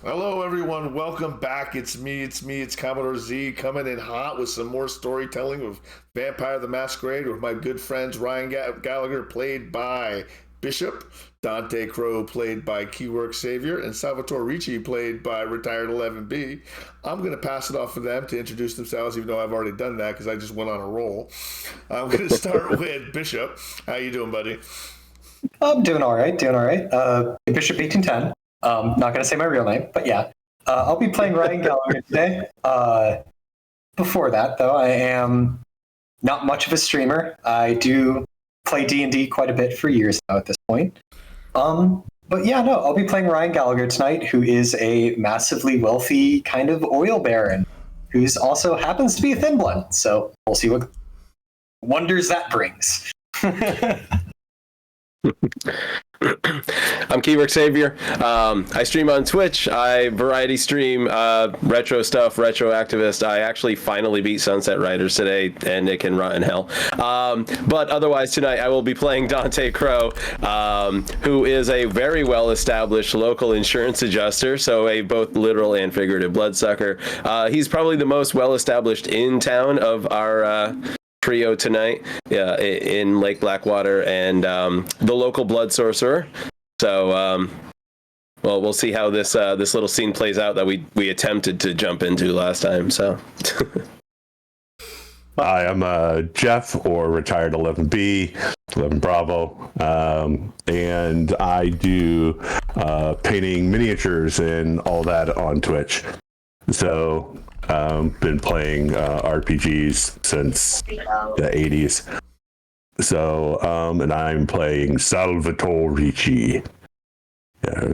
Hello, everyone. Welcome back. It's me. It's Commodore Z coming in hot with some more storytelling of Vampire the Masquerade with my good friends Ryan Gallagher, played by Bishop, Dante Crow, played by Keywork Savior, and Salvatore Ricci, played by Retired 11B. I'm going to pass it off for them to introduce themselves, even though I've already done that because I just went on a roll. I'm going to start with Bishop. How you doing, buddy? I'm doing all right, Bishop 1810. Not going to say my real name, but yeah. I'll be playing Ryan Gallagher today. Before that, though, I am not much of a streamer. I do play D&D quite a bit for years now at this point. But yeah, no, I'll be playing Ryan Gallagher tonight, who is a massively wealthy kind of oil baron, who's also happens to be a thin blood. So we'll see what wonders that brings. I'm Keywork Savior. I stream on Twitch. I variety stream retro stuff, retro activist. I actually finally beat Sunset Riders today, and it can rot in hell. But otherwise, tonight I will be playing Dante Crow, who is a very well-established local insurance adjuster, so a both literal and figurative bloodsucker. He's probably the most well-established in town of our trio tonight, in Lake Blackwater, and the local blood sorcerer. So well, we'll see how this little scene plays out that we attempted to jump into last time. So Hi, I'm Jeff, or Retired 11B, 11 Bravo, and I do painting miniatures and all that on Twitch. So been playing RPGs since the 80s. So, and I'm playing Salvatore Ricci,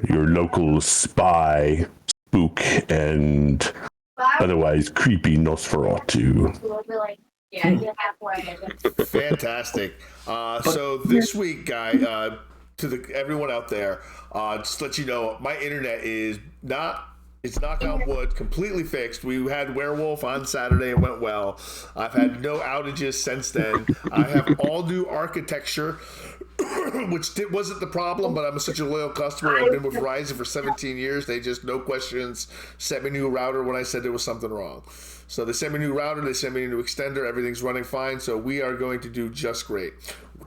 your local spy, spook, and otherwise creepy Nosferatu. Fantastic. So this week, guy, to everyone out there, just to let you know, my internet is not. It's knock on wood, completely fixed. We had Werewolf on Saturday. It went well. I've had no outages since then. I have all new architecture, which wasn't the problem, but I'm such a loyal customer. I've been with Verizon for 17 years. They just, no questions, sent me a new router when I said there was something wrong. So they sent me a new router. They sent me a new extender. Everything's running fine. So we are going to do just great.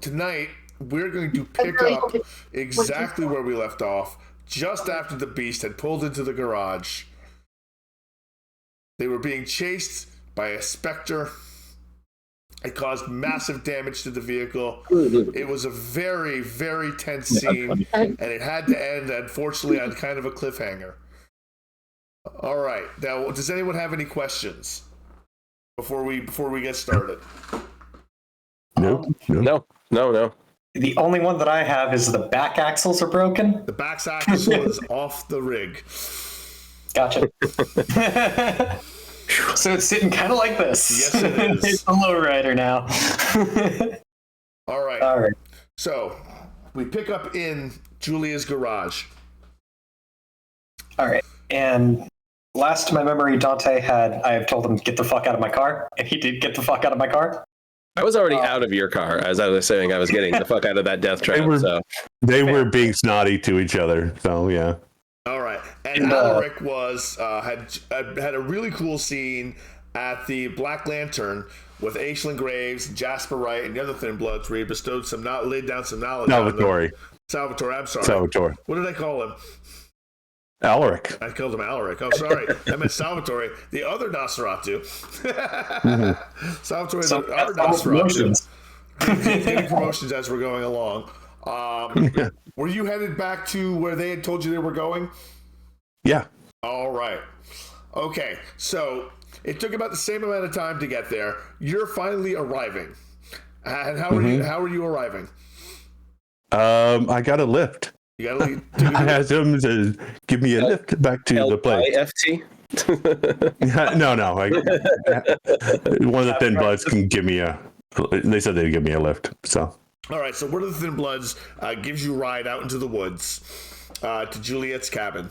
Tonight, we're going to pick up exactly where we left off. Just after the beast had pulled into the garage, they were being chased by a Spectre. It caused massive damage to the vehicle. It was a very, very tense scene, and it had to end, unfortunately, on kind of a cliffhanger. All right. Now, does anyone have any questions before we get started? No. The only one that I have is the back axles are broken. The back axle is off the rig. Gotcha. So it's sitting kind of like this. Yes, it is. It's a lowrider now. All right. So we pick up in Julia's garage. All right. And last to my memory, Dante I have told him, get the fuck out of my car. And he did get the fuck out of my car. I was already out of your car, as I was saying. I was getting the fuck out of that death trap. They were being snotty to each other. So yeah. All right. And Alaric was had a really cool scene at the Black Lantern with Aisling Graves, Jasper Wright, and the other Thin Bloods, where he bestowed laid down some knowledge. Salvatore. I'm sorry. Salvatore. What did I call him? Alaric. I called him Alaric. Oh, sorry. I meant Salvatore, the other Nosferatu. Salvatore, our Nosferatu. Getting promotions as we're going along. Were you headed back to where they had told you they were going? Yeah. All right. Okay. So it took about the same amount of time to get there. You're finally arriving. And how are you arriving? I got a lift. You gotta I asked him to give me a lift back to the place. FT? No. One of the Thin Bloods can give me they said they'd give me a lift. So. All right. So one of the Thin Bloods gives you a ride out into the woods to Juliet's cabin.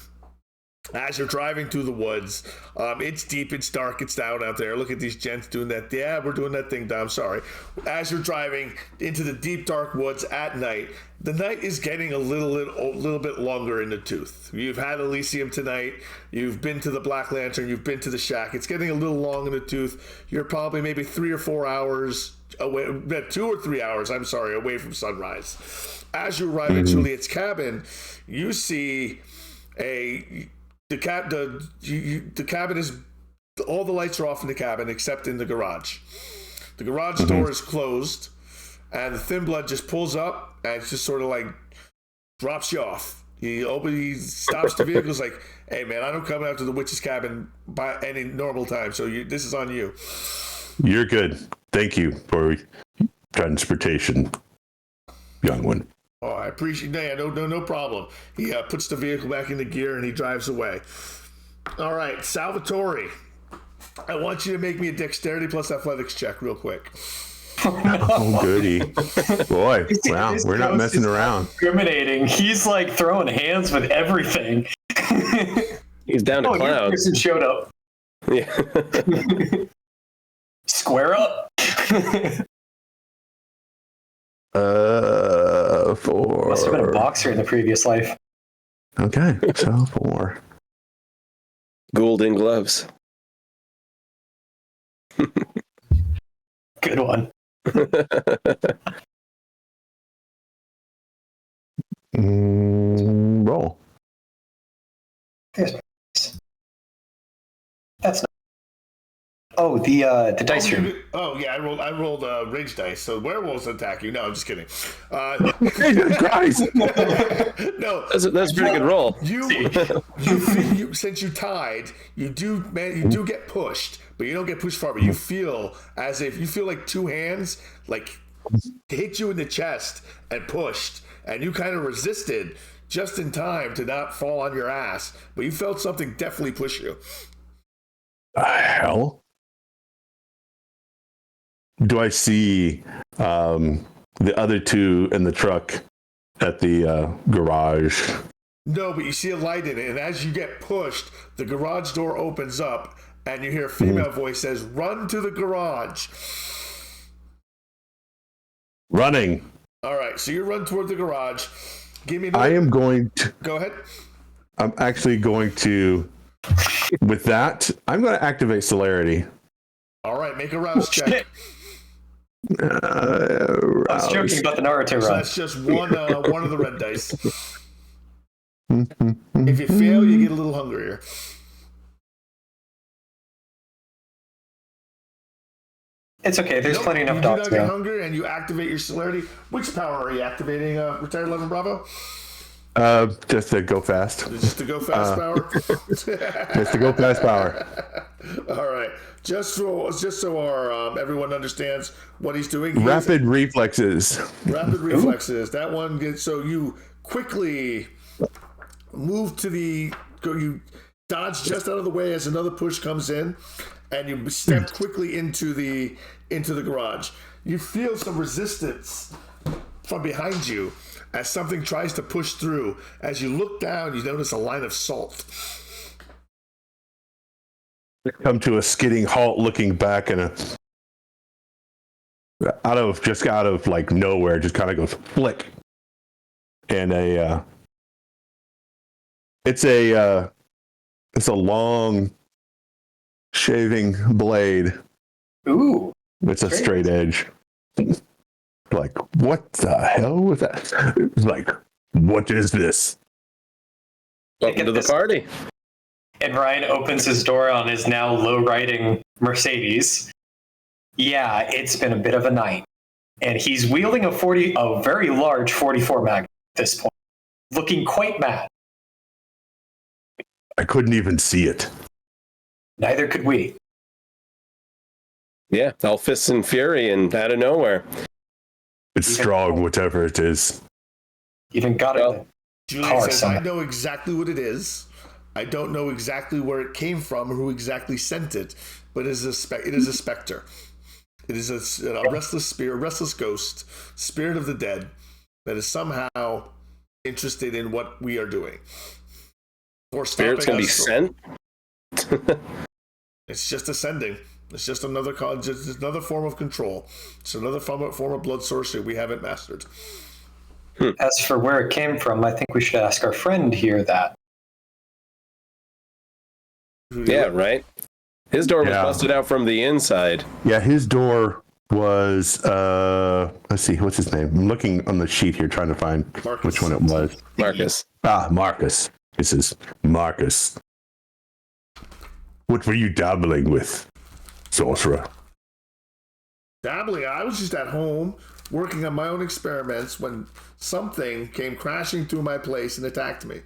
As you're driving through the woods, it's deep, it's dark, it's down out there. Look at these gents doing that. Yeah, we're doing that thing down. Sorry. As you're driving into the deep, dark woods at night, the night is getting a little bit longer in the tooth. You've had Elysium tonight. You've been to the Black Lantern. You've been to the shack. It's getting a little long in the tooth. You're probably maybe 3 or 4 hours away, 2 or 3 hours, I'm sorry, away from sunrise. As you arrive at Juliet's cabin, you see the cabin is, all the lights are off in the cabin except in the garage. The garage door is closed, and the Thin Blood just pulls up and just sort of like drops you off. He stops the vehicle. He's like, "Hey man, I don't come out to the witch's cabin by any normal time, so this is on you." You're good. Thank you for transportation, young one. Oh, I appreciate that. No problem. He puts the vehicle back into gear and he drives away. All right, Salvatore, I want you to make me a dexterity plus athletics check real quick. Oh, goody. Boy, wow, we're not messing around. Discriminating. He's like throwing hands with everything. He's down to your clouds. person showed up. Yeah. Square up. 4. Must have been a boxer in the previous life. Okay, so 4. Golden gloves. Good one. Roll. That's not. Oh, the dice room. Yeah, I rolled rage dice, so werewolves attack you. No, I'm just kidding. Jesus Christ! No, That's a pretty good roll. You since you tied, you do get pushed, but you don't get pushed far. But you feel as if you feel like two hands like hit you in the chest and pushed, and you kind of resisted just in time to not fall on your ass. But you felt something definitely push you. Hell. Do I see the other two in the truck at the garage? No, but you see a light in it, and as you get pushed, the garage door opens up, and you hear a female voice says, "Run to the garage." Running. All right, so you run toward the garage. Give me. I am going to. Go ahead. I'm actually going to. With that, I'm going to activate celerity. All right, make a rouse check. I was joking about the Naruto So run. that's just one of the red dice. If you fail, you get a little hungrier. It's okay. There's plenty enough dogs You do not get now. hungry, and you activate your celerity. Which power are you activating, Retired 11 Bravo? Just to go fast. Just to go fast power? Just to go fast power. All right. Just so our everyone understands what he's doing. Rapid reflexes. Rapid reflexes. That one gets, so you quickly move you dodge just out of the way as another push comes in, and you step quickly into the garage. You feel some resistance from behind you as something tries to push through. As you look down, you notice a line of salt. Come to a skidding halt, looking back, and out of like nowhere, just kind of goes flick, and it's a long shaving blade. Ooh. It's a straight edge. Like, what the hell was that? It's like, what is this? Welcome to the party. And Ryan opens his door on his now low-riding Mercedes. Yeah, it's been a bit of a night. And he's wielding a very large 44 mag at this point, looking quite mad. I couldn't even see it. Neither could we. Yeah, all fists and fury and out of nowhere. It's strong, whatever it is. Even got it. Julian says, I know exactly what it is. I don't know exactly where it came from or who exactly sent it, but it is a specter. It is a restless spirit, restless ghost, spirit of the dead that is somehow interested in what we are doing. or Spirit's gonna be sent. It's just ascending. It's just another form of control. It's another form of blood sorcery we haven't mastered. As for where it came from, I think we should ask our friend here that. Yeah, right. His door was busted out from the inside. Yeah, his door was let's see, what's his name? I'm looking on the sheet here trying to find Marcus. which one it was. Marcus. Marcus. This is Marcus. What were you dabbling with, sorcerer? Dabbling? I was just at home working on my own experiments when something came crashing through my place and attacked me.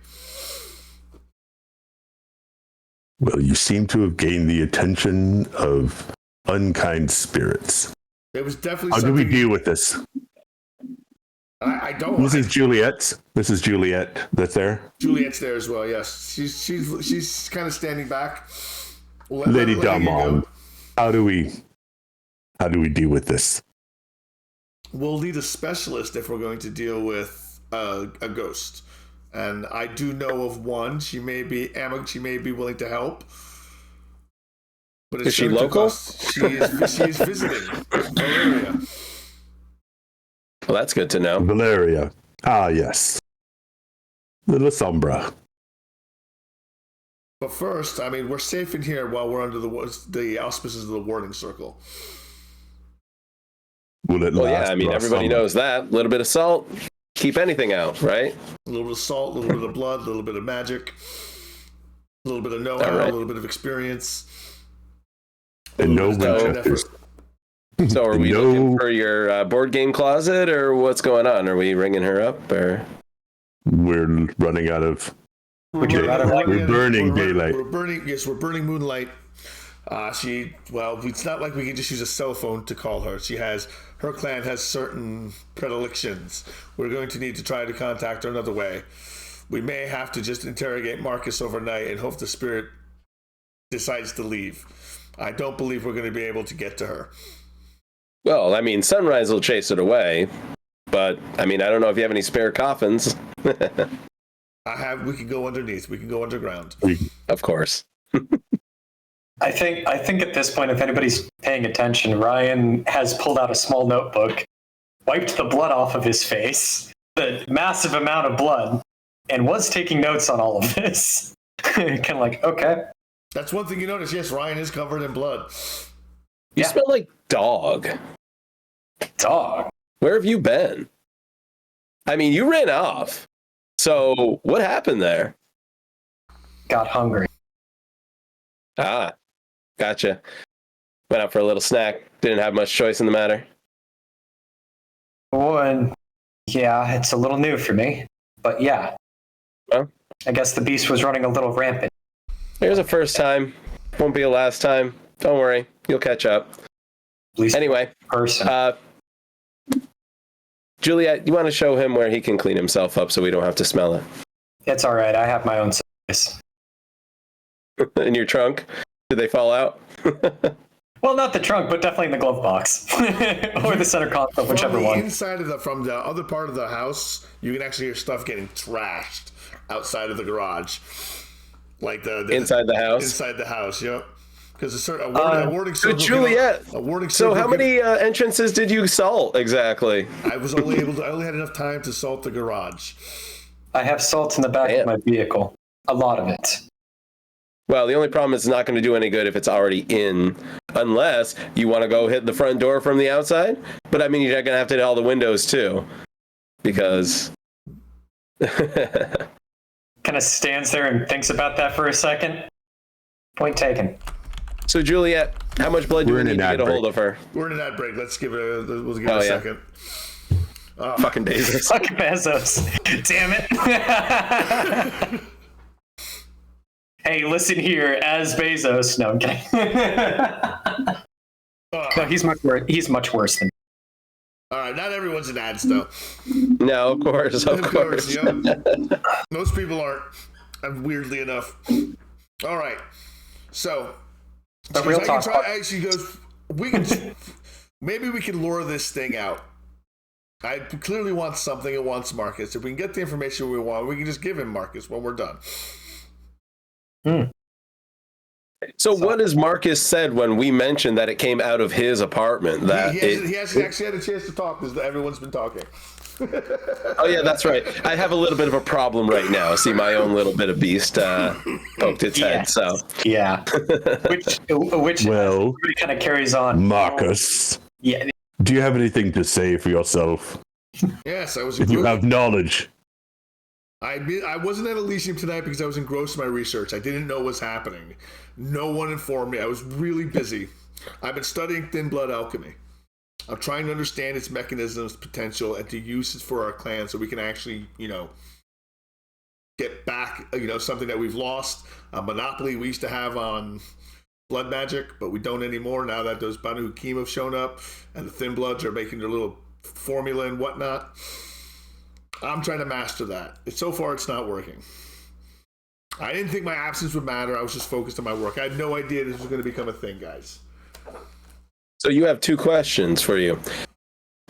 Well, you seem to have gained the attention of unkind spirits. It was definitely How do something... we deal with this? I don't... This is Juliet. This is Juliet that's there. Juliet's there as well, yes. She's kind of standing back. Lady Damon, how do we deal with this? We'll need a specialist if we're going to deal with a ghost. And I do know of one. She may be willing to help. But is she local? She is visiting Valeria. Well, that's good to know. Valeria. Ah, yes. Little Sombra. But first, I mean, we're safe in here while we're under the auspices of the Warding Circle. Will it last? Well, yeah, I mean, everybody knows that. A little bit of salt, keep anything out, right? A little bit of salt, a little bit of blood, a little bit of magic, a little bit of know-how, a little bit of experience. And no Winchesters. So are we looking for your board game closet, or what's going on? Are we ringing her up, or? We're running out of... We're burning daylight. We're burning moonlight. It's not like we can just use a cell phone to call her. Her clan has certain predilections. We're going to need to try to contact her another way. We may have to just interrogate Marcus overnight and hope the spirit decides to leave. I don't believe we're going to be able to get to her. Well, I mean, sunrise will chase it away, but I mean, I don't know if you have any spare coffins. We can go underneath. We can go underground. Of course. I think at this point, if anybody's paying attention, Ryan has pulled out a small notebook, wiped the blood off of his face, the massive amount of blood, and was taking notes on all of this. Kind of like, okay. That's one thing you notice. Yes, Ryan is covered in blood. You smell like dog. Dog? Where have you been? I mean, you ran off. So what happened there? Got hungry. Ah, gotcha. Went out for a little snack. Didn't have much choice in the matter. Oh, and yeah, it's a little new for me. But yeah. Well, I guess the beast was running a little rampant. Here's a first time. Won't be a last time. Don't worry. You'll catch up. Anyway. Person. Juliet, you want to show him where he can clean himself up so we don't have to smell it? It's all right. I have my own size. In your trunk? Did they fall out? Well, not the trunk, but definitely in the glove box. Or the center console, whichever one. From the other part of the house, you can actually hear stuff getting trashed outside of the garage. Like inside the house? Inside the house, yep. Because a warding circle. But Juliet, so how many entrances did you salt exactly? I only had enough time to salt the garage. I have salt in the back of my vehicle. A lot of it. Well, the only problem is it's not going to do any good if it's already in, unless you want to go hit the front door from the outside. But I mean, you're going to have to hit all the windows too, because... Kind of stands there and thinks about that for a second. Point taken. So, Juliet, how much blood do we need to get a hold of her? We're in an ad break. Let's give it a second. Fucking Bezos. Fucking Bezos. Damn it. Hey, listen here, as Bezos. No, I'm kidding. No, he's much worse than me. All right, not everyone's in ads, though. No, of course. You know, most people aren't, weirdly enough. All right, so... She goes, maybe we can lure this thing out. I clearly want something. It wants Marcus. If we can get the information we want, we can just give him Marcus when we're done. Hmm. So what has Marcus said when we mentioned that it came out of his apartment? That he hasn't actually had a chance to talk because everyone's been talking. Oh yeah, that's right. I have a little bit of a problem right now. See, my own little bit of beast poked its head. So yeah, which Well, really kind of carries on. Marcus, Yeah, do you have anything to say for yourself? Yes, I was. You have knowledge. I wasn't at Elysium tonight because I was engrossed in my research. I didn't know what was happening. No one informed me. I was really busy. I've been studying thin blood alchemy. I'm trying to understand its mechanisms, potential, and to use it for our clan so we can actually, get back, something that we've lost. A monopoly we used to have on blood magic, but we don't anymore now that those Banu Hakim have shown up and the thin bloods are making their little formula and whatnot. I'm trying to master that. So far, it's not working. I didn't think my absence would matter. I was just focused on my work. I had no idea this was going to become a thing, guys. So you have two questions for you.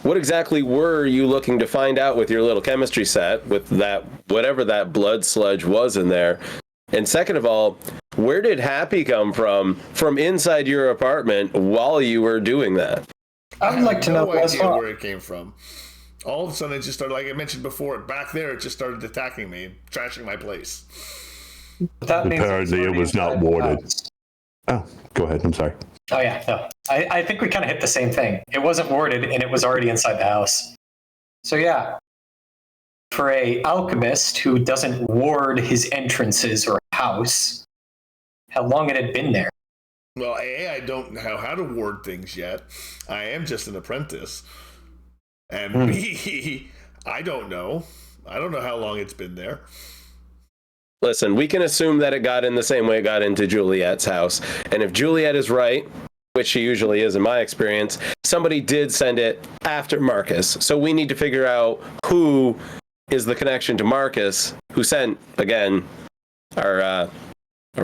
What exactly were you looking to find out with your little chemistry set, with that, whatever that blood sludge was in there? And second of all, where did Happy come from inside your apartment while you were doing that? I would like to know where it came from. All of a sudden, it just started, like I mentioned before, back there, it just started attacking me and trashing my place. That means apparently, it was not warded. Oh, go ahead. I'm sorry. Oh, yeah. No. I think we kind of hit the same thing. It wasn't warded, and it was already inside the house. So, yeah. For a alchemist who doesn't ward his entrances or house, how long it had been there? Well, I don't know how to ward things yet. I am just an apprentice. And B, I don't know. I don't know how long it's been there. Listen, we can assume that it got in the same way it got into Juliet's house. And if Juliet is right, which she usually is in my experience, somebody did send it after Marcus. So we need to figure out who is the connection to Marcus, who sent, again, our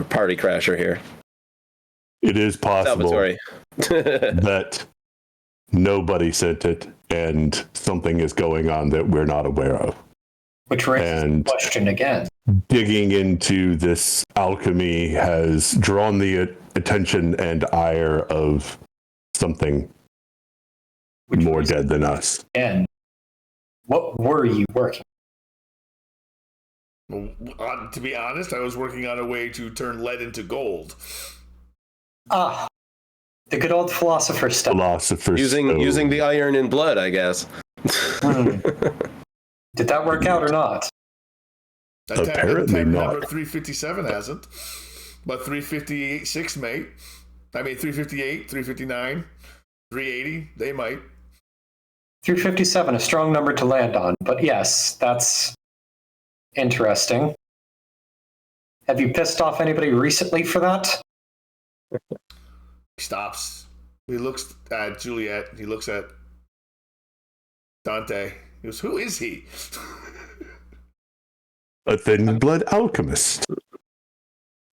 party crasher here. It is possible Salvatore. that nobody sent it and something is going on that we're not aware of. Which raises the question again. Digging into this alchemy has drawn the attention and ire of something more dead than us. And what were you working? Well, to be honest, I was working on a way to turn lead into gold. Ah, the good old philosopher stuff. Using the iron in blood, I guess. Did that work out or not? Apparently not. Number 357 hasn't, but 358 may. I mean, 358, 359, 380, they might. 357, a strong number to land on, but yes, that's interesting. Have you pissed off anybody recently for that? He stops. He looks at Juliet. He looks at Dante. He goes, "Who is he?" A thin blood alchemist.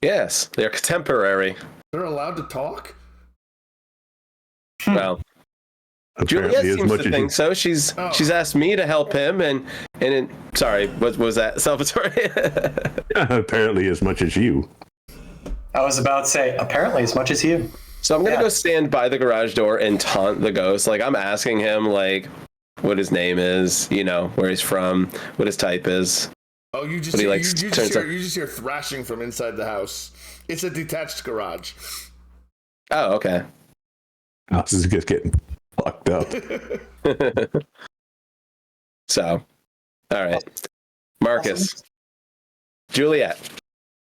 Yes, they're contemporary. They're allowed to talk? Well, Juliet seems to think so. She's asked me to help him, sorry, what was that, Salvatore? Apparently as much as you. I was about to say, apparently as much as you. So I'm going to go stand by the garage door and taunt the ghost. Like, I'm asking him, like, what his name is, where he's from, what his type is. Oh, you just hear thrashing from inside the house. It's a detached garage. Oh, okay. House is just getting fucked up. So, all right. Marcus. Awesome. Juliet.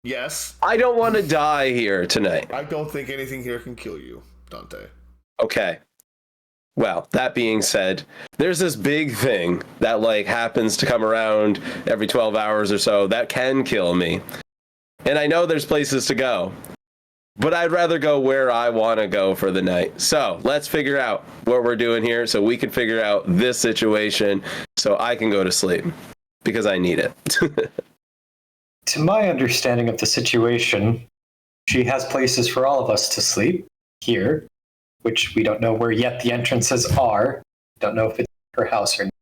Yes? I don't want to die here tonight. I don't think anything here can kill you, Dante. Okay. Well, that being said, there's this big thing that happens to come around every 12 hours or so that can kill me. And I know there's places to go, but I'd rather go where I want to go for the night. So let's figure out what we're doing here so we can figure out this situation so I can go to sleep because I need it. To my understanding of the situation, she has places for all of us to sleep here, which we don't know where yet the entrances are. Don't know if it's her house or not.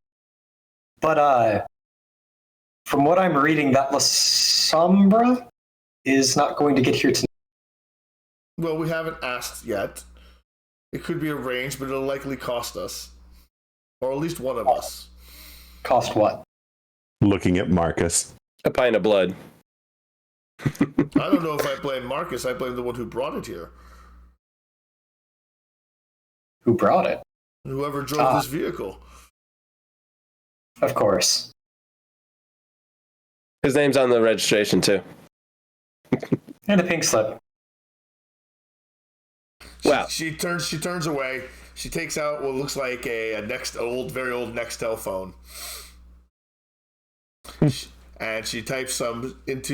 But from what I'm reading, that La Sombra is not going to get here tonight. Well, we haven't asked yet. It could be arranged, but it'll likely cost us. Or at least one of us. Cost what? Looking at Marcus. A pint of blood. I don't know if I blame Marcus. I blame the one who brought it here. Who brought it? Whoever drove this vehicle. Of course. His name's on the registration, too. And a pink slip. Wow. She turns away. She takes out what looks like a very old Nextel phone. And she types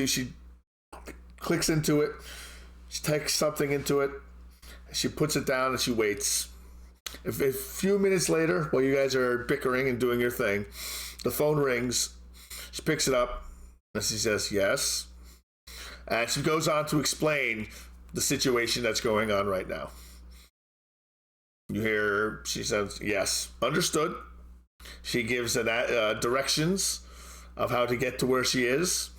she clicks into it. She types something into it. She puts it down and she waits. A few minutes later, while you guys are bickering and doing your thing, the phone rings. She picks it up and she says yes. And she goes on to explain the situation that's going on right now. You hear she says yes, understood. She gives directions of how to get to where she is.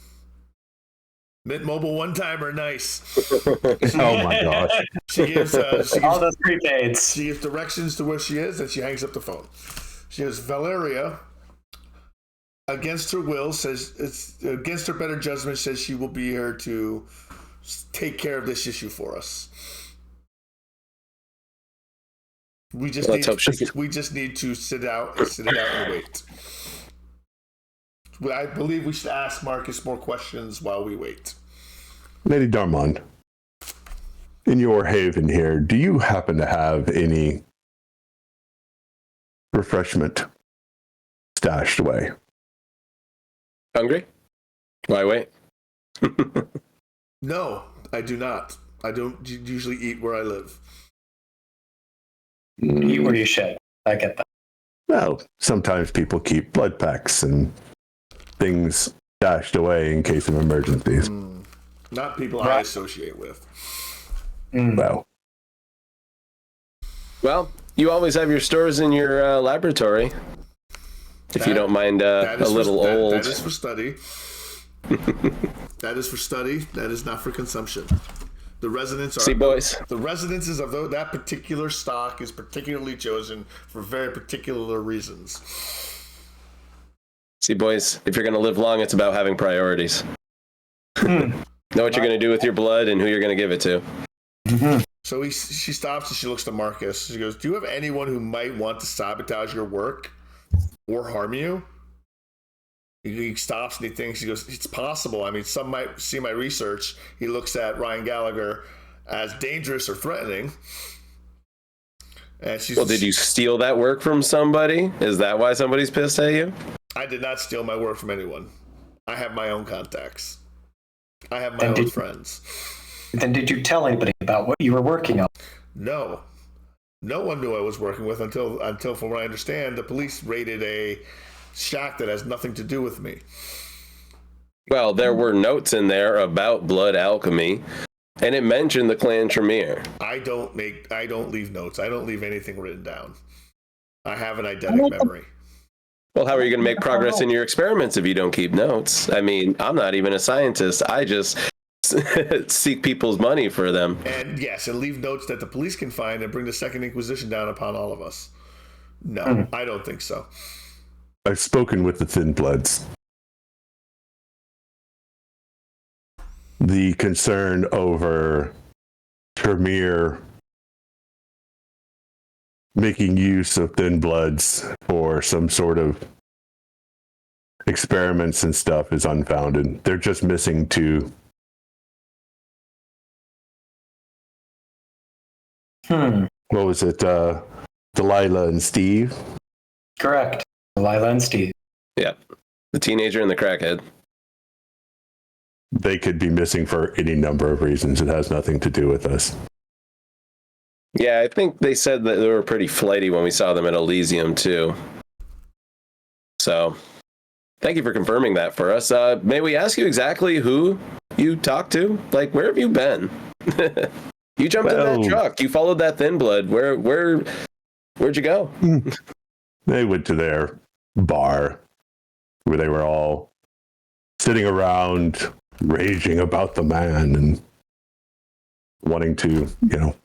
Mint Mobile one-timer, nice. Oh my gosh. She gives all those prepaids. She gives directions to where she is, and she hangs up the phone. She goes, Valeria, against her will, says it's against her better judgment, says she will be here to take care of this issue for us. We just need to sit out and wait. I believe we should ask Marcus more questions while we wait. Lady Darmond, in your haven here, do you happen to have any refreshment stashed away? Hungry? Why wait? No, I do not. I don't usually eat where I live. Eat where you should. I get that. Well, sometimes people keep blood packs and things stashed away in case of emergencies. Not people I associate with. Well, you always have your stores in your laboratory. If you don't mind a little old. That is for study. That is for study. That is not for consumption. The residents are boys. The residences of that particular stock is particularly chosen for very particular reasons. See, boys, if you're going to live long, it's about having priorities. Know what you're going to do with your blood and who you're going to give it to. So she stops and she looks to Marcus. She goes, do you have anyone who might want to sabotage your work or harm you? He stops and he thinks, he goes, it's possible. I mean, some might see my research. He looks at Ryan Gallagher as dangerous or threatening. And Well, did you steal that work from somebody? Is that why somebody's pissed at you? I did not steal my work from anyone. I have my own contacts. I have my own friends. Then did you tell anybody about what you were working on? No. No one knew I was working with until from what I understand, the police raided a shack that has nothing to do with me. Well, there were notes in there about blood alchemy, and it mentioned the clan Tremere. I don't leave notes. I don't leave anything written down. I have an eidetic memory. Well, how are you going to make progress in your experiments if you don't keep notes? I mean, I'm not even a scientist. I just seek people's money for them. And yes, and leave notes that the police can find and bring the Second Inquisition down upon all of us. No, I don't think so. I've spoken with the Thin Bloods. The concern over Tremere making use of Thin Bloods for some sort of experiments and stuff is unfounded. They're just missing two. What was it? Delilah and Steve? Correct. Delilah and Steve. Yeah. The teenager and the crackhead. They could be missing for any number of reasons. It has nothing to do with us. Yeah, I think they said that they were pretty flighty when we saw them at Elysium, too. So, thank you for confirming that for us. May we ask you exactly who you talked to? Like, where have you been? You jumped in that truck. You followed that Thin Blood. Where'd you go? They went to their bar where they were all sitting around raging about the man and wanting to,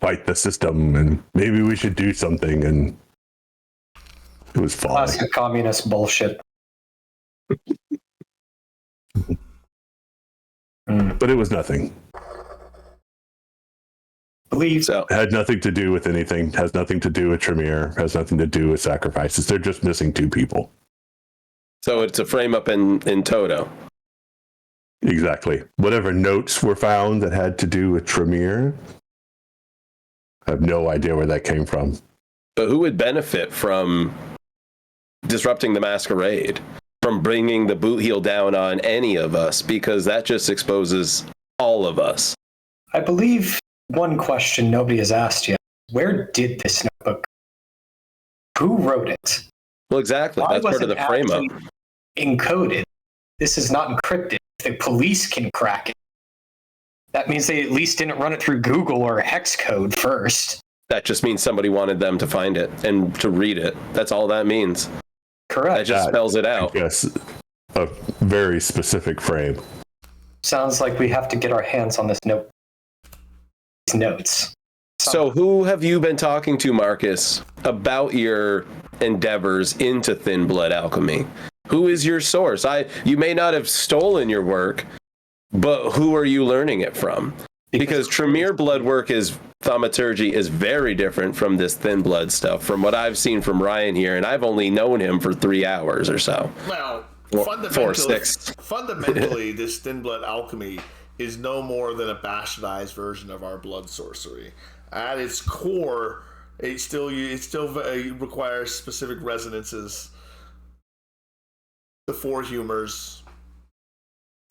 fight the system, and maybe we should do something. And it was fun. Classic communist bullshit. But it was nothing. Believe So It had nothing to do with anything. Has nothing to do with Tremere. Has nothing to do with sacrifices. They're just missing 2 people. so it's a frame up in Toto. Exactly. Whatever notes were found that had to do with Tremere, I have no idea where that came from. But who would benefit from disrupting the masquerade? From bringing the boot heel down on any of us? Because that just exposes all of us. I believe one question nobody has asked yet. Where did this notebook go? Who wrote it? Well, exactly. Why That's part of was the it frame up. actually encoded? This is not encrypted. The police can crack it. That means they at least didn't run it through Google or hex code first. That just means somebody wanted them to find it and to read it. That's all that means. Correct. That just spells it out. Yes, a very specific frame. Sounds like we have to get our hands on this note. These notes. So who have you been talking to, Marcus, about your endeavors into thin blood alchemy? Who is your source? You may not have stolen your work, but who are you learning it from? Because Tremere blood work thaumaturgy is very different from this thin blood stuff, from what I've seen from Ryan here, and I've only known him for 3 hours or so. Well, fundamentally, this thin blood alchemy is no more than a bastardized version of our blood sorcery. At its core, it still requires specific resonances, the 4 humors.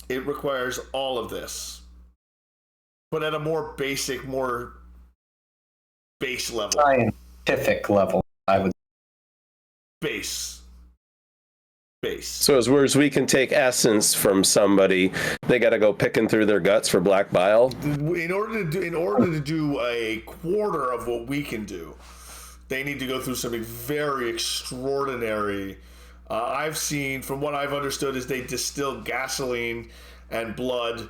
It requires all of this, but at a more basic, more base level. Scientific level, I would. Base. So as we can take essence from somebody, they got to go picking through their guts for black bile. In order to do a quarter of what we can do, they need to go through something very extraordinary. I've seen, from what I've understood, is they distill gasoline and blood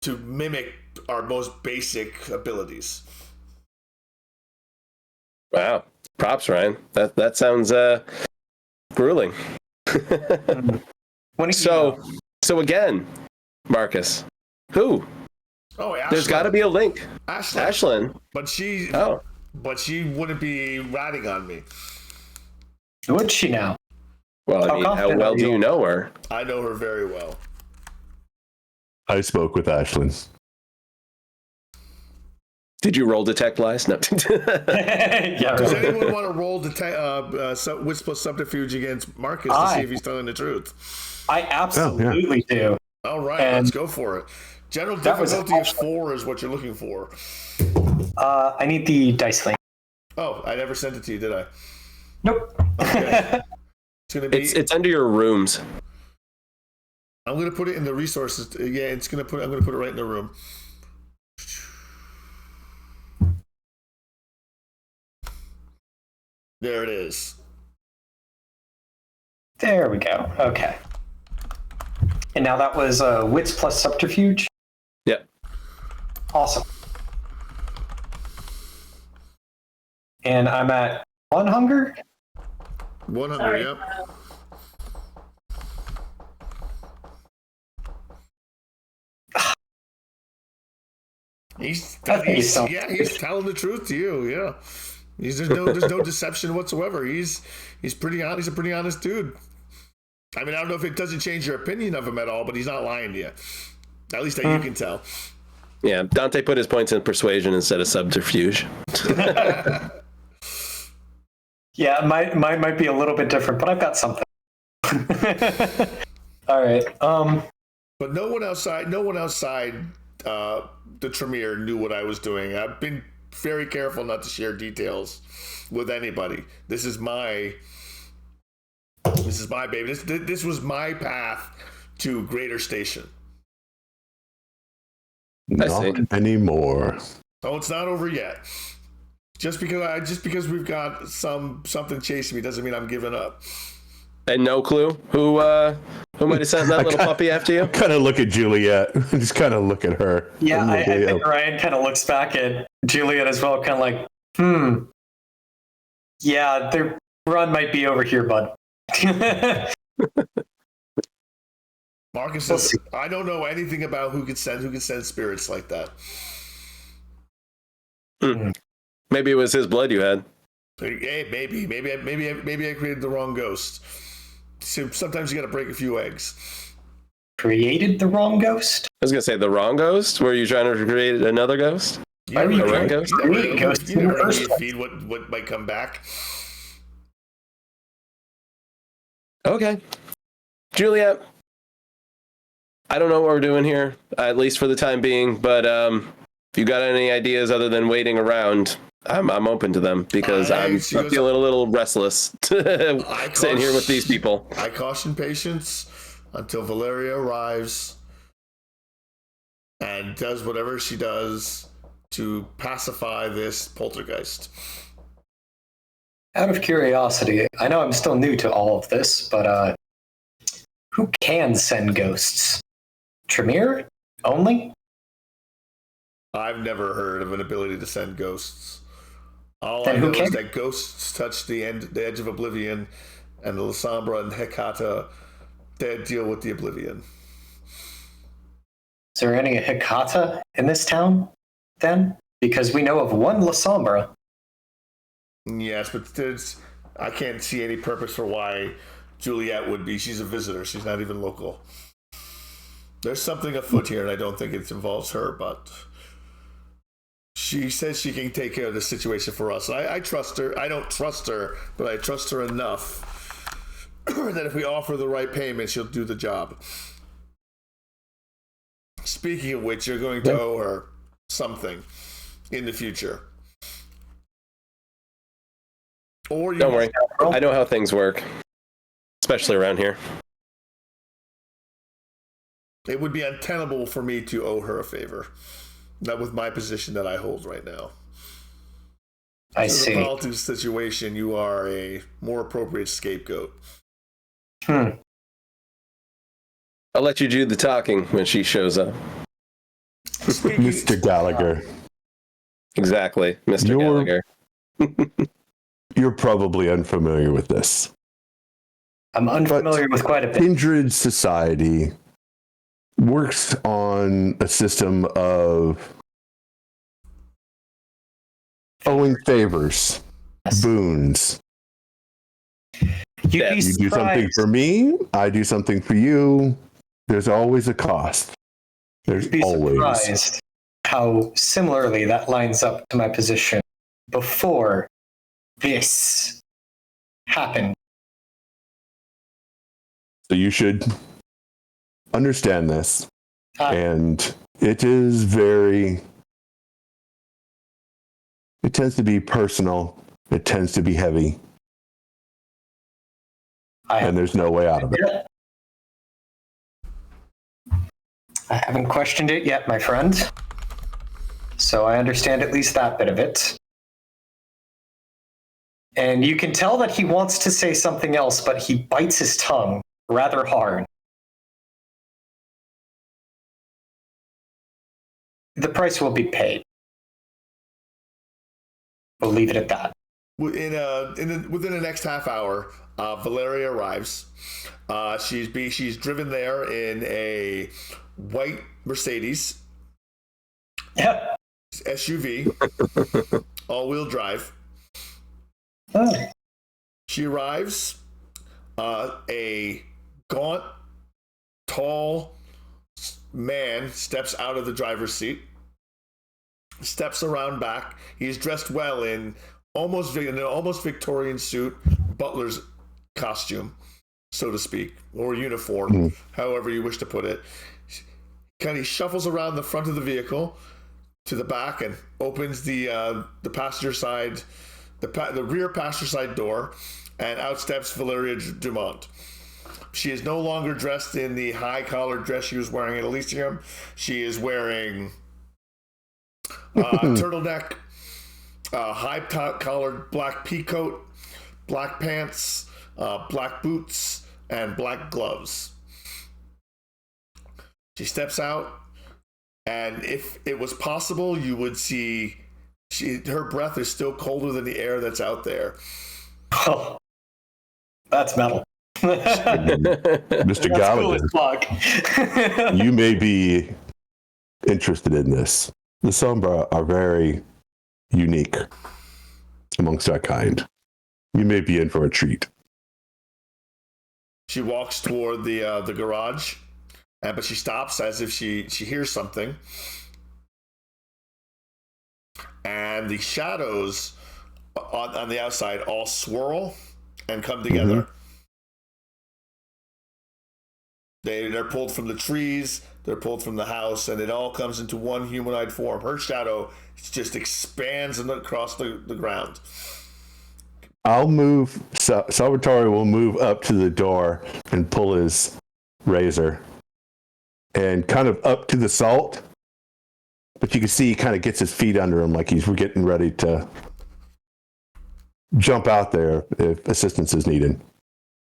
to mimic our most basic abilities. Wow. Props, Ryan. That sounds grueling. So again, Marcus, who? Oh, Ashlyn. There's got to be a link. Ashlyn. Ashlyn. But she wouldn't be ratting on me. Would she now? Well, I mean, how well do you know her? I know her very well. I spoke with Ashlyn. Did you roll detect lies? No. Yeah, Does right. anyone want to roll wits plus subterfuge against Marcus to see if he's telling the truth? I absolutely do. All right, And let's go for it. General that was difficulty is 4 is what you're looking for. I need the dice link. Oh, I never sent it to you, did I? Nope. Okay. It's gonna be. It's under your rooms. I'm gonna put it in the resources. Yeah, I'm gonna put it right in the room. There it is. There we go. Okay. And now that was wits plus subterfuge. Yep. Awesome. And I'm at 1 hunger. 100. Yep. He's telling the truth to you. Yeah. There's no deception whatsoever. He's pretty honest. He's a pretty honest dude. I mean, I don't know if it doesn't change your opinion of him at all, but he's not lying to you. At least that you can tell. Yeah, Dante put his points in persuasion instead of subterfuge. Yeah, mine might be a little bit different, but I've got something. All right. But no one outside the Tremere knew what I was doing. I've been very careful not to share details with anybody. This is my baby. This was my path to greater station. Not anymore. Oh, it's not over yet. Just because we've got something chasing me doesn't mean I'm giving up. And no clue who Who might have sent that little puppy after you? Kind of look at Juliet. Just kind of look at her. Yeah, I think Ryan kind of looks back at Juliet as well, kind of like, yeah, their run might be over here, bud. Marcus says, I don't know anything about who can send spirits like that. Maybe it was his blood you had. Hey, maybe I created the wrong ghost. So sometimes you got to break a few eggs. Created the wrong ghost? I was gonna say the wrong ghost. Were you trying to create another ghost? Why were you A trying red to ghost? create ghosts in the first place? Feed what might come back. Okay, Juliet. I don't know what we're doing here, at least for the time being. But if you got any ideas other than waiting around, I'm open to them because I'm feeling a little restless sitting here with these people. I caution patience until Valeria arrives and does whatever she does to pacify this poltergeist. Out of curiosity, I know I'm still new to all of this, but who can send ghosts? Tremere? Only? I've never heard of an ability to send ghosts. All Then I who know can? is that ghosts touch the edge of oblivion, and the Lasombra and Hecata they deal with the oblivion. Is there any Hecata in this town, then? Because we know of one Lasombra. Yes, but I can't see any purpose for why Juliet would be. She's a visitor. She's not even local. There's something afoot here, and I don't think it involves her, but she says she can take care of the situation for us. I trust her. I don't trust her, but I trust her enough that if we offer the right payment, she'll do the job. Speaking of which, you're going to owe her something in the future. Or you Don't worry, I know how things work, especially around here. It would be untenable for me to owe her a favor. Not with my position that I hold right now. I In see. the politics situation, you are a more appropriate scapegoat. I'll let you do the talking when she shows up. Mr. Gallagher. Exactly, Mr. Gallagher. You're probably unfamiliar with this. I'm unfamiliar with quite a bit. Kindred society works on a system of owing favors, boons. You'd be You do something surprised. for me, I do something for you. There's always a cost. There's You'd be always. surprised how similarly that lines up to my position before this happened. So you should understand this. And it is very. It tends to be personal. It tends to be heavy. And there's no way out of it. I haven't questioned it yet, my friend. So I understand at least that bit of it. And you can tell that he wants to say something else, but he bites his tongue rather hard. The price will be paid. We'll leave it at that. Within the next half hour, Valeria arrives. She's driven there in a white Mercedes Yep. SUV, all-wheel drive. Oh. She arrives. A gaunt, tall man steps out of the driver's seat. Steps around back. He's dressed well in an almost Victorian suit, butler's costume, so to speak, or uniform, however you wish to put it. Kind of shuffles around the front of the vehicle to the back and opens the passenger side, the rear passenger side door, and out steps Valeria Dumont. She is no longer dressed in the high collared dress she was wearing at Elysium. She is wearing turtleneck, high collared black pea coat, black pants, black boots, and black gloves. She steps out, and if it was possible, you would see her breath is still colder than the air that's out there. Oh, that's metal. Mr. Gallagher, you may be interested in this. The Sombra are very unique amongst that kind. You may be in for a treat. She walks toward the garage, but she stops as if she hears something. And the shadows on the outside all swirl and come together. They're pulled from the trees, they're pulled from the house, and it all comes into one humanoid form. Her shadow just expands across the ground. I'll move. Salvatore will move up to the door and pull his razor and kind of up to the salt. But you can see he kind of gets his feet under him like he's getting ready to jump out there if assistance is needed.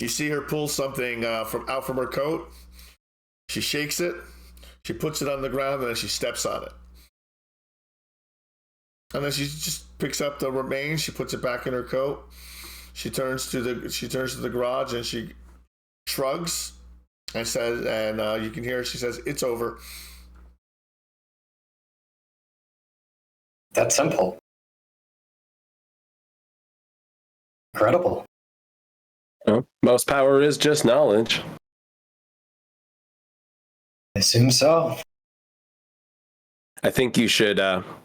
You see her pull something from her coat. She shakes it. She puts it on the ground, and then she steps on it. And then she just picks up the remains. She puts it back in her coat. She turns to the garage, and she shrugs and says, and you can hear her. She says, "It's over." That's simple. Incredible. Well, most power is just knowledge. I assume so. I think you should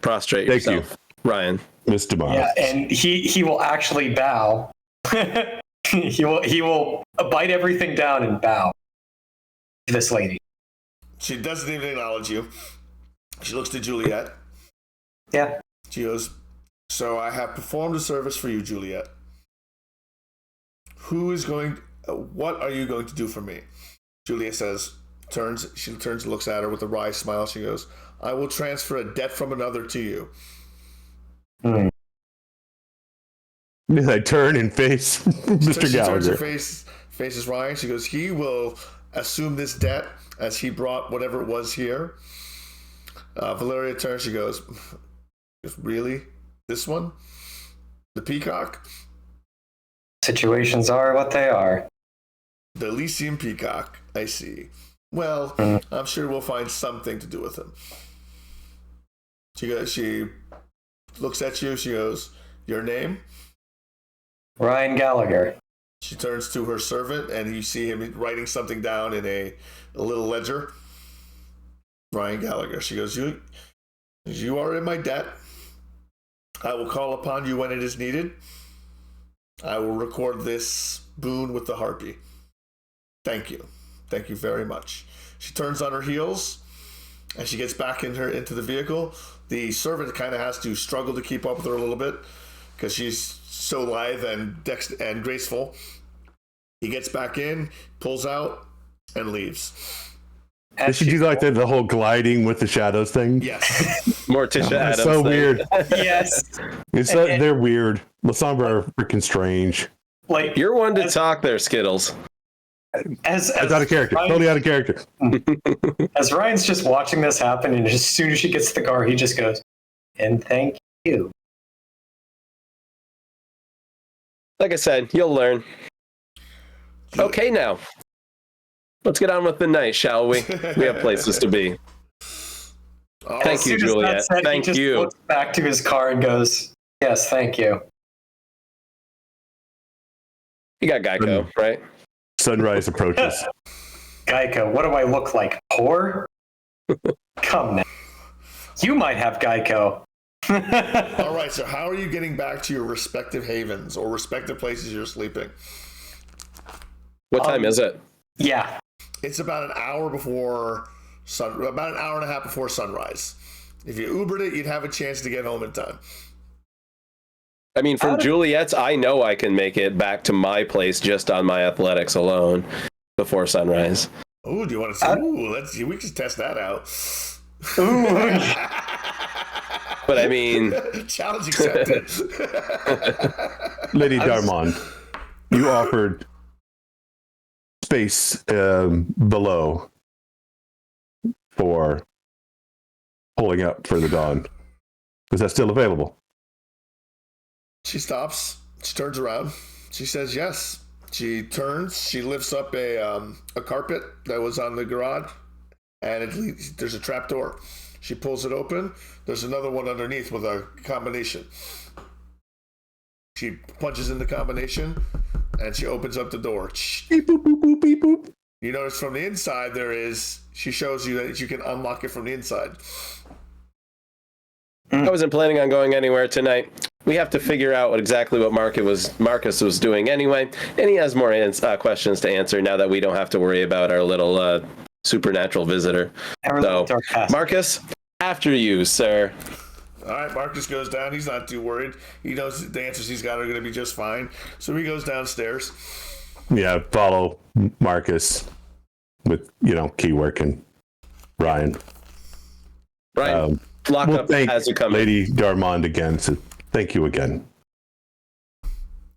prostrate Thank yourself, Ryan. Mr. Miles. Yeah, and he will actually bow. he will bite everything down and bow to this lady. She doesn't even acknowledge you. She looks to Juliet. Yeah. She goes, "So I have performed a service for you, Juliet. What are you going to do for me?" Juliet she turns and looks at her with a wry smile. She goes, "I will transfer a debt from another to you." I turn and face Mr. She Gallagher. turns her faces Ryan. She goes, "He will assume this debt as he brought whatever it was here." Valeria turns. She goes, "Really? This one? The peacock?" Situations are what they are. "The Elysium peacock. I see. Well, I'm sure we'll find something to do with him." She looks at you. She goes, "Your name?" Ryan Gallagher. She turns to her servant, and you see him writing something down in a little ledger. Ryan Gallagher. She goes, You are in my debt. I will call upon you when it is needed. I will record this boon with the harpy. Thank you. Thank you very much." She turns on her heels, and she gets back into the vehicle. The servant kind of has to struggle to keep up with her a little bit because she's so lithe and graceful. He gets back in, pulls out, and leaves. Did she do like the whole gliding with the shadows thing? Yes. Morticia Adams. So thing. weird. Yes. They're weird. The Sombra are freaking strange. Like You're one to talk there, Skittles. as Out of character. Ryan, Totally out of character. as Ryan's just watching this happen, and as soon as she gets to the car, he just goes, "And thank you." Like I said, you'll learn. Okay, now. Let's get on with the night, shall we? We have places to be. Thank you, Juliet. Thank he just you. looks back to his car and goes, "Yes, thank you." You got Geico, right? Sunrise approaches. Geico, what do I look like? Poor? Come now. You might have Geico. All right, so how are you getting back to your respective havens or respective places you're sleeping? What time is it? Yeah. It's about an hour about an hour and a half before sunrise. If you Ubered it, you'd have a chance to get home in time. I mean, from Juliet's, I know I can make it back to my place just on my athletics alone before sunrise. Oh, do you want to see? We can test that out. Ooh. But I mean, challenge accepted. Lady Darmond, you offered space below. for pulling up for the dawn. Is that still available? She stops. She turns around. She says yes. She turns. She lifts up a carpet that was on the garage, and it leads, there's a trap door. She pulls it open. There's another one underneath with a combination. She punches in the combination, and she opens up the door. Beep, boop, boop, boop, beep, boop. You notice from the inside she shows you that you can unlock it from the inside. I wasn't planning on going anywhere tonight. We have to figure out exactly what Marcus was doing anyway, and he has more questions to answer now that we don't have to worry about our little supernatural visitor. So, Marcus, after you, sir. All right, Marcus goes down. He's not too worried. He knows the answers he's got are going to be just fine. So he goes downstairs. Yeah, follow Marcus with, key work and Ryan. Ryan, lock up as you come Lady Darmond again. So thank you again.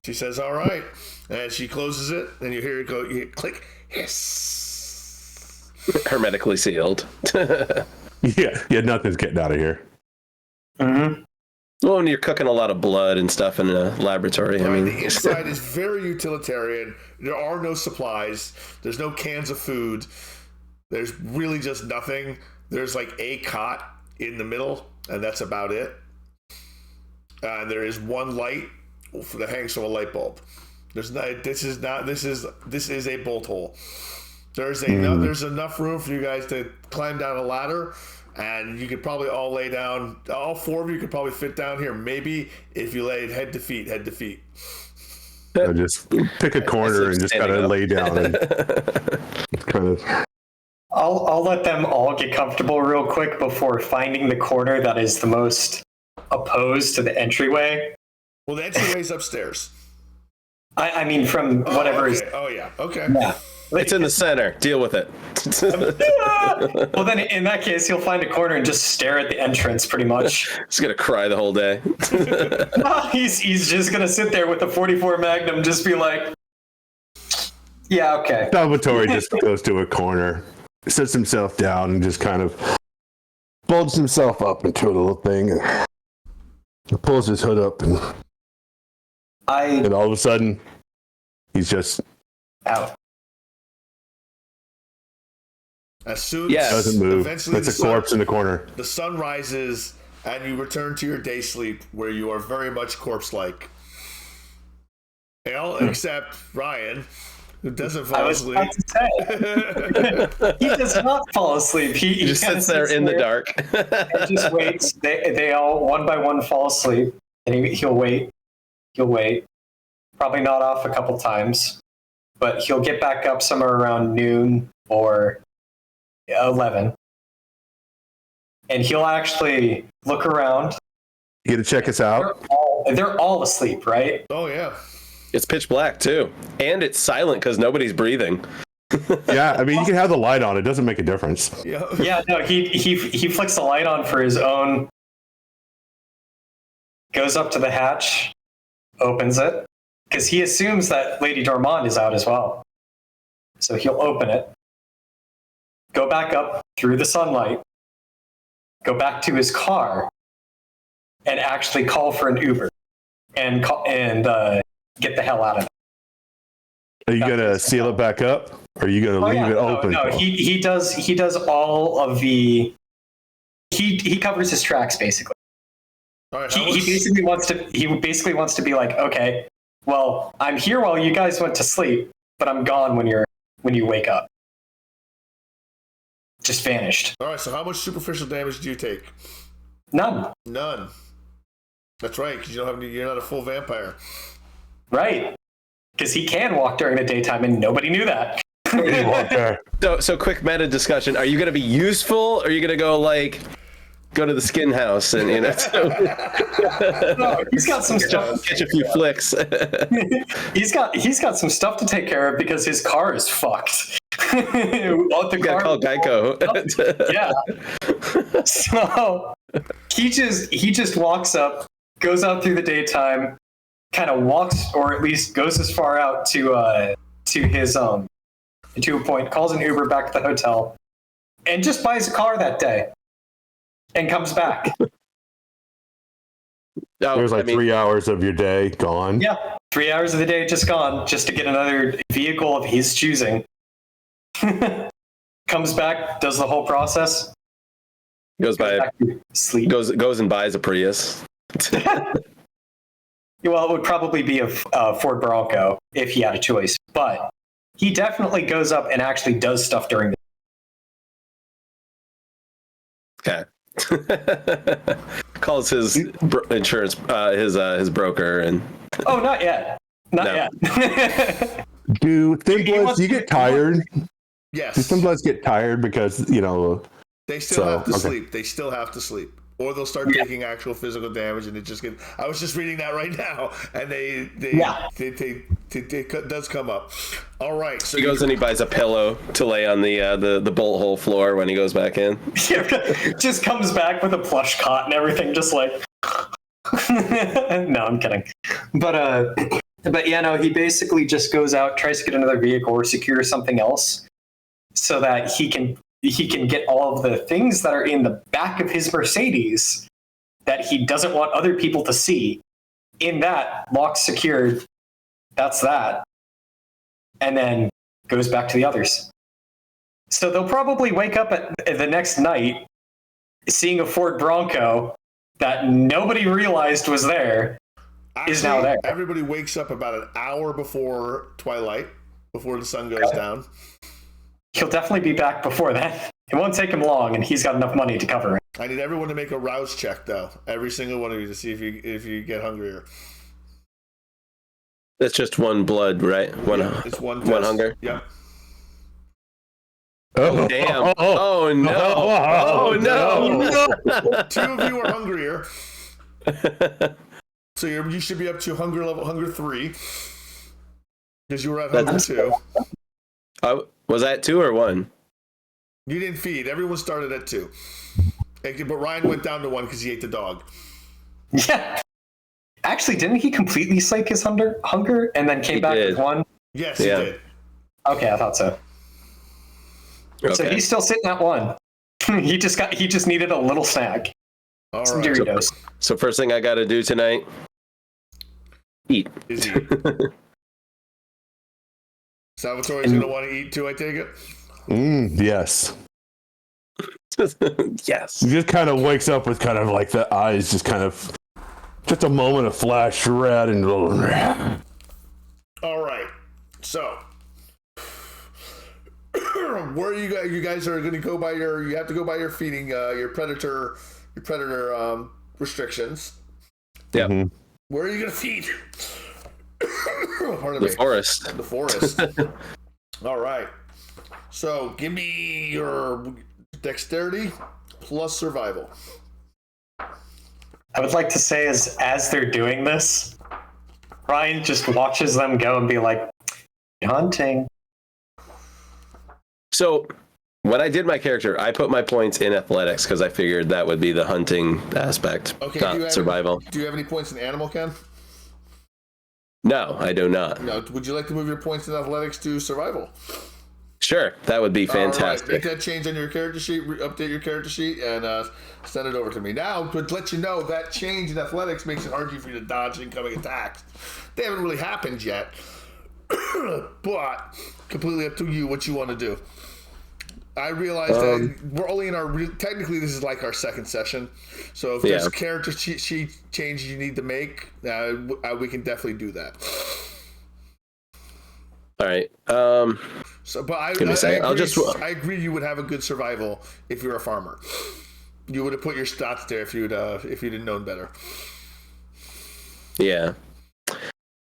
She says, all right. And she closes it, and you hear it go, you click, hiss. Hermetically sealed. Yeah, nothing's getting out of here. Mm-hmm. Well, when you're cooking a lot of blood and stuff in a laboratory, the inside is very utilitarian. There are no supplies. There's no cans of food. There's really just nothing. There's like a cot in the middle, and that's about it. And there is one light that hangs from a light bulb. This is a bolt hole. There's enough room for you guys to climb down a ladder. And you could probably all lay down. All four of you could probably fit down here. Maybe if you laid head to feet. So just pick a corner and just kind of lay down. And kind of. I'll let them all get comfortable real quick before finding the corner that is the most opposed to the entryway. Well, the entryway's upstairs. I mean, from whatever okay. is. Oh yeah. Okay. Yeah. It's in the center. Deal with it. Well, then in that case, he'll find a corner and just stare at the entrance, pretty much. He's gonna cry the whole day. He's just gonna sit there with a 44 Magnum, just be like, "Yeah, okay." Salvatore just goes to a corner, sits himself down, and just kind of folds himself up into a little thing, and pulls his hood up, and all of a sudden, he's just out. As soon Yes. as doesn't move. eventually That's a corpse in the corner. The sun rises, and you return to your day sleep, where you are very much corpse-like. Except Ryan, who doesn't fall asleep. I was about to say, he does not fall asleep. He just sits there in the dark. And just waits. They all one by one fall asleep, and he'll wait. He'll wait. Probably not off a couple times, but he'll get back up somewhere around noon or 11, and he'll actually look around. You gotta check us out. They're all asleep, right? Oh yeah. It's pitch black too, and it's silent because nobody's breathing. Yeah, I mean, you can have the light on. It doesn't make a difference. Yeah. Yeah, no, he flicks the light on for his own, goes up to the hatch, opens it, because he assumes that Lady Dormond is out as well. So he'll open it, go back up through the sunlight, go back to his car, and actually call for an Uber and get the hell out of it. Are you gonna seal it back up, or are you gonna leave it open? No, he does all of the. He covers his tracks basically. All right, He basically wants to be like, okay, well, I'm here while you guys went to sleep, but I'm gone when you wake up. Just vanished. All right. So how much superficial damage do you take? None. None. That's right, because you're not a full vampire. Right. Because he can walk during the daytime, and nobody knew that. You walk there. So quick meta discussion. Are you going to be useful, or are you going to go to the skin house and No, he's got some stuff. catch a few flicks? He's got some stuff to take care of because his car is fucked. The Gotta call Geico. Yeah. So he just walks up, goes out through the daytime, kind of walks, or at least goes as far out to his to a point, calls an Uber back to the hotel, and just buys a car that day and comes back. There's 3 hours of your day gone. Yeah, 3 hours of the day just gone, just to get another vehicle of his choosing. Comes back, does the whole process. Sleep. Goes and buys a Prius. Well, it would probably be a Ford Bronco if he had a choice, but he definitely goes up and actually does stuff during the. Okay. Calls his insurance, his broker, and. Oh, not yet. Not yet. Do thin bloods? You get tired? Yes. Do thin bloods get tired because they still have to sleep? They still have to sleep, or they'll start taking actual physical damage, and it just get. I was just reading that right now, and it does come up. All right, so he goes and he buys a pillow to lay on the bolt hole floor when he goes back in. Just comes back with a plush cot and everything, just like. No, I'm kidding. But yeah, no, he basically just goes out, tries to get another vehicle or secure something else, so that he can get all of the things that are in the back of his Mercedes that he doesn't want other people to see. In that, locked, secured. That's that. And then goes back to the others. So they'll probably wake up at the next night seeing a Ford Bronco that nobody realized was there. Actually, is now there. Everybody wakes up about an hour before twilight, before the sun goes down. He'll definitely be back before that. It won't take him long, and he's got enough money to cover it. I need everyone to make a rouse check, though. Every single one of you, to see if you get hungrier. That's just one blood, right? It's one hunger. Yep. Oh damn! Oh no! Oh no! 2 of you are hungrier. So you should be up to hunger 3, because you were at hunger 2. Was that 2 or 1? You didn't feed. Everyone started at 2, but Ryan went down to 1 because he ate the dog. Yeah. Actually, didn't he completely slake his hunger and then came back with 1? Yes, he did. Okay, I thought so. Okay. So he's still sitting at 1. He just needed a little snack. All Some right. Doritos. So first thing I got to do tonight, eat. Is eat. Salvatore's going to want to eat too, I take it? Yes. Yes. He just kind of wakes up with kind of like the eyes just a moment of flash red and all right. So where you guys are going to go by you have to go by your feeding your predator restrictions. Yeah. Mm-hmm. Where are you going to feed? Pardon The me. forest. The forest. All right. So give me your dexterity plus survival. I would like to say as they're doing this, Ryan just watches them go and be like, hunting. So when I did my character, I put my points in athletics because I figured that would be the hunting aspect, not survival. Do you have any points in animal, Ken? No, I do not. No. Would you like to move your points in athletics to survival? Sure, that would be fantastic. All right, make that change on your character sheet, update your character sheet, and send it over to me. Now, to let you know, that change in athletics makes it harder for you to dodge incoming attacks. They haven't really happened yet, but completely up to you what you want to do. I realize that we're only in technically this is like our second session, so if there's character sheet changes you need to make, we can definitely do that. All right. So, but I agree you would have a good survival if you're a farmer. You would have put your stats there if you'd have known better. Yeah.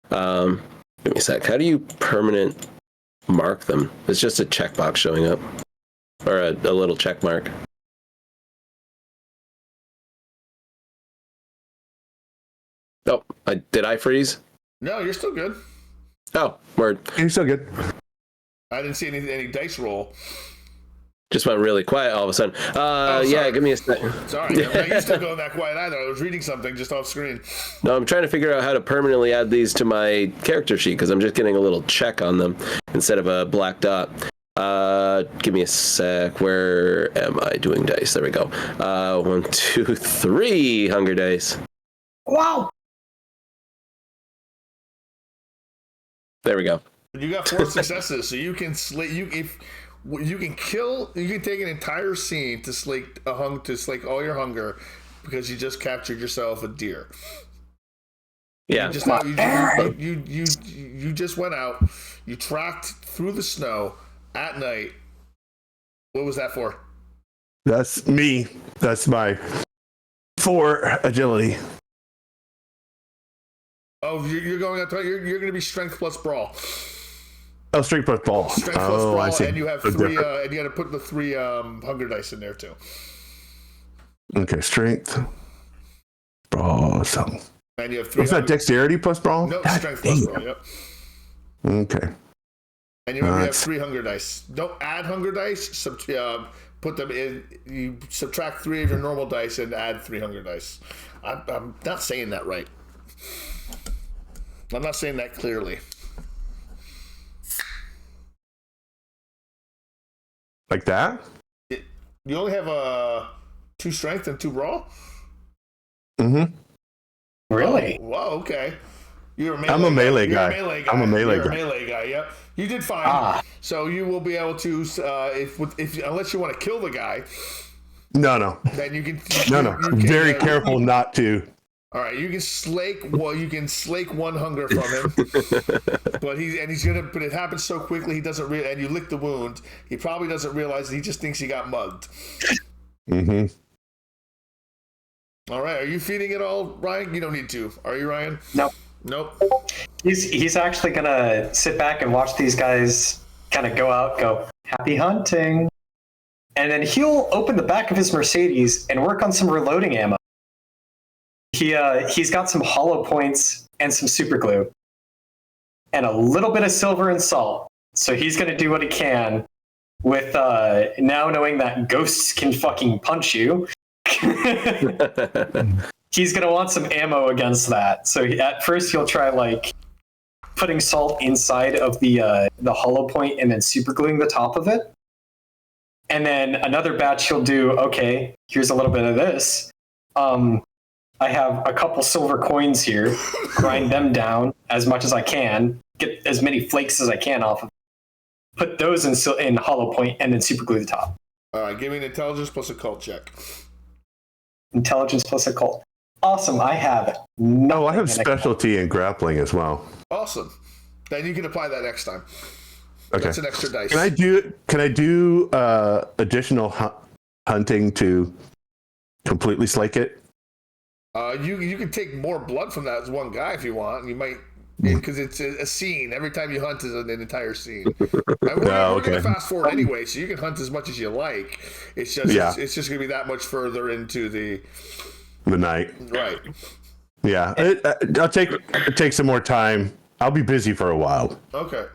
Give me a sec. How do you permanent mark them? It's just a checkbox showing up, or a little check mark. Oh, did I freeze? No, you're still good. Oh, word. You're still good. I didn't see any dice roll. Just went really quiet all of a sudden. Yeah, give me a second. Sorry, you're still going that quiet either. I was reading something just off screen. No, I'm trying to figure out how to permanently add these to my character sheet because I'm just getting a little check on them instead of a black dot. Give me a sec. Where am I doing dice? There we go. 1, 2, 3 hunger dice. Wow. There we go. You got 4 successes, so you can slay. You can take an entire scene to slake all your hunger because you just captured yourself a deer. Yeah. You just went out. You tracked through the snow at night. What was that for? That's me. That's my 4 agility. Oh, you're going out. You're going to be strength plus brawl. Oh, strength plus ball. Strength plus brawl, I see. and you have 3. And you got to put the 3 hunger dice in there too. Okay, strength. Brawl. So. And you have 3. Was that dexterity plus brawl? No, strength plus brawl. Yep. Okay. And you have 3 hunger dice. Don't add hunger dice. Put them in. You subtract 3 of your normal dice and add 3 hunger dice. I'm not saying that right. I'm not saying that clearly. Like that? You only have 2 strength and 2 brawl? Mm-hmm. Really? Whoa, okay. I'm a melee guy. I'm a melee You're guy. a melee guy, yep. You did fine. So you will be able to, unless you want to kill the guy. No. Then you can. No. Very careful not to. All right, you can slake 1 hunger from him, but it happens so quickly he doesn't and you lick the wound. He probably doesn't realize he just thinks he got mugged. Mm-hmm. All right, are you feeding it all, Ryan? You don't need to. Are you, Ryan? Nope. He's actually gonna sit back and watch these guys kind of go happy hunting, and then he'll open the back of his Mercedes and work on some reloading ammo. He's got some hollow points and some super glue and a little bit of silver and salt. So he's going to do what he can with now knowing that ghosts can fucking punch you. He's going to want some ammo against that. So at first he'll try like putting salt inside of the hollow point and then super gluing the top of it. And then another batch he'll do, okay, here's a little bit of this. I have a couple silver coins here, grind them down as much as I can, get as many flakes as I can off of it, put those in hollow point, and then super glue the top. All right, give me an intelligence plus occult check. Intelligence plus occult. Awesome, I have nothing. Oh, I have specialty in grappling as well. Awesome. Then you can apply that next time. Okay. That's an extra dice. Can I do additional hunting to completely slake it? You can take more blood from that as one guy if you want. You might, because it's a scene. Every time you hunt is an entire scene. And we're going to fast forward anyway, so you can hunt as much as you like. It's just it's just going to be that much further into the night. Right. Yeah, I'll take some more time. I'll be busy for a while. Okay.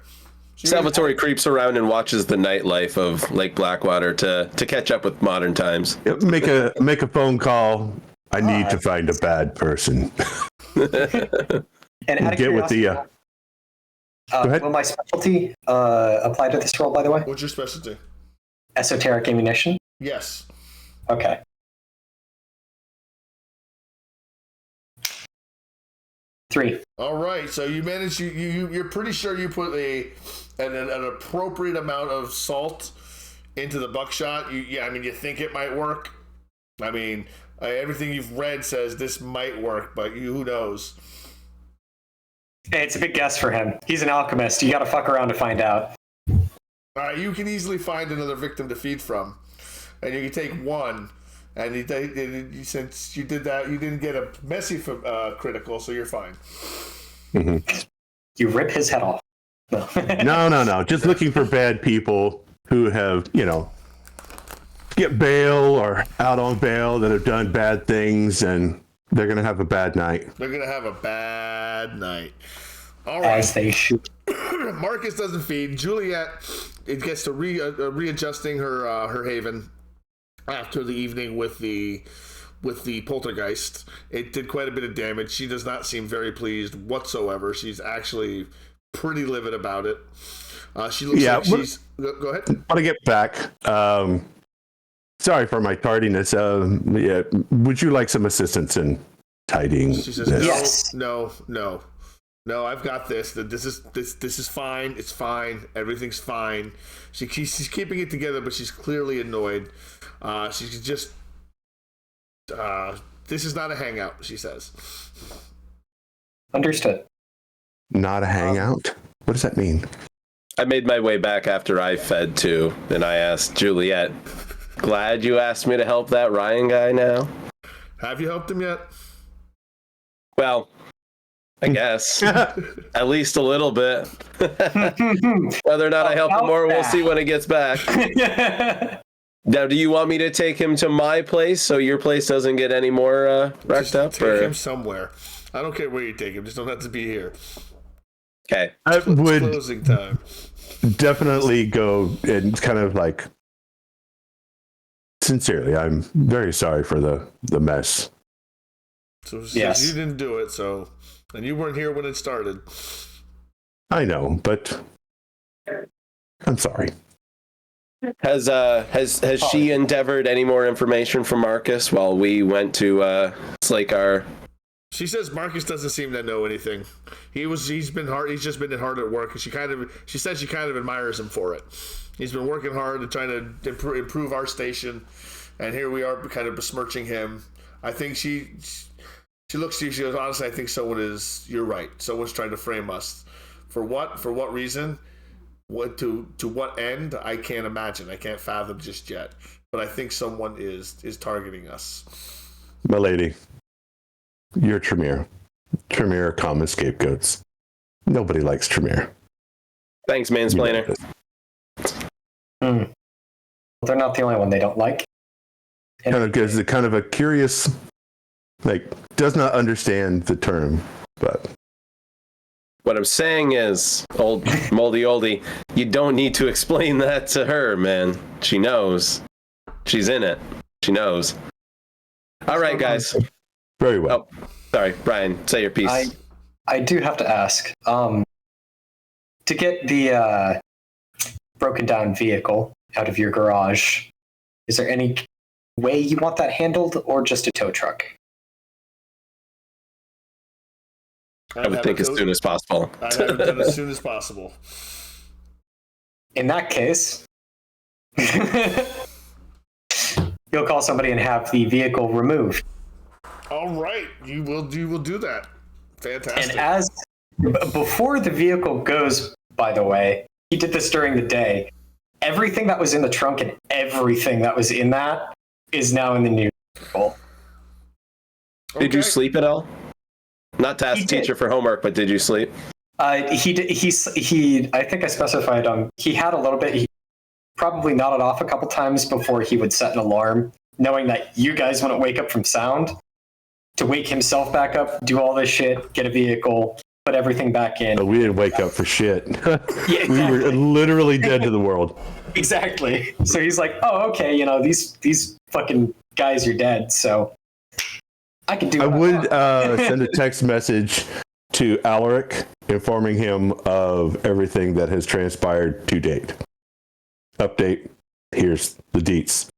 Salvatore creeps around and watches the nightlife of Lake Blackwater to catch up with modern times. Make a phone call. I need to find a bad person. And get with the. Will my specialty apply to this role, by the way? What's your specialty? Esoteric ammunition? Yes. Okay. Three. All right. So you managed. You're pretty sure you put an appropriate amount of salt into the buckshot. You think it might work. I mean, everything you've read says this might work, but who knows? Hey, it's a big guess for him. He's an alchemist. You got to fuck around to find out. All right. You can easily find another victim to feed from, and you can take one. And since you did that, you didn't get a messy critical, so you're fine. Mm-hmm. You rip his head off. No. Just looking for bad people who have, get bail or out on bail that have done bad things, and they're going to have a bad night. They're going to have a bad night. All right. As they shoot. Marcus doesn't feed. Juliet, it gets to readjusting her haven. After the evening with the poltergeist, it did quite a bit of damage. She does not seem very pleased whatsoever. She's actually pretty livid about it. She looks Yeah, like she's. Go ahead. Want to get back. Sorry for my tardiness. Yeah, would you like some assistance in tidying She says, this? Yes. No. I've got this. This is fine. It's fine. Everything's fine. She's keeping it together, but she's clearly annoyed. She's just. This is not a hangout, she says. Understood. Not a hangout? What does that mean? I made my way back after I fed too, and I asked Juliet, glad you asked me to help that Ryan guy now? Have you helped him yet? Well, I guess. At least a little bit. Whether or not I help him more, we'll see when it gets back. Now, do you want me to take him to my place so your place doesn't get any more wrecked up? Take him somewhere. I don't care where you take him. Just don't have to be here. Okay. I would Closing time. definitely go and kind of like, sincerely, I'm very sorry for the mess. So Yes. you didn't do it, so, and you weren't here when it started. I know, but I'm sorry. Has she endeavored any more information from Marcus while we went to slake our... She says Marcus doesn't seem to know anything. He's been hard. He's just been hard at work, and she said she kind of admires him for it. He's been working hard and trying to improve our station, and here we are kind of besmirching him. I think she looks to you. She goes, honestly, I think you're right. Someone's trying to frame us. For what? For what reason? What to what end? I can't imagine. I can't fathom just yet. But I think someone is targeting us. My lady, you're Tremere. Tremere are common scapegoats. Nobody likes Tremere. Thanks, mansplainer. They're not the only one they don't like. Kind of gives it kind of a curious, like, does not understand the term, but... What I'm saying is, old moldy oldie, you don't need to explain that to her, man. She knows. She's in it. She knows. All right, guys. Very well. Oh, sorry, Brian, say your piece. I do have to ask. To get the broken down vehicle out of your garage, is there any way you want that handled, or just a tow truck? I would think as soon as possible. I have it done as soon as possible. In that case, you'll call somebody and have the vehicle removed. All right, you will do that. Fantastic. And as before the vehicle goes, by the way, he did this during the day. Everything that was in the trunk and everything that was in that is now in the new vehicle. Did you sleep at all? Not to ask the teacher for homework, but did you sleep? He did. I think I specified he had a little bit. He probably nodded off a couple times before he would set an alarm, knowing that you guys wouldn't wake up from sound, to wake himself back up, do all this shit, get a vehicle, put everything back in. But we didn't wake up for shit. Yeah, exactly. We were literally dead to the world. Exactly. So he's like, "Oh, okay. These fucking guys are dead. So I can do." I would send a text message to Alaric informing him of everything that has transpired to date. Update. Here's the deets.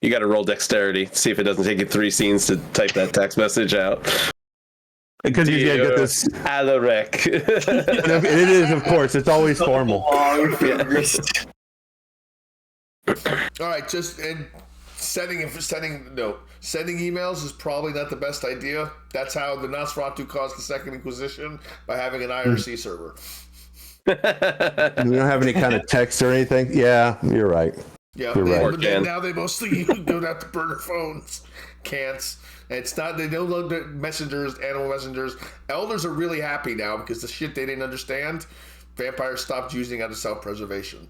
You got to roll dexterity. See if it doesn't take you 3 scenes to type that text message out. Because you get this. Alaric. It is, of course. It's always formal. All right, sending emails is probably not the best idea. That's how the Nosferatu caused the Second Inquisition, by having an IRC server. We don't have any kind of text or anything. Yeah, you're right. Yeah, You're right. now they mostly go down to burner phones, cans. It's not, they no longer messengers, animal messengers. Elders are really happy now because the shit they didn't understand, vampires stopped using out of self-preservation.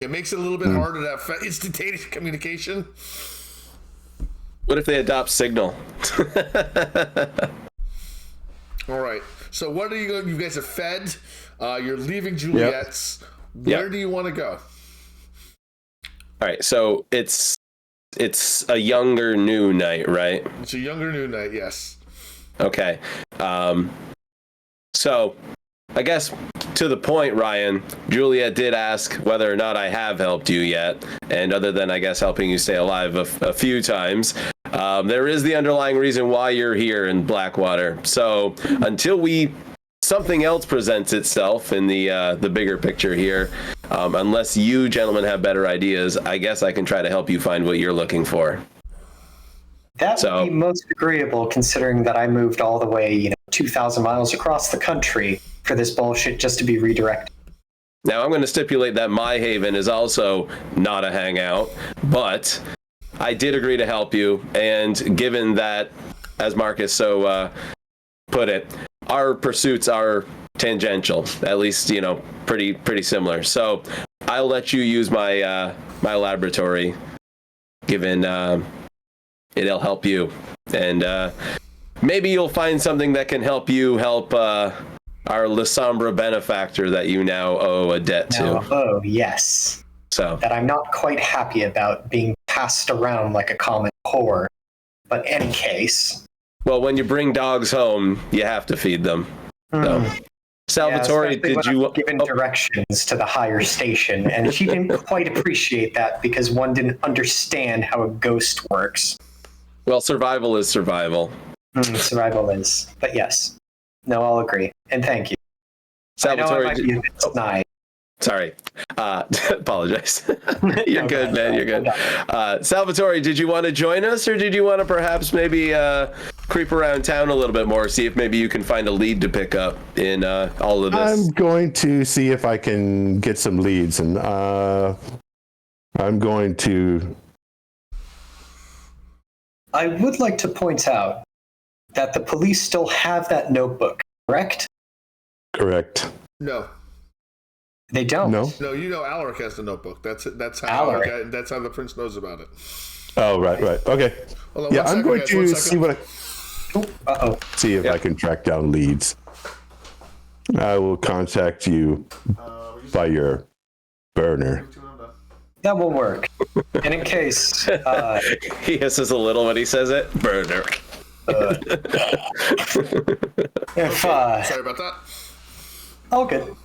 It makes it a little bit harder to have instantaneous communication. What if they adopt Signal? All right. So what are you going? You guys are fed. You're leaving Juliet's. Where do you want to go? All right. So it's a younger new night, right? It's a younger new night. Yes. Okay. So, I guess to the point, Ryan, Julia did ask whether or not I have helped you yet. And other than, I guess, helping you stay alive a few times, there is the underlying reason why you're here in Blackwater. So until something else presents itself in the bigger picture here, unless you gentlemen have better ideas, I guess I can try to help you find what you're looking for. That would be most agreeable, considering that I moved all the way, 2,000 miles across the country for this bullshit just to be redirected. Now, I'm going to stipulate that my haven is also not a hangout, but I did agree to help you, and given that, as Marcus so put it, our pursuits are tangential, at least, pretty similar. So I'll let you use my my laboratory, given it'll help you, and maybe you'll find something that can help you help our Lasombra benefactor that you now owe a debt to. Oh, yes. So that I'm not quite happy about being passed around like a common whore. But in any case. Well, when you bring dogs home, you have to feed them. So, Salvatore, did you given directions to the higher station, and she didn't quite appreciate that because one didn't understand how a ghost works. Well, survival is survival. Survival is, but yes. No, I'll agree. And thank you. Salvatore, I know I might be a bit snide. Sorry. Apologize. You're good, man. You're good. Salvatore, did you want to join us, or did you want to perhaps maybe creep around town a little bit more, see if maybe you can find a lead to pick up in all of this? I'm going to see if I can get some leads, and I'm going to... I would like to point out that the police still have that notebook, correct? Correct. No. They don't. No. No, Alaric has the notebook. That's how Alaric. that's how the prince knows about it. Oh, right. Okay. Yeah, I'm going to see what see if I can track down leads. I will contact you by your burner. That will work. And in case he hisses a little when he says it. Burner. Sorry about that. All good.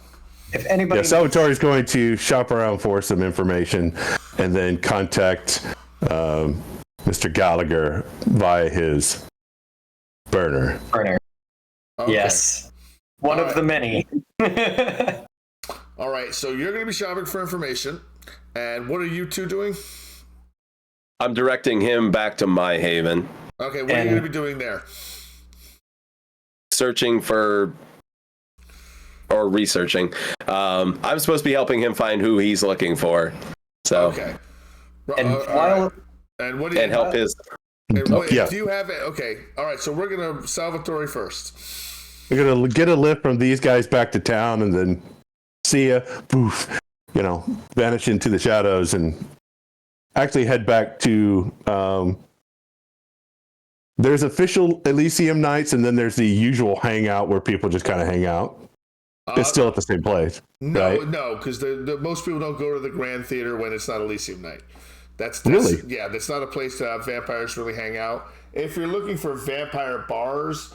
If anybody... Yeah, Salvatore is going to shop around for some information and then contact Mr. Gallagher via his burner. Okay. Yes. One of the many. All right, so you're going to be shopping for information. And what are you two doing? I'm directing him back to my haven. Okay, what are you going to be doing there? Searching for... or researching. I'm supposed to be helping him find who he's looking for. So okay. And right. And what do you and help his. Do you have it? Okay. All right. So we're gonna Salvatore first. We're gonna get a lift from these guys back to town, and then see ya. Poof. Vanish into the shadows, and actually head back to. There's official Elysium nights, and then there's the usual hangout where people just kind of hang out. It's still at the same place. No, right? no, because the most people don't go to the Grand Theater when it's not Elysium night. That's really? Yeah, that's not a place to have vampires really hang out. If you're looking for vampire bars,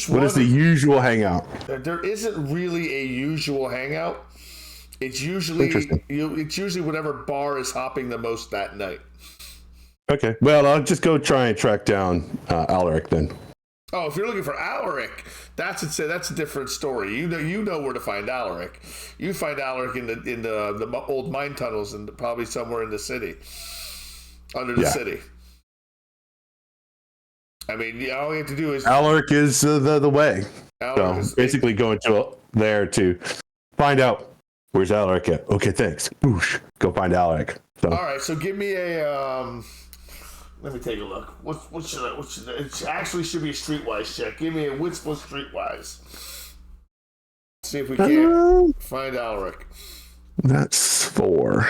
what is the usual hangout? There isn't really a usual hangout. It's usually whatever bar is hopping the most that night. Okay. Well, I'll just go try and track down Alaric then. Oh, if you're looking for Alaric, that's a different story. You know where to find Alaric. You find Alaric in the old mine tunnels and probably somewhere in the city, under the city. I mean, all you have to do is Alaric is the way. Alaric so basically, going to there to find out where's Alaric at. Okay, thanks. Boosh. Go find Alaric. So. All right, so give me a. Let me take a look. What should I? It actually should be a streetwise check. Give me a Winslow streetwise. See if we can find Alaric. That's 4.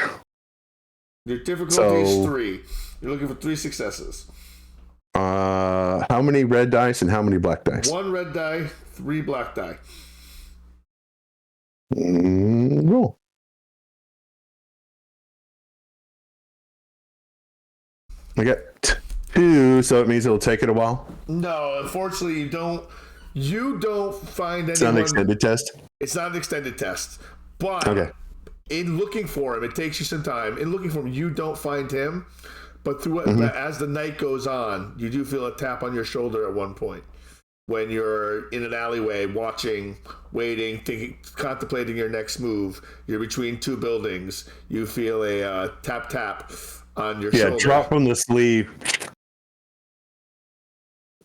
Your difficulty is 3. You're looking for 3 successes. How many red dice and how many black dice? 1 red die, 3 black die. Roll. I got 2, so it means it'll take it a while. No, unfortunately, you don't. You don't find anyone. It's not an extended test? It's not an extended test. But Okay. in looking for him, it takes you some time. In looking for him, you don't find him. But as the night goes on, you do feel a tap on your shoulder at one point. When you're in an alleyway watching, waiting, thinking, contemplating your next move, you're between two buildings, you feel a tap on your shoulder. Yeah, drop from the sleeve.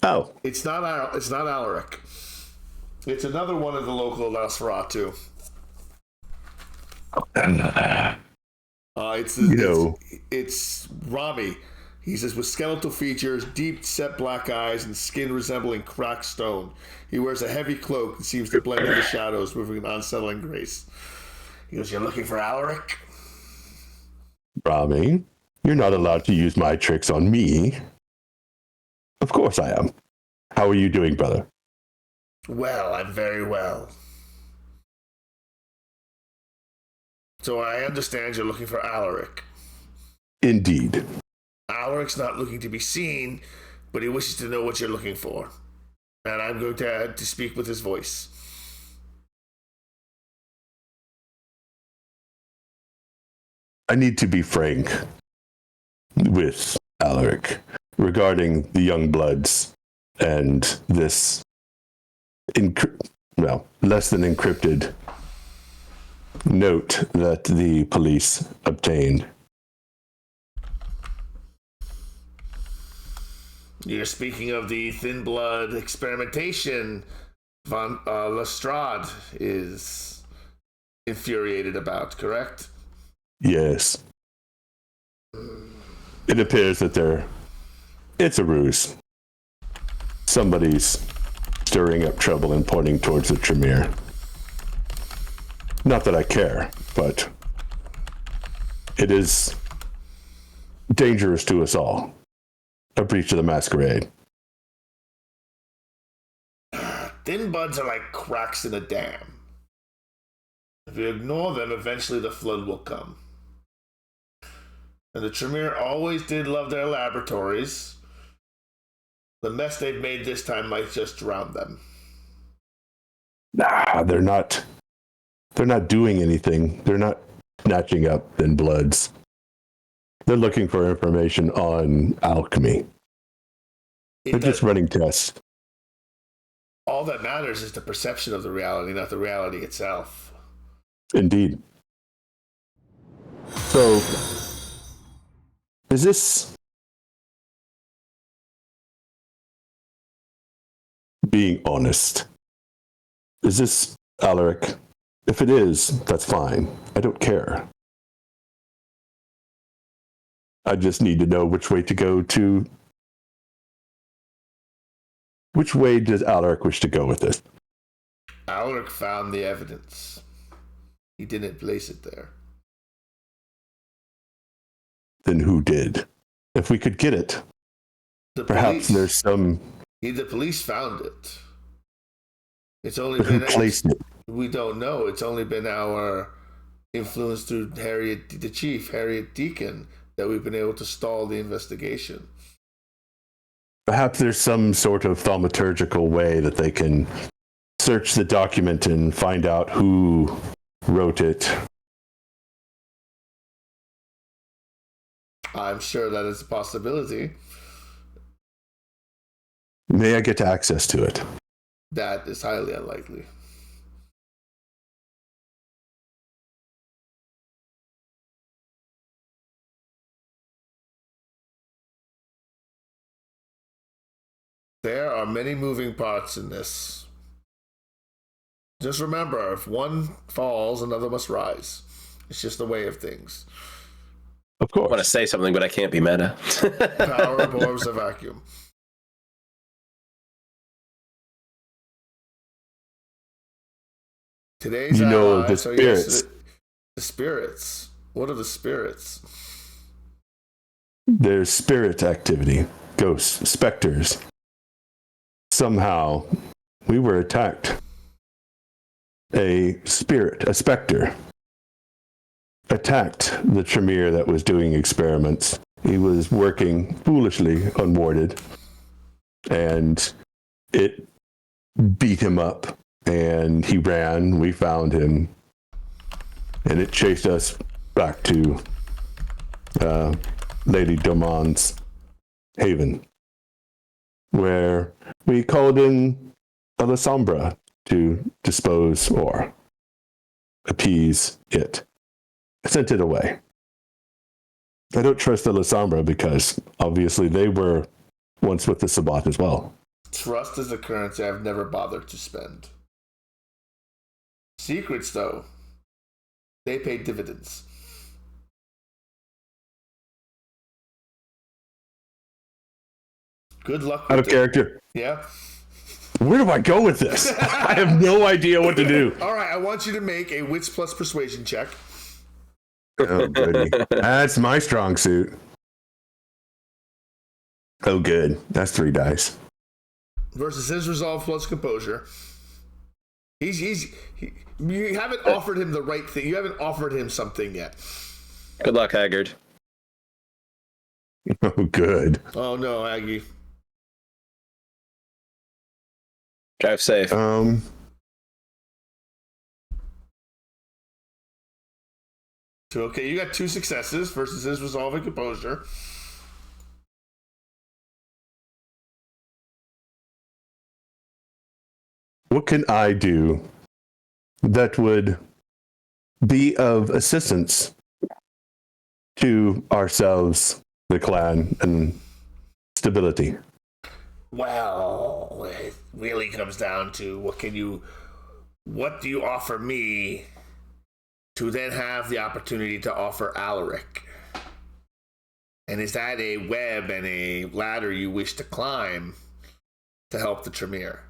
Oh. It's not Alaric. It's another one of the local Nosferatu. It's Rami. He says, with skeletal features, deep-set black eyes, and skin resembling cracked stone. He wears a heavy cloak that seems to blend in the shadows, moving an unsettling grace. He goes, you're looking for Alaric? Rami, you're not allowed to use my tricks on me. Of course I am. How are you doing, brother? Well, I'm very well. So I understand you're looking for Alaric. Indeed. Alaric's not looking to be seen, but he wishes to know what you're looking for. And I'm going to speak with his voice. I need to be frank with Alaric regarding the young bloods and this less than encrypted note that the police obtained. You're speaking of the thin blood experimentation Von Lestrade is infuriated about, correct? Yes. It appears that it's a ruse. Somebody's stirring up trouble and pointing towards the Tremere. Not that I care, but it is dangerous to us all. A breach of the masquerade. Thin buds are like cracks in a dam. If you ignore them, eventually the flood will come. And the Tremere always did love their laboratories. The mess they've made this time might just drown them. Nah, they're not doing anything. They're not snatching up thin bloods. They're looking for information on alchemy. They're just running tests. All that matters is the perception of the reality, not the reality itself. Indeed. So, is this being honest? Is this Alaric? If it is, that's fine. I don't care. I just need to know which way to go to. Which way does Alaric wish to go with this? Alaric found the evidence. He didn't place it there. Then who did? If we could get it, perhaps there's some. The police found it. It's only But been who placed it? We don't know. It's only been our influence through the chief, Harriet Deacon, that we've been able to stall the investigation. Perhaps there's some sort of thaumaturgical way that they can search the document and find out who wrote it. I'm sure that is a possibility. May I get access to it? That is highly unlikely. There are many moving parts in this. Just remember, if one falls, another must rise. It's just the way of things. Of course. I want to say something, but I can't be meta. Power absorbs a vacuum. Today's the spirits. The spirits. What are the spirits? There's spirit activity, ghosts, specters. Somehow, we were attacked. A specter, attacked the Tremere that was doing experiments. He was working foolishly unwarded, and it beat him up, and he ran. We found him, and it chased us back to Lady Domand's haven, where we called in Alessandra to dispose or appease it. I sent it away. I don't trust Alessandra because obviously they were once with the Sabbat as well. Trust is a currency I've never bothered to spend. Secrets, though, they pay dividends. Good luck with Out of character. Yeah. Where do I go with this? I have no idea what to do. All right, I want you to make a wits plus persuasion check. Oh, goody. That's my strong suit. Oh, good. That's 3 dice. Versus his resolve plus composure. You haven't offered him the right thing. You haven't offered him something yet. Good luck, Haggard. Oh, good. Oh no, Aggie. Drive safe. So, okay, you got 2 successes versus his resolve and composure. What can I do that would be of assistance to ourselves, the clan, and stability? Well, it really comes down to what do you offer me to then have the opportunity to offer Alaric? And is that a web and a ladder you wish to climb to help the Tremere?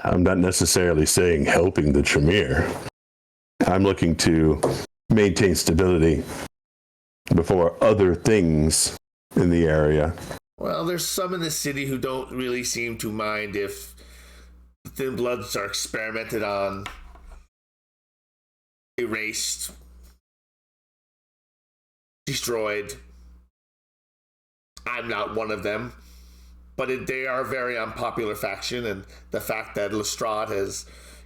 I'm not necessarily saying helping the Tremere. I'm looking to maintain stability before other things in the area. Well, there's some in the city who don't really seem to mind if the Thin Bloods are experimented on, erased, destroyed. I'm not one of them. But they are a very unpopular faction, and the fact that Lestrade has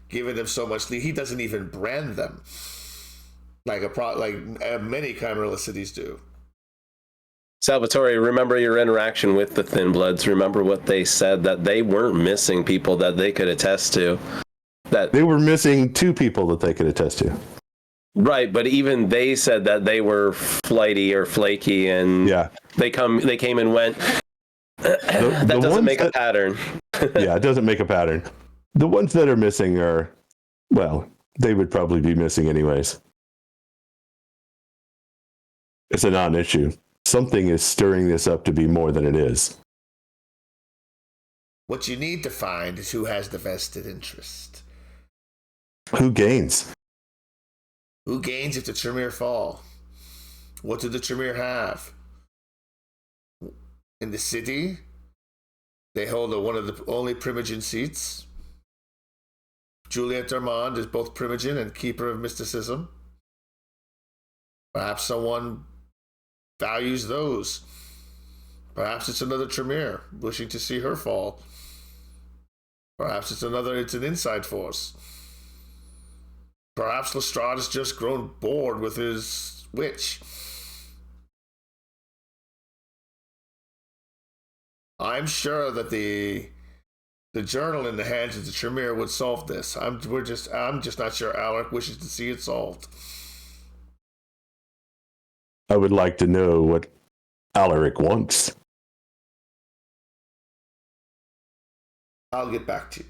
given them so much, he doesn't even brand them like many Camarilla cities do. Salvatore, remember your interaction with the Thin Bloods. Remember what they said, that they weren't missing people that they could attest to. That they were missing 2 people that they could attest to. Right, but even they said that they were flighty or flaky, and they came and went. That doesn't make a pattern. Yeah, it doesn't make a pattern. The ones that are missing are, well, they would probably be missing anyways. It's a non-issue. Something is stirring this up to be more than it is. What you need to find is who has the vested interest. Who gains? Who gains if the Tremere fall? What do the Tremere have? In the city, they hold one of the only Primogen seats. Juliet Armand is both Primogen and Keeper of Mysticism. Perhaps someone values those. Perhaps it's another Tremere wishing to see her fall. Perhaps it's an inside force. Perhaps Lestrade has just grown bored with his witch. I'm sure that the journal in the hands of the Tremere would solve this. I'm just not sure Alaric wishes to see it solved. I would like to know what Alaric wants. I'll get back to you.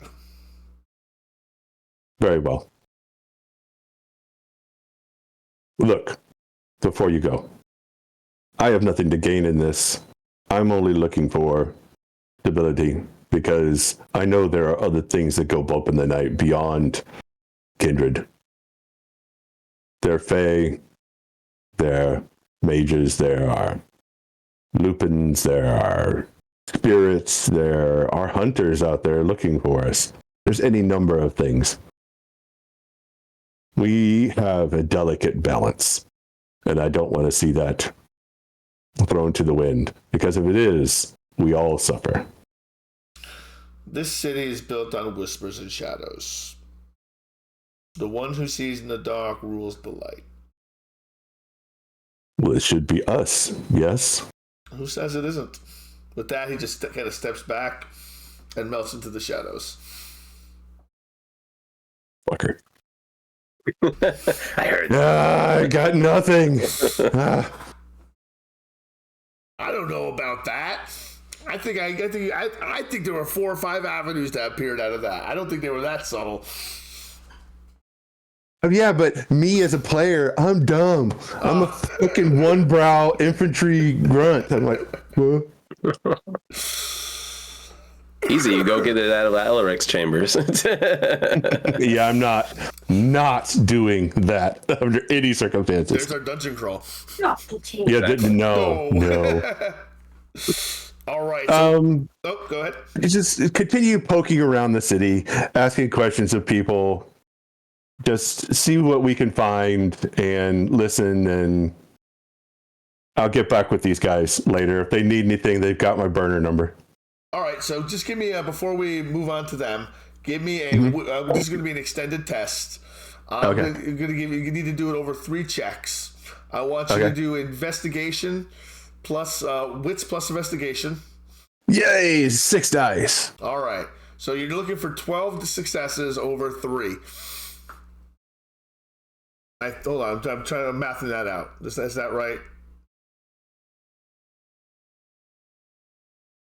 Very well. Look, before you go, I have nothing to gain in this. I'm only looking for stability because I know there are other things that go bump in the night beyond kindred. There are fae, there are mages, there are lupins, there are spirits, there are hunters out there looking for us. There's any number of things. We have a delicate balance, and I don't want to see that thrown to the wind, because if it is, we all suffer. This city is built on whispers and shadows. The one who sees in the dark rules the light. Well, it should be us. Yes. Who says it isn't? With that, he just kind of steps back and melts into the shadows. Fucker. I heard. I got nothing. I don't know about that. I think there were 4 or 5 avenues that appeared out of that. I don't think they were that subtle. Oh, yeah, but me as a player, I'm dumb. I'm a fucking one brow infantry grunt. I'm like, huh? Easy, you go get it out of Alaric's chambers. Yeah, I'm not doing that under any circumstances. There's our dungeon crawl. Yeah, no. All right. So, go ahead. Just continue poking around the city, asking questions of people. Just see what we can find and listen, and I'll get back with these guys later. If they need anything, they've got my burner number. All right, so just give me before we move on to them, give me a. This is going to be an extended test. Okay. I'm going to give you. You need to do it over 3 checks. I want you to do investigation plus wits plus investigation. Yay! 6 dice. All right, so you're looking for 12 successes over 3. Hold on, I'm trying to math that out. Is that right?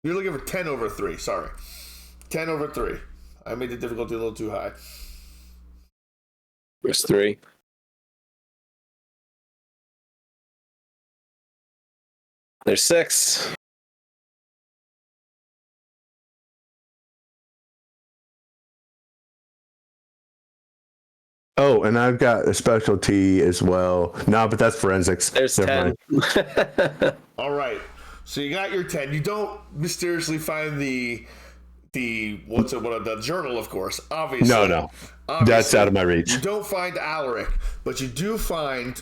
You're looking for 10 over 3. Sorry, 10 over 3. I made the difficulty a little too high. There's 3. There's 6. Oh, and I've got a specialty as well. No, but that's forensics. There's Never 10. All right, so you got your 10. You don't mysteriously find the journal, of course. Obviously, No. That's out of my reach. You don't find Alaric, but you do find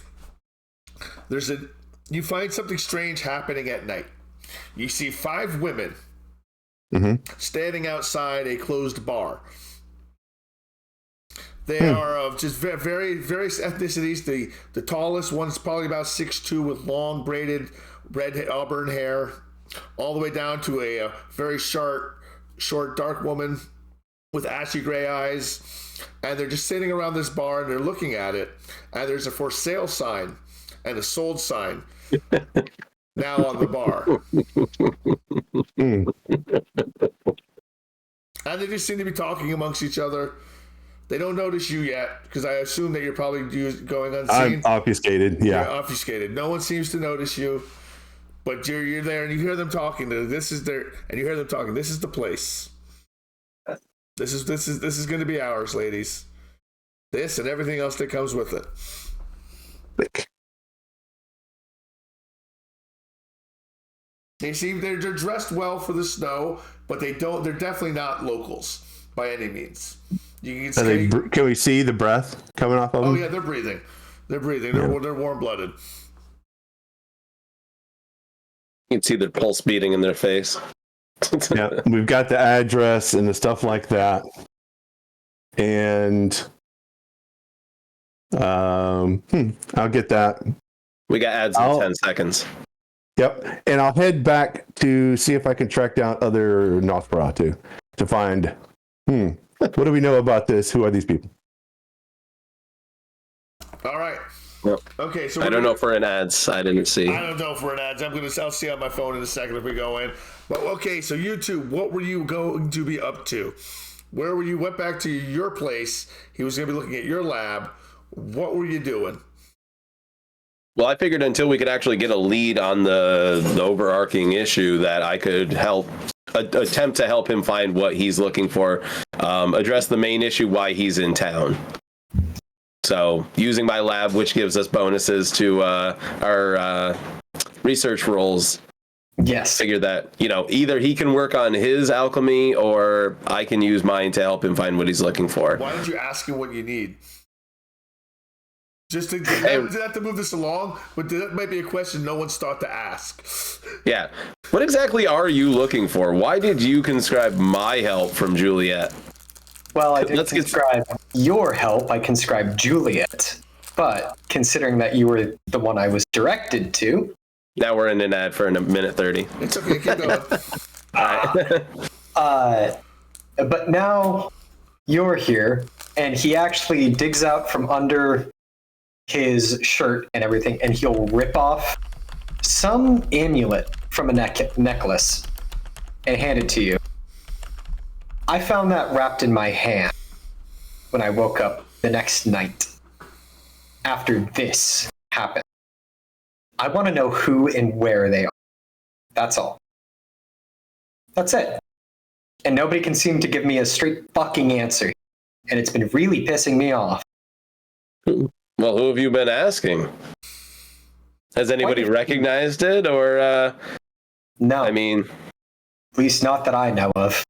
you find something strange happening at night. You see 5 women standing outside a closed bar. They are of just various ethnicities. The tallest one's probably about 6'2", with long braided red auburn hair, all the way down to a very short dark woman with ashy gray eyes. And they're just sitting around this bar and they're looking at it. And there's a for sale sign and a sold sign now on the bar. And they just seem to be talking amongst each other. They don't notice you yet, because I assume that you're probably going unseen. I'm obfuscated, yeah. You're obfuscated. No one seems to notice you, but you're there and you hear them talking. This is the place. This is going to be ours, ladies. This and everything else that comes with it. They seem they're dressed well for the snow, but they're definitely not locals by any means. You can we see the breath coming off of them? Oh yeah, they're breathing. They're warm-blooded. You can see their pulse beating in their face. Yeah, we've got the address and the stuff like that. And I'll get that. We got ads in 10 seconds. Yep. And I'll head back to see if I can track down other Nosferatu to find, what do we know about this? Who are these people? All right. Yep. Okay, so I don't know if we're in ads. I didn't see. I don't know if we're in ads. I'll see on my phone in a second if we go in. But okay, so you two, what were you going to be up to? Where were you? Went back to your place. He was going to be looking at your lab. What were you doing? Well, I figured until we could actually get a lead on the overarching issue that I could help attempt to help him find what he's looking for, address the main issue, why he's in town. So using my lab, which gives us bonuses to our research rolls. Yes. Figure that, either he can work on his alchemy or I can use mine to help him find what he's looking for. Why don't you ask him what you need? Just to move this along, but that might be a question no one's thought to ask. Yeah. What exactly are you looking for? Why did you conscribe my help from Juliet? Well, I didn't conscribe your help. I conscribed Juliet. But considering that you were the one I was directed to... Now we're in an ad for a minute 30. It's okay, keep going. But now you're here, and he actually digs out from under his shirt and everything, and he'll rip off some amulet from a necklace and hand it to you. I found that wrapped in my hand when I woke up the next night after this happened. I want to know who and where they are. That's all. That's it. And nobody can seem to give me a straight fucking answer. And it's been really pissing me off. Well, who have you been asking? Has anybody recognized it, or... No. I mean... At least not that I know of.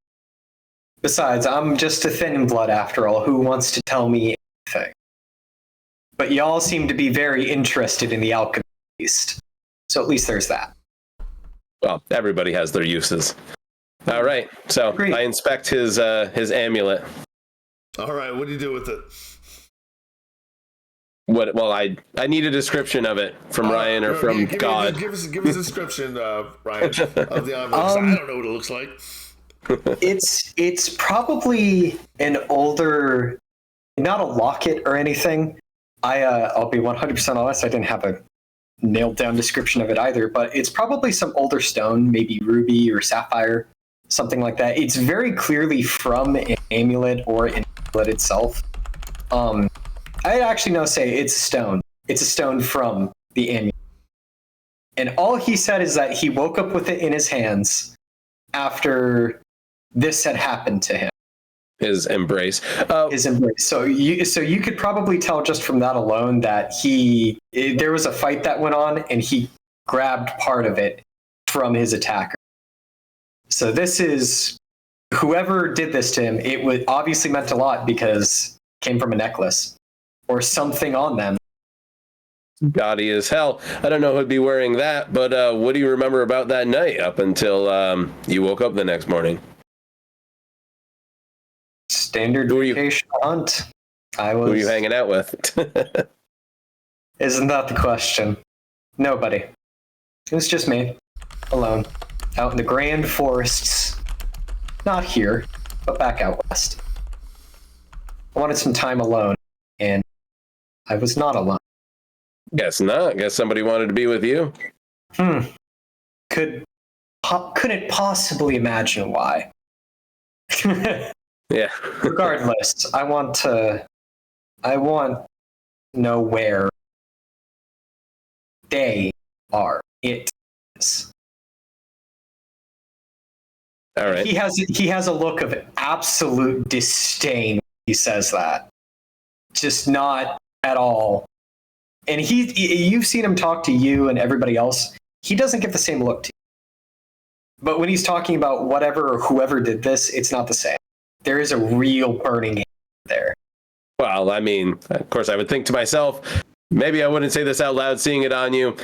Besides, I'm just a thin blood after all. Who wants to tell me anything? But y'all seem to be very interested in the alchemy, at least. So at least there's that. Well, everybody has their uses. All right, so I inspect his amulet. All right, what do you do with it? What? Well, I need a description of it from Ryan or from God. Give us a description, Ryan, of the envelope. I don't know what it looks like. It's probably an older, not a locket or anything. I'll be 100% honest. I didn't have a nailed down description of it either, but it's probably some older stone, maybe ruby or sapphire, something like that. It's very clearly from an amulet or an amulet itself. I'd actually say it's a stone. It's a stone from the amulet. And all he said is that he woke up with it in his hands after this had happened to him. His embrace. His embrace. So you could probably tell just from that alone that there was a fight that went on and he grabbed part of it from his attacker. So this is, whoever did this to him, it would obviously meant a lot because it came from a necklace or something on them. Gaudy as hell. I don't know who'd be wearing that, but what do you remember about that night up until you woke up the next morning? Standard vacation hunt. Who were you hanging out with? Isn't that the question? Nobody. It was just me, alone, out in the grand forests. Not here, but back out west. I wanted some time alone, and I was not alone. Guess not. Guess somebody wanted to be with you. Couldn't possibly imagine why. Yeah. Regardless, I want to know where they are. It is. All right. He has a look of absolute disdain when he says that. Just not at all. And you've seen him talk to you and everybody else. He doesn't get the same look to you. But when he's talking about whatever or whoever did this, it's not the same. There is a real burning there. Well, I mean, of course, I would think to myself, maybe I wouldn't say this out loud, seeing it on you.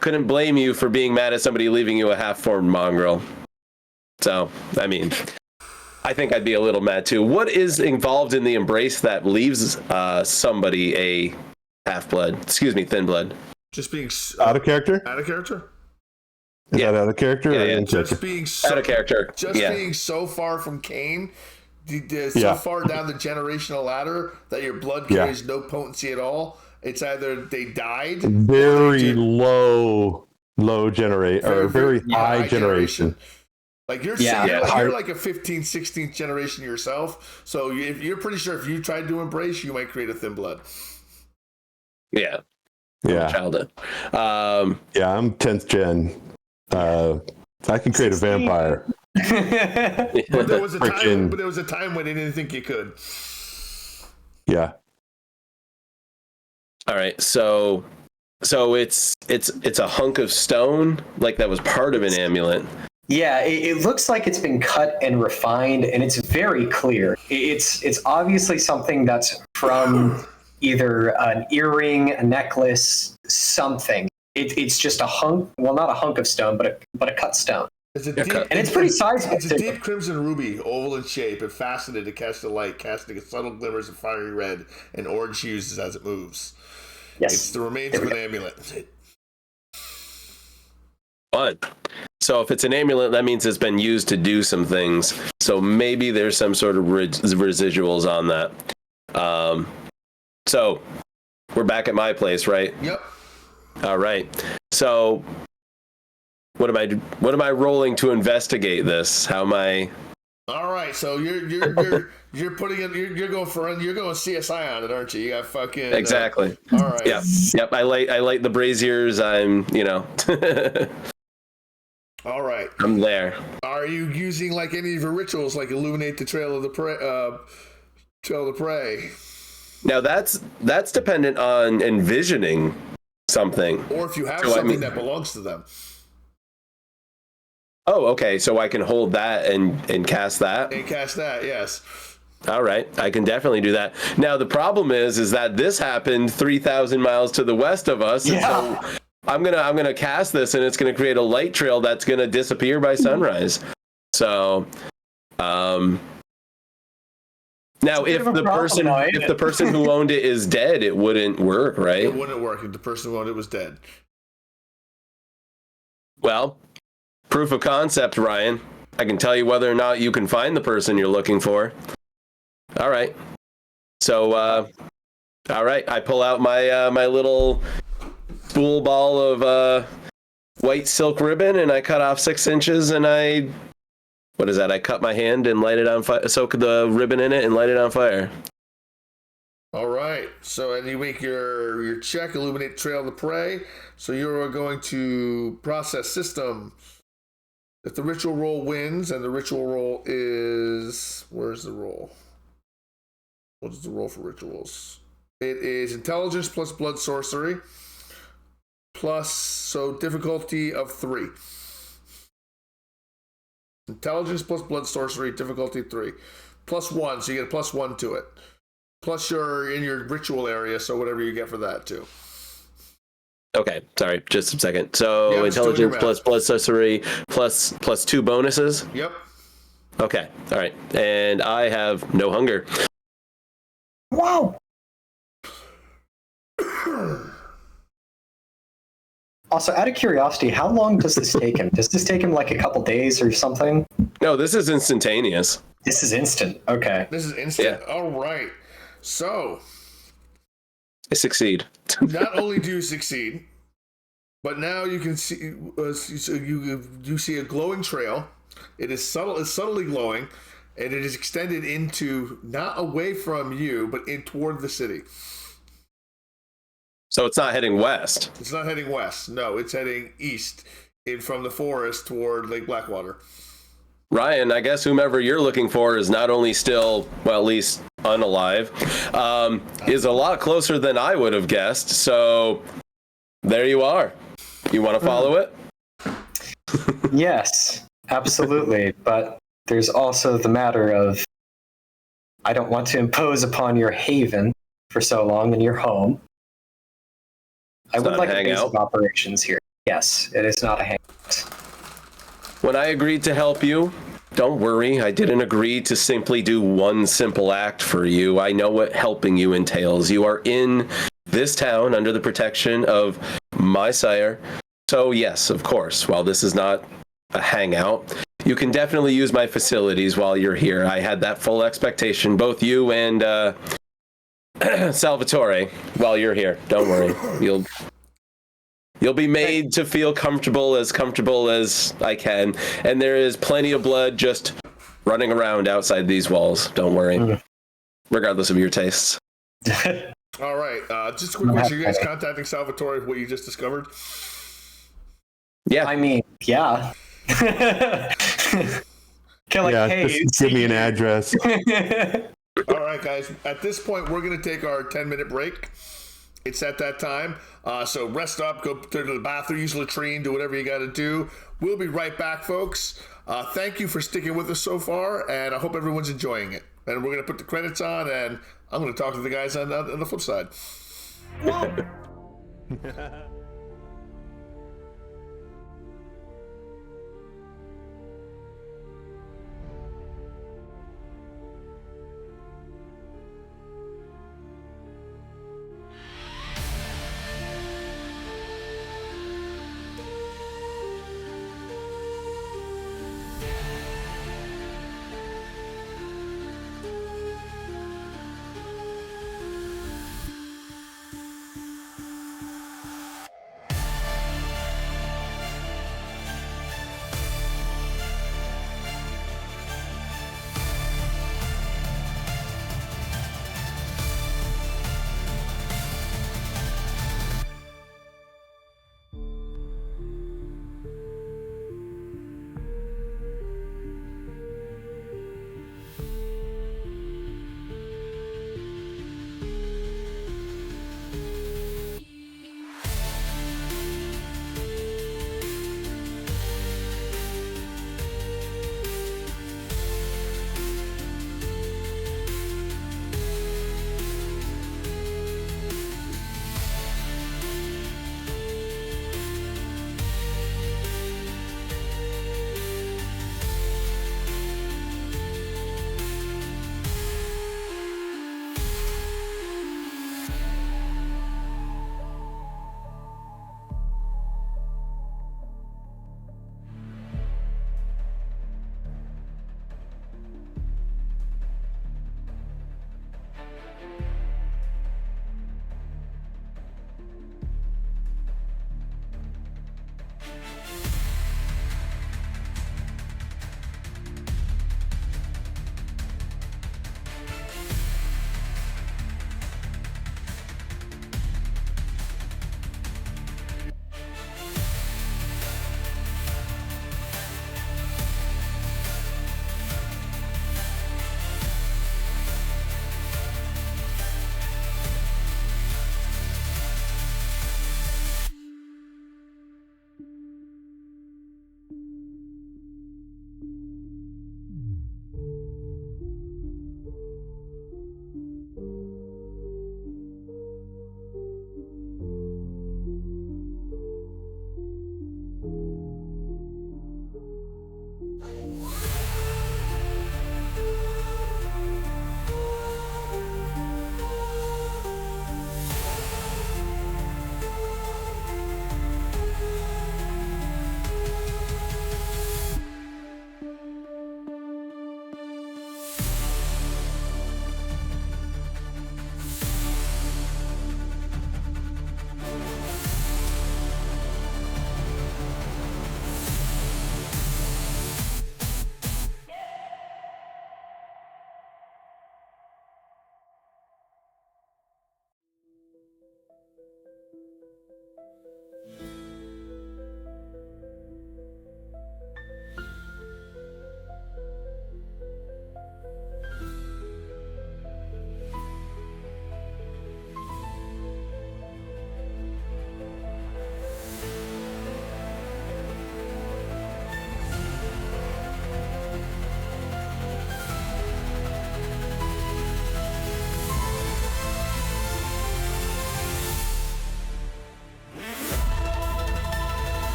Couldn't blame you for being mad at somebody leaving you a half-formed mongrel. So, I mean, I think I'd be a little mad too. What is involved in the embrace that leaves somebody a thin blood? Just being out of character? Out of character? Is that out of character? Yeah. Just being out of character. Being so far from Cain, so far down the generational ladder that your blood carries no potency at all. It's either they died, very low generation, or very high generation. Like you're like a 15th, 16th generation yourself. So you're pretty sure if you tried to embrace, you might create a thin blood. Yeah. Childhood. I'm 10th gen. I can create a vampire. But there was a time when they didn't think you could. Yeah. All right. So it's a hunk of stone, like that was part of an amulet. Yeah, it looks like it's been cut and refined, and it's very clear. It's obviously something that's from either an earring, a necklace, something. it's just a hunk. Well, not a hunk of stone, but a cut stone. It's a deep, and it's pretty sizable. It's a deep crimson ruby, oval in shape, and faceted to catch the light, casting subtle glimmers of fiery red and orange hues as it moves. Yes. It's the remains of an amulet. Fun. So if it's an amulet, that means it's been used to do some things. So maybe there's some sort of residuals on that. So we're back at my place, right? Yep. All right. So what am I rolling to investigate this? How am I? All right. So you're putting it. You're going CSI on it, aren't you? You got fucking Exactly. All right. Yep. I light the braziers. I'm All right. I'm there. Are you using like any of your rituals, like illuminate the trail of the prey? Now that's dependent on envisioning something. Or if you have something that belongs to them. Oh, okay. So I can hold that and cast that. And cast that, yes. All right, I can definitely do that. Now the problem is that this happened 3,000 miles to the west of us. Yeah. So I'm gonna cast this, and it's gonna create a light trail that's gonna disappear by sunrise. So, now if the person who owned it is dead, it wouldn't work, right? It wouldn't work if the person who owned it was dead. Well, proof of concept, Ryan. I can tell you whether or not you can find the person you're looking for. All right. So, all right. I pull out my my little spool ball of white silk ribbon, and I cut off 6 inches, and I cut my hand and light it on fire. Soak the ribbon in it and light it on fire. All right. So, and you make your check, illuminate trail of the prey. So you're going to process system. If the ritual roll wins, and the ritual roll is... Where's the roll? What is the roll for rituals? It is intelligence plus blood sorcery. Difficulty of 3. Intelligence plus blood sorcery, difficulty 3. +1, so you get a +1 to it. Plus you're in your ritual area, so whatever you get for that too. Okay, sorry, just a second. So intelligence plus blood sorcery plus 2 bonuses? Yep. Okay, all right. And I have no hunger. Wow. Also, out of curiosity, how long does this take him? Does this take him like a couple days or something? No, this is instantaneous. This is instant. Okay. This is instant. Yeah. All right. So, I succeed. not only do you succeed, but now you can see you see a glowing trail. It is subtly glowing, and it is extended into not away from you, but in toward the city. So it's not heading west. It's not heading west. No, it's heading east from the forest toward Lake Blackwater. Ryan, I guess whomever you're looking for is not only still, well, at least unalive, is a lot closer than I would have guessed. So there you are. You want to follow it? Yes, absolutely. But there's also the matter of I don't want to impose upon your haven for so long in your home. I would like a base of operations here. Yes, it is not a hangout. When I agreed to help you, don't worry, I didn't agree to simply do one simple act for you. I know what helping you entails. You are in this town under the protection of my sire. So yes, of course, while this is not a hangout, you can definitely use my facilities while you're here. I had that full expectation, both you and Salvatore, while you're here. Don't worry. You'll be made to feel comfortable as I can. And there is plenty of blood just running around outside these walls. Don't worry. Regardless of your tastes. All right. Just a quick question. Are you guys contacting Salvatore for what you just discovered? Yeah. I mean, yeah. Hey, just give me an address. All right, guys. At this point, we're going to take our 10-minute break. It's at that time. So rest up, go to the bathroom, use a latrine, do whatever you got to do. We'll be right back, folks. Thank you for sticking with us so far, and I hope everyone's enjoying it. And we're going to put the credits on, and I'm going to talk to the guys on the flip side. Wow.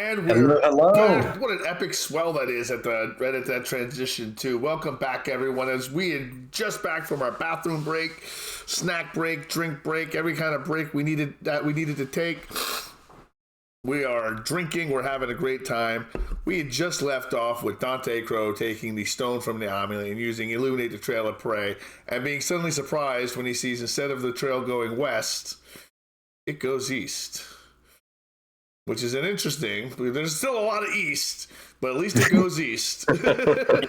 And we're Hello. back. What an epic swell that is right at that transition too. Welcome back, everyone. As we had just back from our bathroom break, snack break, drink break, every kind of break we needed to take. We are drinking. We're having a great time. We had just left off with Dante Crow taking the stone from the amulet and using Illuminate the Trail of Prey, and being suddenly surprised when he sees instead of the trail going west, it goes east. Which is an interesting. There's still a lot of east, but at least it goes east.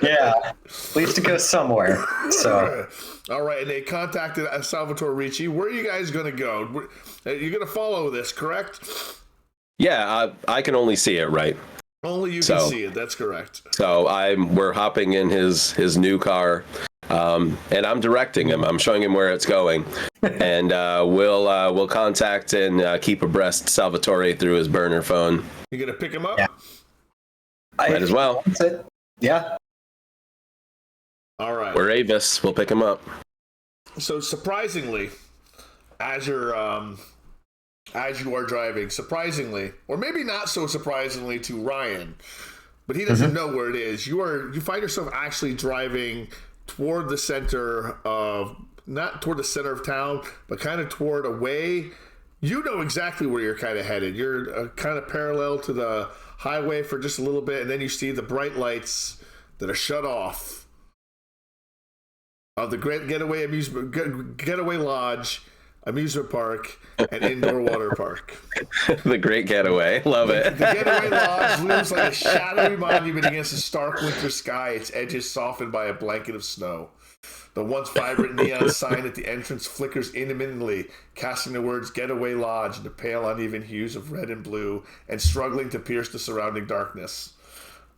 Yeah, at least it goes somewhere. So, all right, and they contacted Salvatore Ricci. Where are you guys going to go? You're going to follow this, correct? Yeah, I can only see it, right? Only you can see it. That's correct. So we're hopping in his new car, and I'm directing him. I'm showing him where it's going, and we'll contact and keep abreast Salvatore through his burner phone. You gonna pick him up? Yeah. Might as well. Yeah. All right. We're Avis. We'll pick him up. So surprisingly, as you are driving, surprisingly, or maybe not so surprisingly to Ryan, but he doesn't know where it is. You find yourself actually driving toward the center of, not toward the center of town, but kind of toward away. You know exactly where you're kind of headed. You're kind of parallel to the highway for just a little bit, and then you see the bright lights that are shut off of the Great Getaway Lodge, amusement park, and indoor water park. The Great Getaway. Love it. The Getaway Lodge looms like a shadowy monument against the stark winter sky, its edges softened by a blanket of snow. The once vibrant neon sign at the entrance flickers intermittently, casting the words Getaway Lodge into pale, uneven hues of red and blue, and struggling to pierce the surrounding darkness.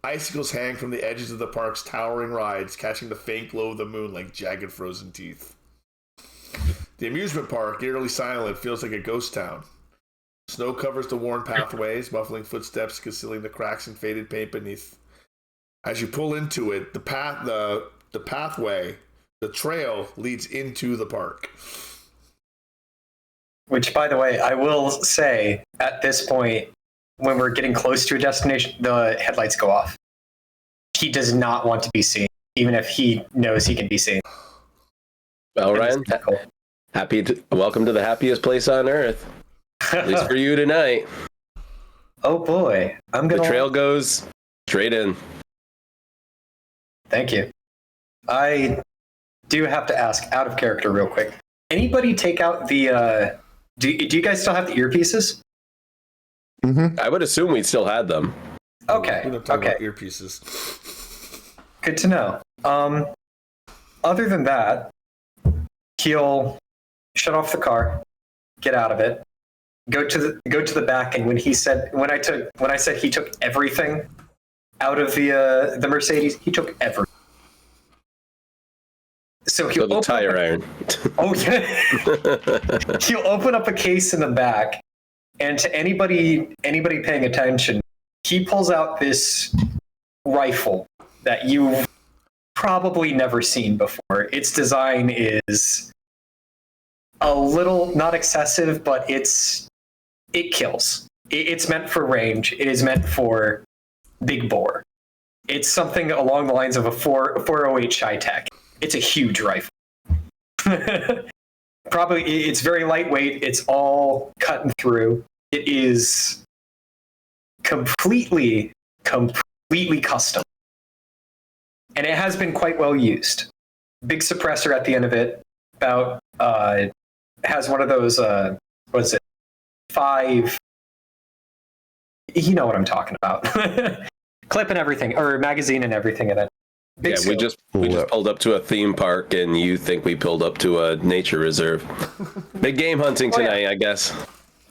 Icicles hang from the edges of the park's towering rides, catching the faint glow of the moon like jagged frozen teeth. The amusement park, eerily silent, feels like a ghost town. Snow covers the worn pathways, muffling footsteps, concealing the cracks and faded paint beneath. As you pull into it, the pathway, the trail leads into the park. Which, by the way, I will say, at this point, when we're getting close to a destination, the headlights go off. He does not want to be seen, even if he knows he can be seen. Well, Ryan, Cool. welcome to the happiest place on earth. At least for you tonight. Oh boy, The trail goes straight in. Thank you. I do have to ask, out of character, real quick. Anybody take out the? Do you guys still have the earpieces? I would assume we still had them. Okay. We don't talk about earpieces. Good to know. Other than that, he'll shut off the car, get out of it, go to the back, and when I said he took everything out of the Mercedes, he took everything. So he'll the tire iron. Oh yeah. He'll open up a case in the back, and to anybody paying attention, he pulls out this rifle that you've probably never seen before. Its design is a little not excessive, but it kills. It's meant for range. It is meant for big bore. It's something along the lines of a 408 Chi-Tech. It's a huge rifle. Probably, it's very lightweight. It's all cut and through. It is completely custom. And it has been quite well used. Big suppressor at the end of it. About has one of those what is it? 5. You know what I'm talking about. Clip and everything, or magazine and everything in it. Big We just pulled up to a theme park, and you think we pulled up to a nature reserve. Big game hunting tonight, I guess.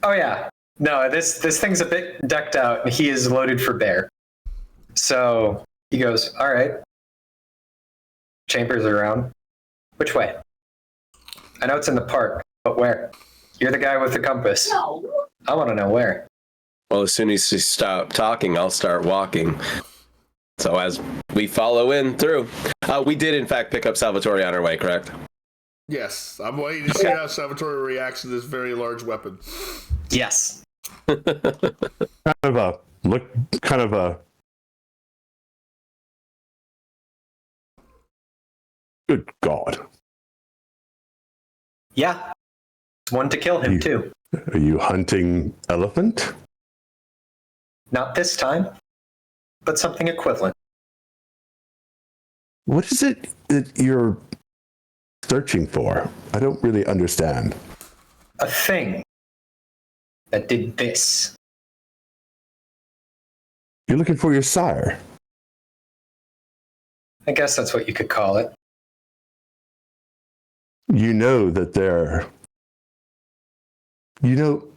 Oh yeah. No, this thing's a bit decked out, and he is loaded for bear. So he goes, all right. Chambers are around. Which way? I know it's in the park, but where? You're the guy with the compass. No. I want to know where. Well, as soon as you stop talking, I'll start walking. So as we follow in through, we did in fact pick up Salvatore on our way, correct? Yes, I'm waiting to see how Salvatore reacts to this very large weapon. Yes. Kind of a look kind of a good God. Yeah. It's one to kill him, too. Are you hunting elephant? Not this time, but something equivalent. What is it that you're searching for? I don't really understand. A thing that did this. You're looking for your sire. I guess that's what you could call it. You know that they're... You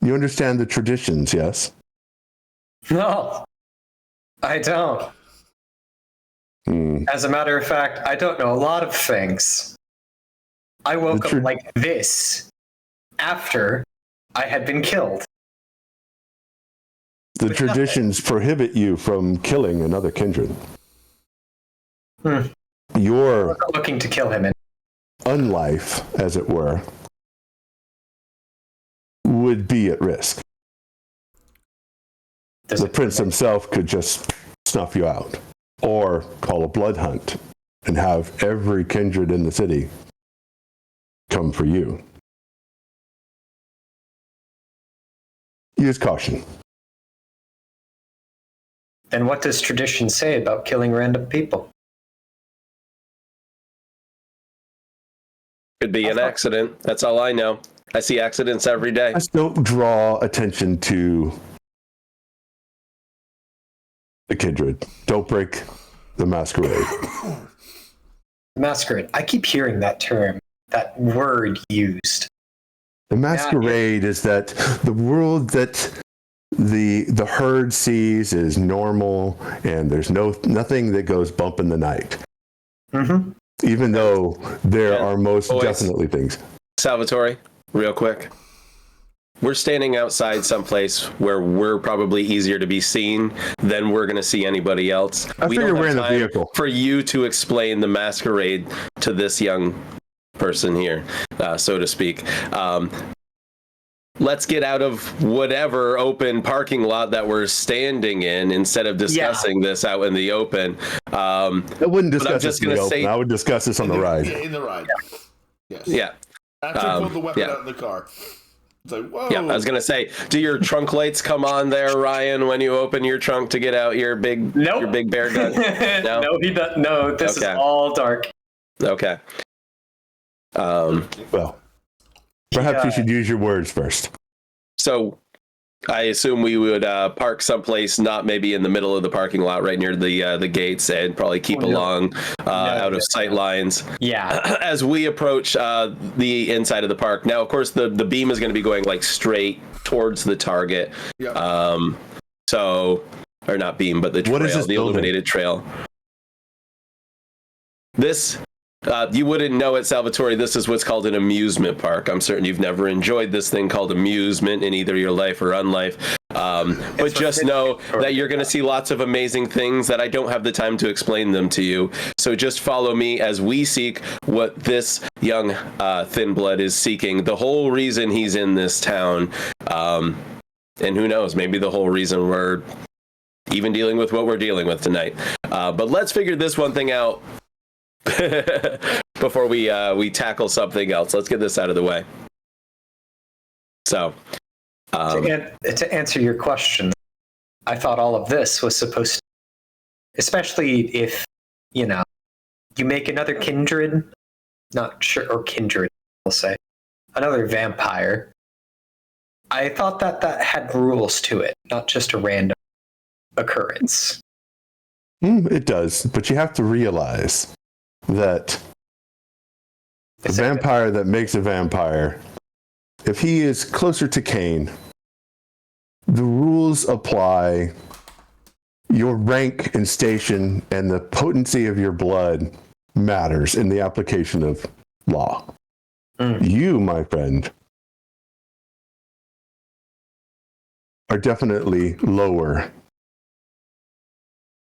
understand the traditions, yes? No, I don't. As a matter of fact, I don't know a lot of things. I woke up like this after I had been killed. The traditions prohibit you from killing another kindred. Your looking to kill him. unlife, as it were, would be at risk. The prince himself could just snuff you out, or call a blood hunt and have every kindred in the city come for you. Use caution. Then what does tradition say about killing random people? Could be an accident. That's all I know. I see accidents every day. Just don't draw attention to the kindred. Don't break the masquerade. Masquerade. I keep hearing that term, that word used. The masquerade is that the world that the herd sees is normal, and there's nothing that goes bump in the night. Mm-hmm. Even though there are most definitely things. Salvatore, real quick. We're standing outside someplace where we're probably easier to be seen than we're going to see anybody else. I figure we're in the vehicle. For you to explain the masquerade to this young person here, so to speak. Let's get out of whatever open parking lot that we're standing in instead of discussing this out in the open. I wouldn't discuss this in the open. I would discuss this on the ride. In the ride. Yes. Yeah. After you pulled the weapon out in the car. It's like, whoa. Yeah, I was going to say, do your trunk lights come on there, Ryan, when you open your trunk to get out your big bear gun? No, no, he doesn't. No, this is all dark. Okay. Well, perhaps you should use your words first. So I assume we would park someplace, not maybe in the middle of the parking lot, right near the gates, and probably keep along out of sight lines. Yeah. As we approach the inside of the park. Now, of course, the beam is going to be going like straight towards the target. Yep. Or not beam, but the trail, the illuminated trail. This. You wouldn't know it, Salvatore. This is what's called an amusement park. I'm certain you've never enjoyed this thing called amusement in either your life or unlife. But just know that you're going to see lots of amazing things that I don't have the time to explain them to you. So just follow me as we seek what this young thin blood is seeking. The whole reason he's in this town. And who knows, maybe the whole reason we're even dealing with what we're dealing with tonight. But let's figure this one thing out. Before we tackle something else. Let's get this out of the way. So, to answer your question, I thought all of this was supposed to, especially if, you make another kindred, not sure, or kindred, I'll say, another vampire. I thought that had rules to it, not just a random occurrence. It does, but you have to realize that the vampire that makes a vampire, if he is closer to Cain, the rules apply. Your rank and station and the potency of your blood matters in the application of law. You, my friend, are definitely lower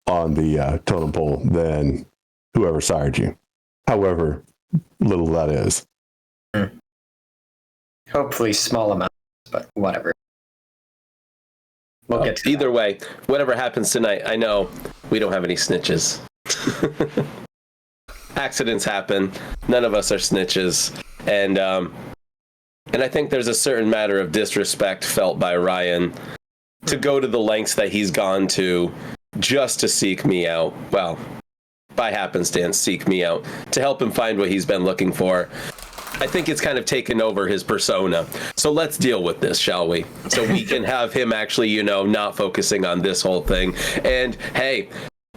on the totem pole than whoever sired you, however little that is. Hopefully small amounts, but whatever. We'll get to Either way, whatever happens tonight, I know we don't have any snitches. Accidents happen. None of us are snitches. And I think there's a certain matter of disrespect felt by Ryan to go to the lengths that he's gone to just to seek me out. Well, by happenstance, seek me out to help him find what he's been looking for. I think it's kind of taken over his persona. So let's deal with this, shall we? So we can have him actually, not focusing on this whole thing. And hey,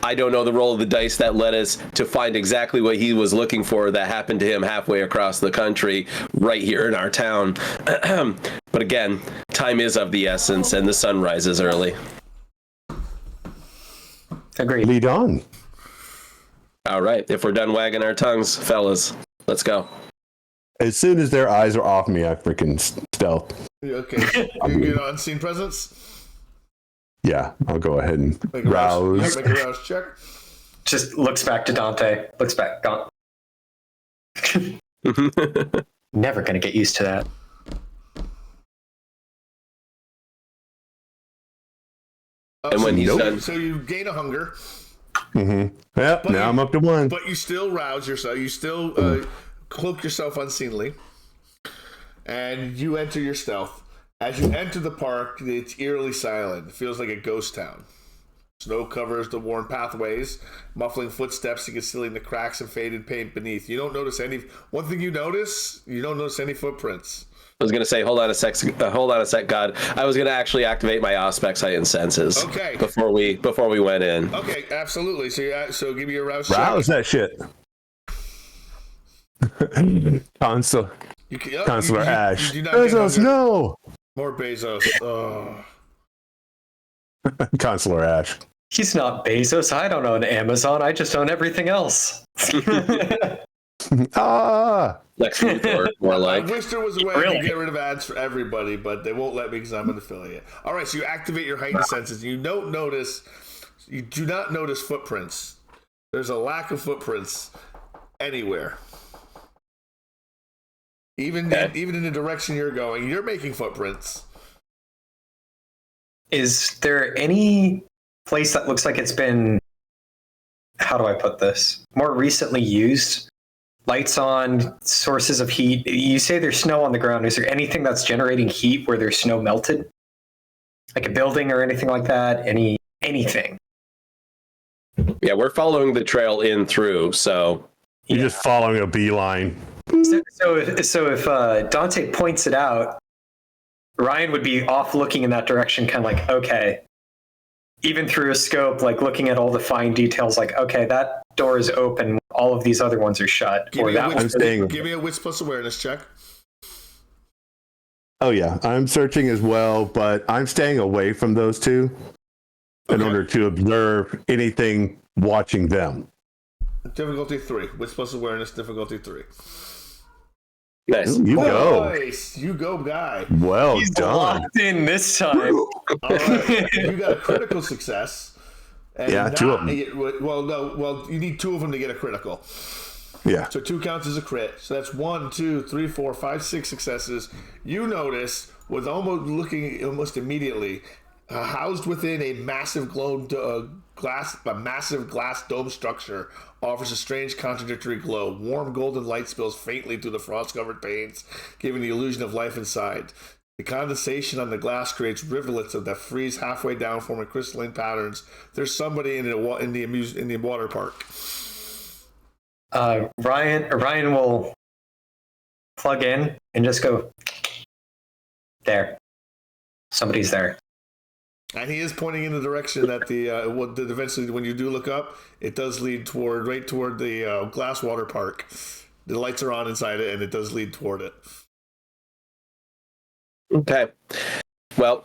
I don't know the roll of the dice that led us to find exactly what he was looking for that happened to him halfway across the country, right here in our town. But again, time is of the essence, and the sun rises early. Agreed. Lead on. All right, if we're done wagging our tongues, fellas, let's go. As soon as their eyes are off me, I freaking stealth. Okay. You get on-scene presence? Yeah, I'll go ahead and Make a rouse. Make a rouse check. Just looks back to Dante. Looks back. Gone. Never gonna get used to that. And when he's so, done, so you gain a hunger, Mm-hmm. Yep, But now you- I'm up to one. but you still rouse yourself. You still cloak yourself unseemly, and you enter your stealth. As you enter the park, it's eerily silent. It feels like a ghost town. Snow covers the worn pathways, muffling footsteps and concealing the cracks and faded paint beneath. You don't notice any. One thing you don't notice any footprints. I was going to say, hold on a sec, God. I was going to actually activate my Auspex heightened senses. Okay. Before we went in. Okay, absolutely. So give me a rouse check. Rouse that shit. Consular Ash. You do not get Bezos, hunger. no! More Bezos. Oh. Consular Ash. He's not Bezos. I don't own Amazon. I just own everything else. Ah! Lex Luthor, more I like. wish there was a way Really? to get rid of ads for everybody, but they won't let me because I'm an affiliate. All right, so you activate your heightened senses. You do not notice footprints. There's a lack of footprints anywhere. Even in the direction you're going, you're making footprints. Is there any place that looks like it's been, how do I put this, more recently used? Lights on, sources of heat. You say there's snow on the ground. Is there anything that's generating heat where there's snow melted? Like a building or anything like that? Anything? Yeah, we're following the trail in through, so. You're just following a beeline. So if Dante points it out, Ryan would be off looking in that direction, kind of like, okay. Even through a scope, like looking at all the fine details, like, okay, that door is open. All of these other ones are shut. Give Or me, a that wits, one's give me a wits plus awareness check. Oh, yeah. I'm searching as well, but I'm staying away from those two in order to observe anything watching them. Difficulty 3. Wits plus awareness, difficulty 3. Nice. You go. Nice. You go, guy. Well He's done. locked in this time. All right. You got a critical success. And Yeah, two of them. You need 2 of them to get a critical. Yeah. So 2 counts as a crit. So that's 1, 2, 3, 4, 5, 6 successes. You notice, with almost immediately, housed within a massive glass dome structure, offers a strange contradictory glow. Warm golden light spills faintly through the frost-covered panes, giving the illusion of life inside. The condensation on the glass creates rivulets that freeze halfway down, forming crystalline patterns. There's somebody in the water park. Ryan will plug in and just go, there. Somebody's there. And he is pointing in the direction that eventually, when you do look up, it does lead toward the glass water park. The lights are on inside it, and it does lead toward it. Okay. Well,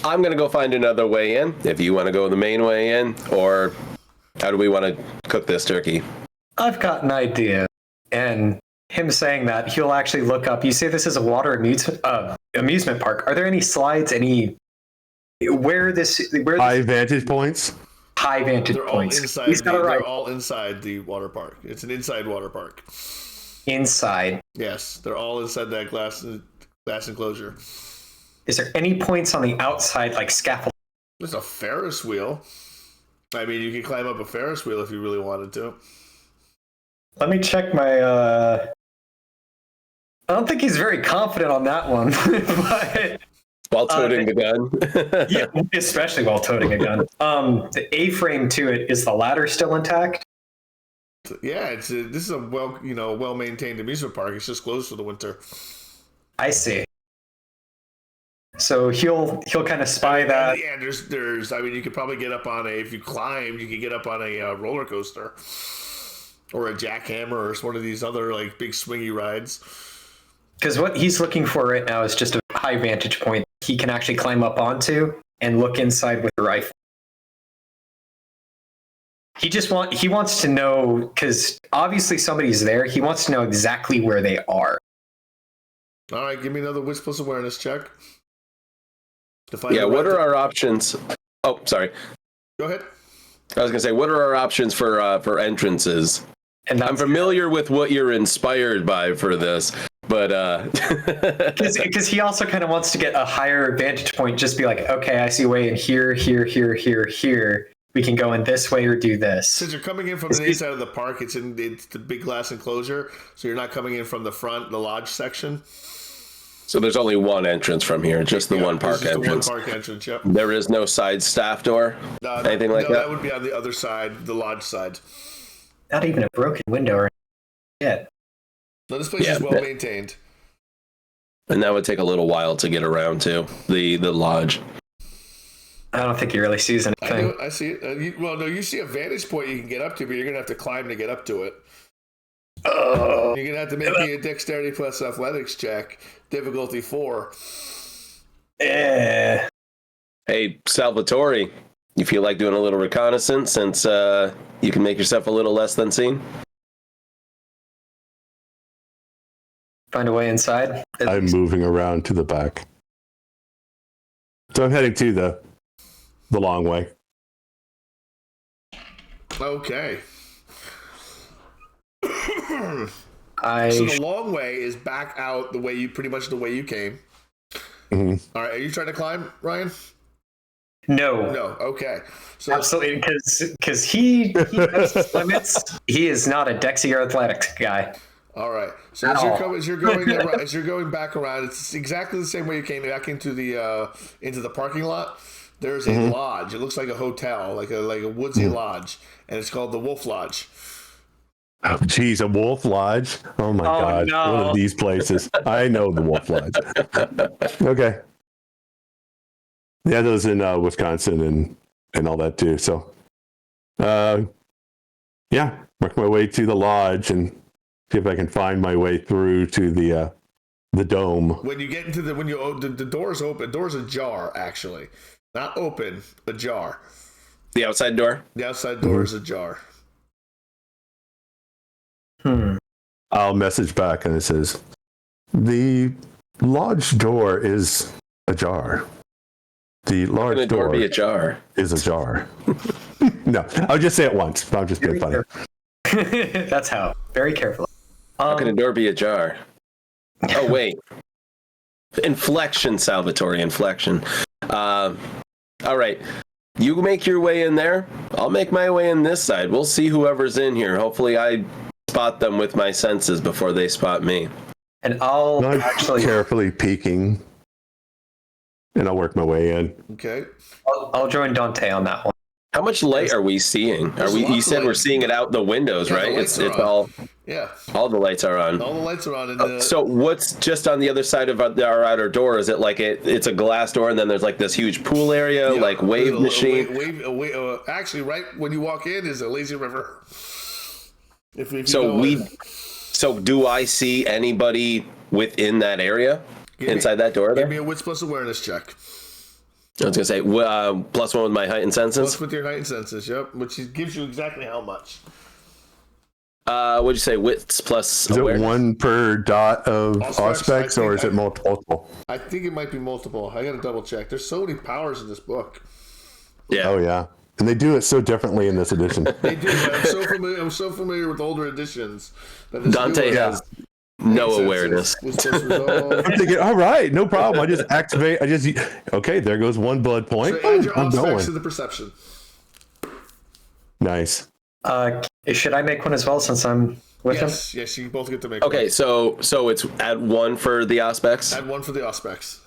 I'm going to go find another way in. If you want to go the main way in, or how do we want to cook this turkey? I've got an idea. And him saying that, he'll actually look up. You say this is a water amusement park. Are there any slides, where High vantage points. high vantage They're all points? inside. He's got it right. They're all inside the water park. It's an inside water park. Inside. Yes, they're all inside that glass enclosure. Is there any points on the outside, like scaffold? There's a Ferris wheel. I mean, you could climb up a Ferris wheel if you really wanted to. Let me check my. I don't think he's very confident on that one, but While toting the gun. yeah, especially while toting a gun. The A-frame to it, is the ladder still intact? Yeah, this is a well maintained amusement park. It's just closed for the winter. I see. So he'll kind of spy that. Yeah, there's. I mean, you could probably get up on if you climb, you could get up on a roller coaster or a jackhammer or one of these other like big swingy rides. Because what he's looking for right now is just a high vantage point he can actually climb up onto and look inside with the rifle. He wants to know, because obviously somebody's there. He wants to know exactly where they are. All right, give me another Wits plus awareness check. Yeah, what are our options? Oh, sorry. Go ahead. I was gonna say, what are our options for entrances? And I'm familiar with what you're inspired by for this, but because he also kind of wants to get a higher vantage point. Just be like, okay, I see a way in here, here, here, here, here. We can go in this way or do this. Since you're coming in from the inside of the park, it's the big glass enclosure, so you're not coming in from the front, the lodge section. So there's only one entrance from here, just the one park entrance. The one park entrance, yep. There is no side staff door, anything like that? No, that would be on the other side, the lodge side. Not even a broken window or yet. No, this place is well maintained. And that would take a little while to get around to the lodge. I don't think he really sees anything. I see it. You see a vantage point you can get up to, but you're going to have to climb to get up to it. You're going to have to make me a dexterity plus athletics check, difficulty 4. Yeah. Hey, Salvatore, you feel like doing a little reconnaissance since you can make yourself a little less than seen? Find a way inside? I'm moving around to the back. So I'm heading to the long way. Okay. So So the long way is back out the way you came. Mm-hmm. All right, are you trying to climb, Ryan? No. Okay. So Absolutely, because he has limits. He is not a Dexy or athletics guy. all right. So as you're going back around, it's exactly the same way you came back into the parking lot. There's a lodge. It looks like a hotel, like a woodsy lodge, and it's called the Wolf Lodge. Oh, geez, a Wolf Lodge? Oh my God! No. One of these places. I know the Wolf Lodge. Okay. Yeah, those in Wisconsin and all that too. So, yeah, work my way to the lodge and see if I can find my way through to the dome. When you get into the door's open. Door's ajar, actually, not open, ajar. The outside door? The outside door is ajar. I'll message back and it says, the lodge door is ajar. The large door be ajar. is ajar. No, I'll just say it once. I'll just be funny. That's how. Very careful. How can a door be ajar? Oh, wait. Inflection, Salvatore, inflection. All right. You make your way in there. I'll make my way in this side. We'll see whoever's in here. Hopefully I spot them with my senses before they spot me. And I'll actually carefully peeking, and I'll work my way in. Okay. I'll join Dante on that one. How much light are we seeing? You said we're seeing it out the windows, Yeah, right? the It's lights are all. Yeah. All the lights are on. All the lights are on. So what's just on the other side of our outer door? Is it like it's a glass door and then there's like this huge pool area, like wave machine? Actually, right when you walk in is a lazy river. So do I see anybody within that area inside that door there? Give me a Wits plus awareness check. I was going to say, +1 with my heightened senses? Plus with your heightened senses, yep. Which gives you exactly how much? What'd you say, wits plus Is awareness? it one per dot of aspects, or is it multiple? I think it might be multiple. I gotta double check. There's so many powers in this book. Yeah. Oh, yeah. And they do it so differently in this edition. They do. I'm so familiar with older editions. That Dante No Senses. awareness. What's supposed to resolve? I'm thinking, all right, no problem. I just activate. Okay, there goes one blood point. So add your I'm aspects going. to the perception. Nice. Should I make one as well since I'm with him? Yes, you both get to make Okay, one. so it's at 1 for the aspects. Add 1 for the aspects.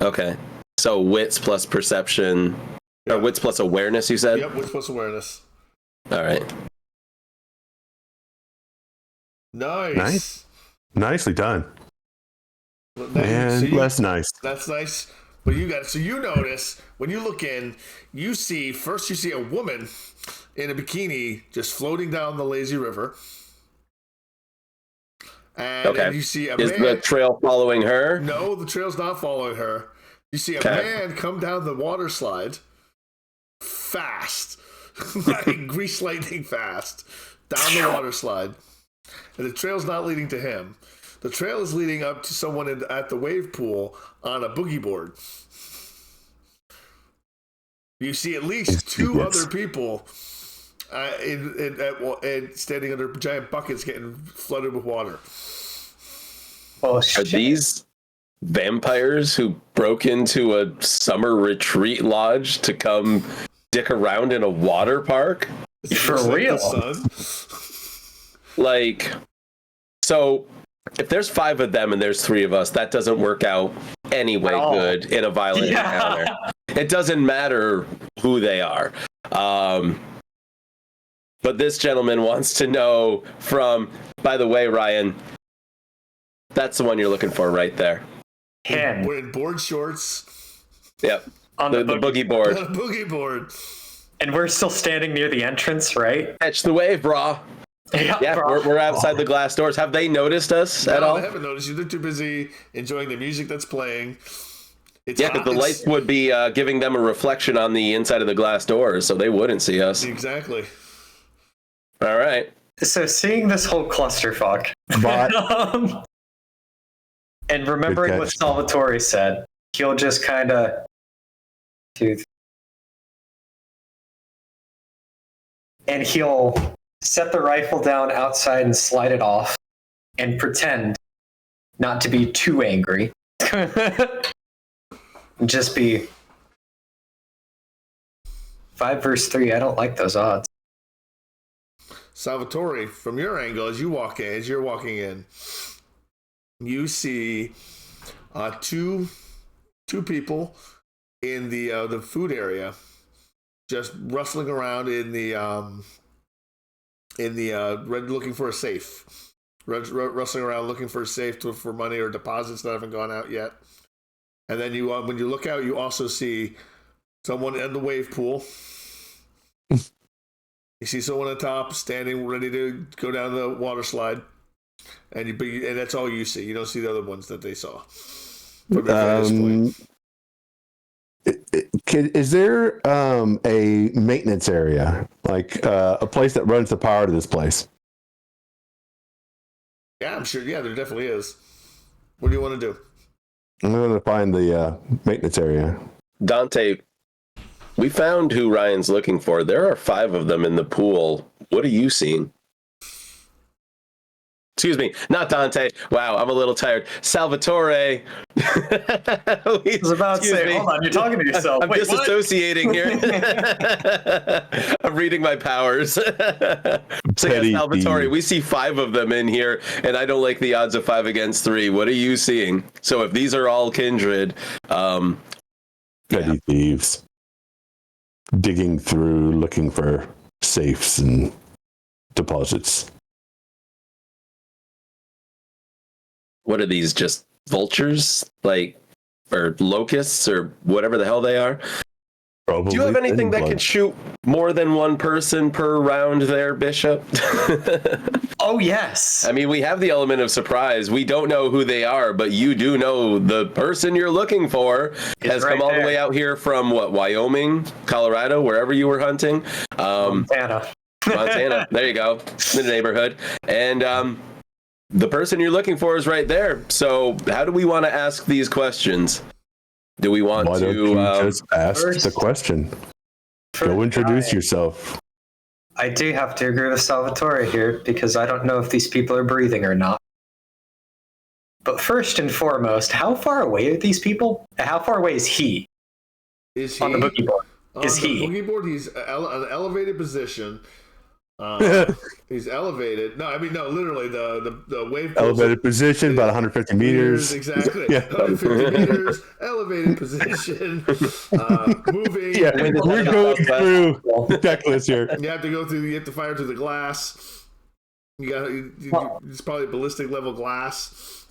Okay, so wits plus perception, or wits plus awareness. You said. Yep, wits plus awareness. All right. Nice. Nicely done. Well, now And less nice. That's nice. But you got it. So you notice when you look in, you see a woman in a bikini just floating down the lazy river. And then you see a Is man. the trail following her? No, the trail's not following her. You see a man come down the water slide fast, like grease lightning fast, down the water slide. And the trail's not leading to him. The trail is leading up to someone at the wave pool on a boogie board. You see at least 2 other people standing under giant buckets getting flooded with water. Well, Are these vampires who broke into a summer retreat lodge to come dick around in a water park? For real? Like, so if there's 5 of them and there's 3 of us, that doesn't work out anyway good in a violent encounter. It doesn't matter who they are. But this gentleman wants to know from, by the way, Ryan, that's the one you're looking for right there. Him. We're in board shorts. Yep. On The boogie board. On a boogie board. And we're still standing near the entrance, right? Catch the wave, brah. Yeah, bro. we're outside the glass doors. Have they noticed us at all? I haven't noticed you. They're too busy enjoying the music that's playing. It's Because the lights would be giving them a reflection on the inside of the glass doors, so they wouldn't see us. Exactly. All right. So seeing this whole clusterfuck, But and remembering what Salvatore said, he'll just kind of and he'll set the rifle down outside and slide it off and pretend not to be too angry. Just be 5 versus 3. I don't like those odds. Salvatore, from your angle, as you're walking in, you see 2 people in the food area, just rustling around in the looking for a safe, rustling around looking for a safe for money or deposits that haven't gone out yet. And then when you look out, you also see someone in the wave pool. You see someone on top standing ready to go down the water slide, and that's all you see. You don't see the other ones that they saw. From your vantage point. Is there a maintenance area, like a place that runs the power to this place? Yeah, I'm sure. Yeah, there definitely is. What do you want to do? I'm going to find the maintenance area. Dante, we found who Ryan's looking for. There are 5 of them in the pool. What are you seeing? Excuse me, not Dante. Wow, I'm a little tired. Salvatore. I was about to say, hold on, you're talking to yourself. I'm Wait, disassociating here. I'm reading my powers. So yeah, Salvatore, we see 5 of them in here, and I don't like the odds of 5 against 3. What are you seeing? So if these are all kindred, Petty thieves. Digging through, looking for safes and deposits. what are these, just vultures? Like, or locusts, or whatever the hell they are? Probably. Do you have anything that can shoot more than one person per round there, Bishop? Oh, yes. I mean, we have the element of surprise. We don't know who they are, but you do know the person you're looking for has come all the way out here from, what, Wyoming, Colorado, wherever you were hunting? Montana. Montana. There you go. The neighborhood. And the person you're looking for is right there. So how do we want to ask these questions? Do we want Why to don't you just ask the question? Go introduce yourself. I do have to agree with Salvatore here because I don't know if these people are breathing or not. But first and foremost, how far away are these people? How far away is he? Is he on the boogie board? Is on he? the boogie board? He's an elevated position. He's elevated. No, I mean no. Literally, the wave pool Elevated position, about 150 meters. Exactly. Yeah. 150 meters. Elevated position. Moving. Yeah, we're going through the checklist here. You have to go through. You have to fire through the glass. It's probably ballistic level glass.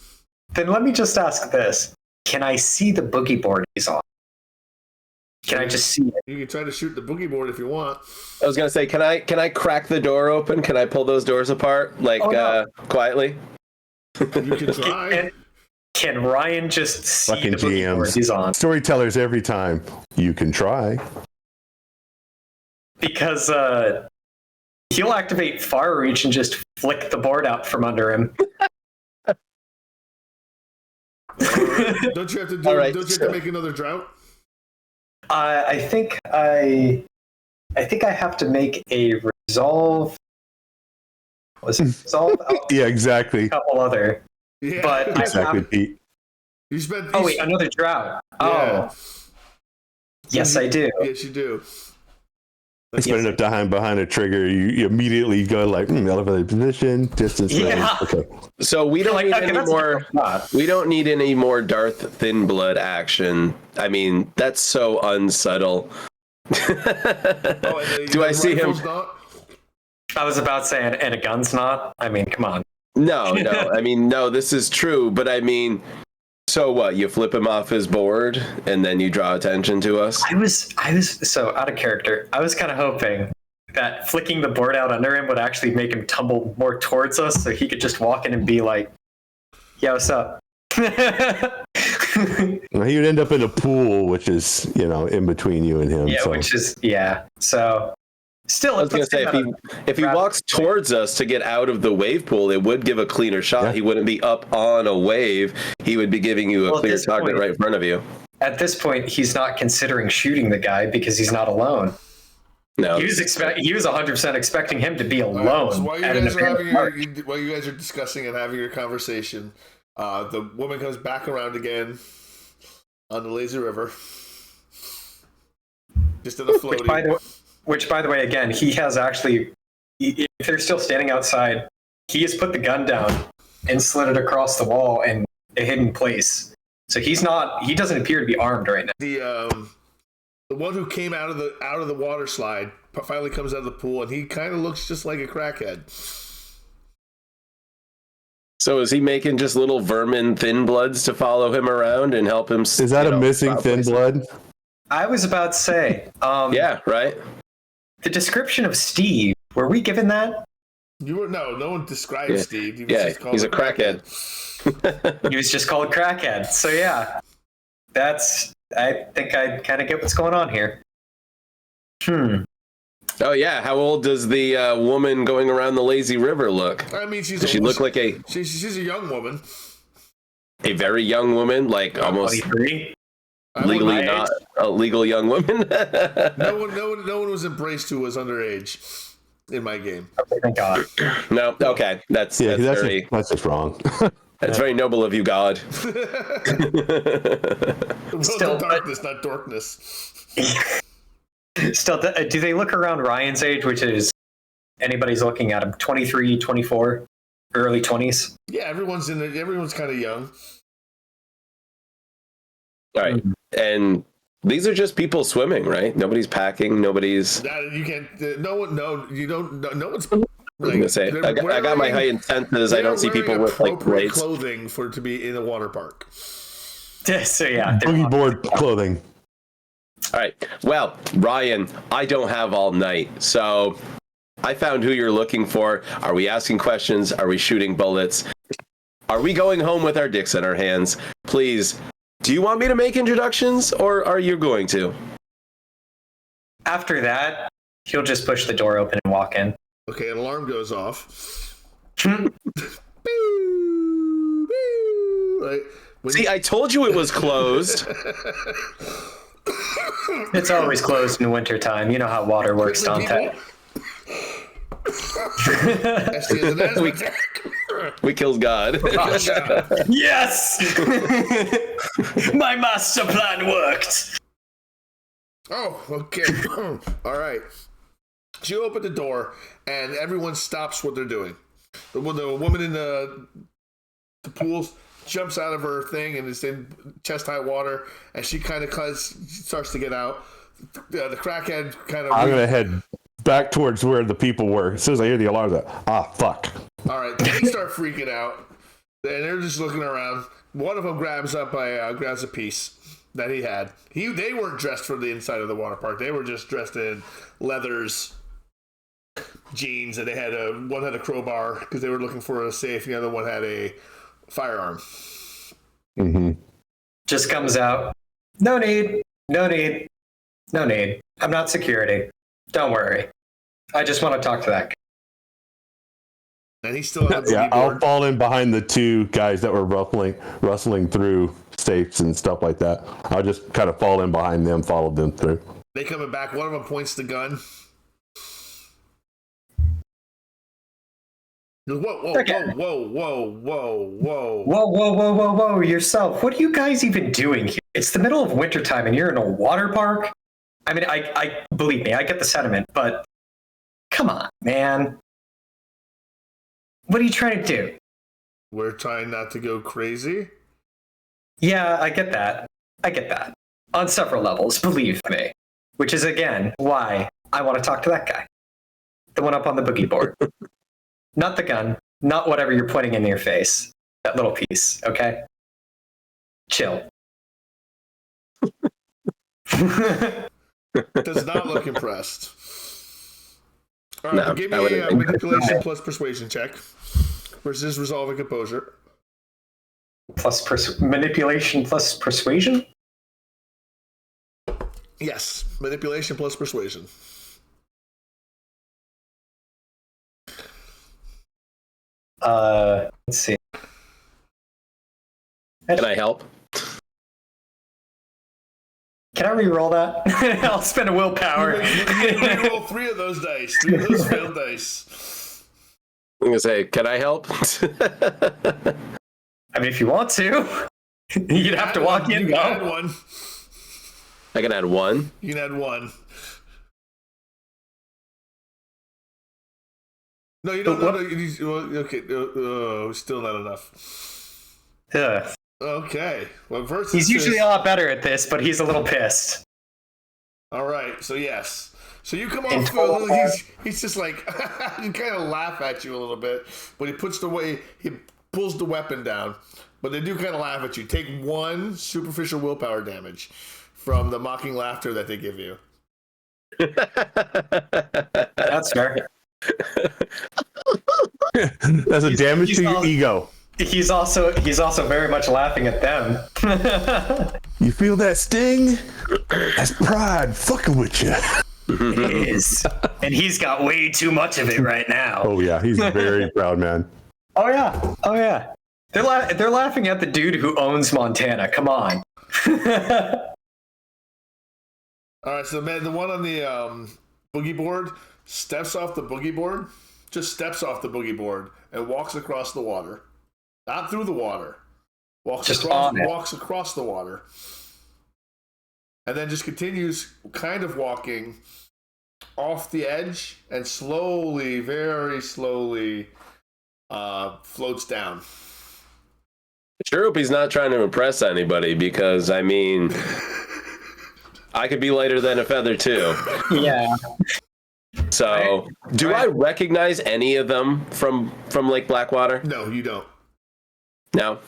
Then let me just ask this: can I see the boogie board he's on? Can I just see it? You can try to shoot the boogie board if you want. I was gonna say, can I crack the door open? Can I pull those doors apart, quietly? You can try. Can Ryan just see Fucking the boogie board he's on? Storytellers every time. You can try. Because he'll activate Far Reach and just flick the board out from under him. Don't you have to do? Right, don't you have to make another drought? I think I have to make a resolve. Was it resolve? Yeah, exactly. A couple other. Yeah. But Exactly, Pete. You spent. Oh wait, another drought. Yeah. Oh. Yes, I do. Yes, you do. Spending enough time behind a trigger, you immediately go like elevated position, distance range. Yeah. Okay. So we don't need any more. Not. We don't need any more Darth Thinblood action. I mean, that's so unsubtle. Do I see him? Not? I was about saying, and a gun's not. I mean, come on. No. I mean, no. This is true, but I mean, so what? You flip him off his board, and then you draw attention to us. I was so out of character. I was kind of hoping that flicking the board out under him would actually make him tumble more towards us, so he could just walk in and be like, "Yeah, what's up?" Well, he would end up in a pool, which is in between you and him. Yeah, so. which is So still, I was gonna say if he walks towards us to get out of the wave pool, it would give a cleaner shot. Yeah. He wouldn't be up on a wave. He would be giving you a clear target right in front of you. At this point, he's not considering shooting the guy because he's not alone. No, He was 100% expecting him to be alone. So while you at an guys are apparent park. while you guys are discussing and having your conversation, the woman comes back around again on the lazy river, just in a floaty. Which, by the way, again, he has actually, if they're still standing outside, he has put the gun down and slid it across the wall in a hidden place. So he doesn't appear to be armed right now. The one who came out of the water slide finally comes out of the pool, and he kind of looks just like a crackhead. So is he making just little vermin thin bloods to follow him around and help him? Is that a missing thin blood? I was about to say, Yeah, right. the description of Steve, were we given that? No one described Steve. He was Yeah, just called he's a crackhead. He was just called crackhead. So yeah, I think I kind of get what's going on here. Oh yeah, how old does the woman going around the lazy river look? I mean, Does she look like she's a young woman. a very young woman, like almost 23? legally not a legal young woman? No one was embraced who was underage in my game. Okay, thank God. No, okay, that's just wrong. That's very noble of you, God. Still, darkness, not darkness. Still, do they look around Ryan's age, which is anybody's looking at him, 23, 24, early 20s? Yeah, everyone's kind of young. All right, and these are just people swimming, right? Nobody's packing. Nobody's. You can't. No one. No, you don't. No one's. I was gonna say, I got my heightened senses. I don't see people with like braids. Clothing to be in a water park. So yeah, Boogie board clothing. All right. Well, Ryan, I don't have all night, so I found who you're looking for. Are we asking questions? Are we shooting bullets? Are we going home with our dicks in our hands? Please, do you want me to make introductions, or are you going to? After that, he'll just push the door open and walk in. Okay, an alarm goes off. See, I told you it was closed. It's always closed in wintertime. You know how water works, Dante. We killed God. Yes! My master plan worked. Oh, okay. All right. So you open the door, and everyone stops what they're doing. The woman in the pool jumps out of her thing and is in chest-high water, and she kind of starts to get out. The crackhead kind of... I'm going to head back towards where the people were. As soon as I hear the alarms, fuck. All right, they start freaking out, and they're just looking around. One of them grabs a piece that he had. They weren't dressed for the inside of the water park. They were just dressed in leathers, jeans, and they had one had a crowbar because they were looking for a safe. The other one had a firearm. Mm-hmm. Just comes out. No need. I'm not security. Don't worry. I just want to talk to that guy. And he's still on the Yeah, board. I'll fall in behind the two guys that were rustling through safes and stuff like that. I'll just kind of fall in behind them, follow them through. They coming back. One of them points the gun. Whoa, yourself. What are you guys even doing here? It's the middle of wintertime and you're in a water park? I mean, I believe me, I get the sentiment, but come on, man. What are you trying to do? We're trying not to go crazy. Yeah, I get that. On several levels, believe me. Which is, again, why I want to talk to that guy. The one up on the boogie board. Not the gun. Not whatever you're putting in your face. That little piece, okay? Chill. Does not look impressed. All right, No, give me a manipulation plus persuasion check versus resolving composure. Plus manipulation plus persuasion? Yes, manipulation plus persuasion. Let's see. Can I help? Can I re-roll that? I'll spend a willpower. You roll 3 of those dice. 3 of those failed dice. I'm gonna say, can I help? I mean, if you want to, you'd have to walk in. You can add 1. I can add 1. You can add 1. No, you don't. Okay, still not enough. Yeah. Okay. Well, versus he's usually a lot better at this, but he's a little pissed. All right. So yes. So you come off. He's just like he kind of laugh at you a little bit, but he pulls the weapon down. But they do kind of laugh at you. Take 1 superficial willpower damage from the mocking laughter that they give you. That's fair. That's a damage to your ego. He's also very much laughing at them. You feel that sting? That's pride fucking with you. It is. And he's got way too much of it right now. Oh yeah, he's a very proud man. Oh yeah. They're laughing at the dude who owns Montana. Come on. All right, so man, the one on the boogie board steps off the boogie board, and walks across the water. Not through the water. Walks across the water. And then just continues kind of walking off the edge and slowly, very slowly, floats down. Sure hope he's not trying to impress anybody, because, I mean, I could be lighter than a feather, too. Yeah. So, do I recognize any of them from Lake Blackwater? No, you don't. No?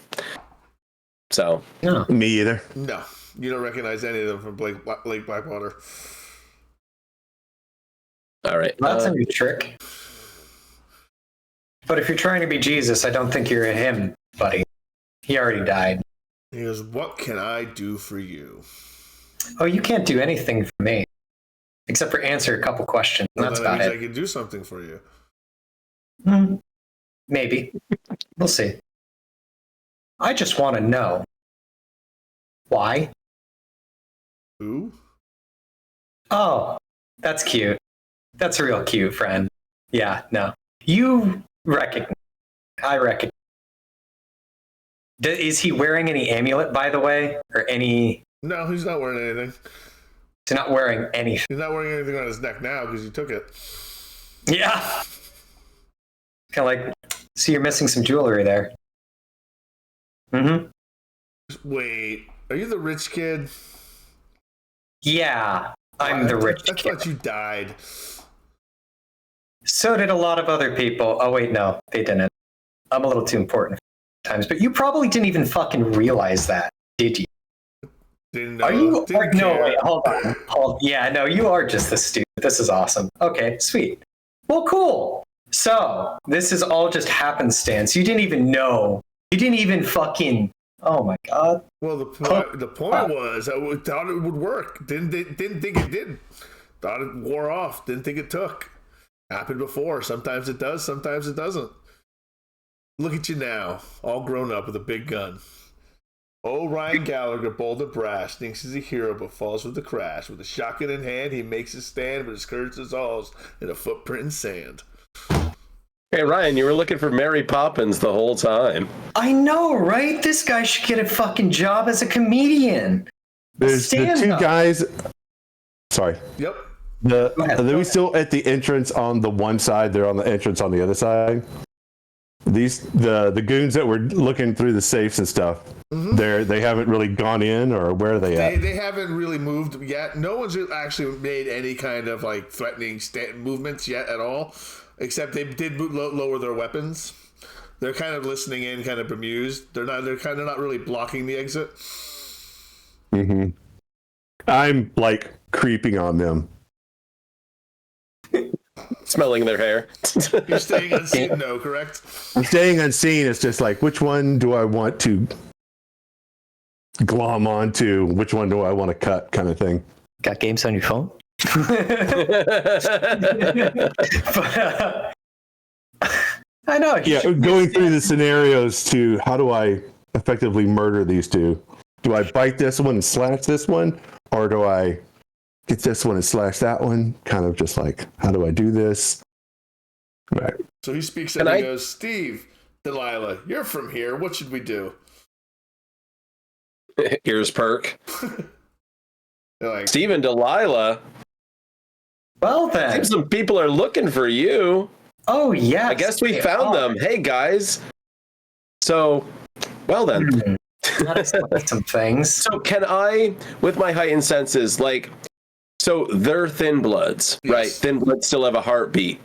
So. No. Me either. No, you don't recognize any of them from Lake Blackwater. All right. That's a new trick. But if you're trying to be Jesus, I don't think you're him, buddy. He already died. He goes, "What can I do for you?" Oh, you can't do anything for me. Except for answer a couple questions. Well, that's that about means it. I can do something for you. Maybe. We'll see. I just want to know. Why? Who? Oh, that's cute. That's real cute, friend. Yeah, no. You recognize. I reckon. Is he wearing any amulet, by the way, or any? No, he's not wearing anything. He's not wearing anything. He's not wearing anything on his neck now because he took it. Yeah. Kind of like, see, you're missing some jewelry there. Mm-hmm. Wait, are you the rich kid? Yeah, I'm the rich I kid. thought you died. So did a lot of other people. Oh, wait, no, they didn't. I'm a little too important times, but you probably didn't even fucking realize that, did you? Didn't know. Are you? Didn't No, care. wait, hold on. Yeah, no, you are just the stupid. This is awesome. Okay, sweet. Well, cool. So this is all just happenstance. You didn't even know. You didn't even fucking. Oh my god. Well, the point was, I thought it would work. Didn't think it did. Thought it wore off. Didn't think it took. Happened before. Sometimes it does. Sometimes it doesn't. Look at you now, all grown up with a big gun. Oh, Ryan Gallagher, bold and brash, thinks he's a hero but falls with the crash. With a shotgun in hand, he makes his stand, but his courage dissolves in a footprint in sand. Hey, Ryan, you were looking for Mary Poppins the whole time. I know, right? This guy should get a fucking job as a comedian. There's the two guys. Sorry. Yep. Are we still at the entrance on the one side? They're on the entrance on the other side. The goons that were looking through the safes and stuff. Mm-hmm. They haven't really gone in, or where are they at? They haven't really moved yet. No one's actually made any kind of like threatening movements yet at all, except they did lower their weapons. They're kind of listening in, kind of bemused. They're kind of not really blocking the exit. Mm-hmm. I'm like creeping on them. Smelling their hair. You're staying unseen, no, correct? I'm staying unseen. It's just like, which one do I want to glom onto? Which one do I want to cut, kind of thing. Got games on your phone? I know. Yeah, going through the scenarios to how do I effectively murder these two? Do I bite this one and slash this one? Or do I get this one and slash that one? Kind of just like, how do I do this? Right. So he speaks and he goes, Steve, Delilah, you're from here. What should we do? Ears perk. Like, Steve and Delilah. Well then. Seems some people are looking for you. Oh yeah. I guess we found them. Hey guys. So, well then. Some things. So can I, with my heightened senses, like, so they're thin bloods, yes. right? Thin bloods still have a heartbeat.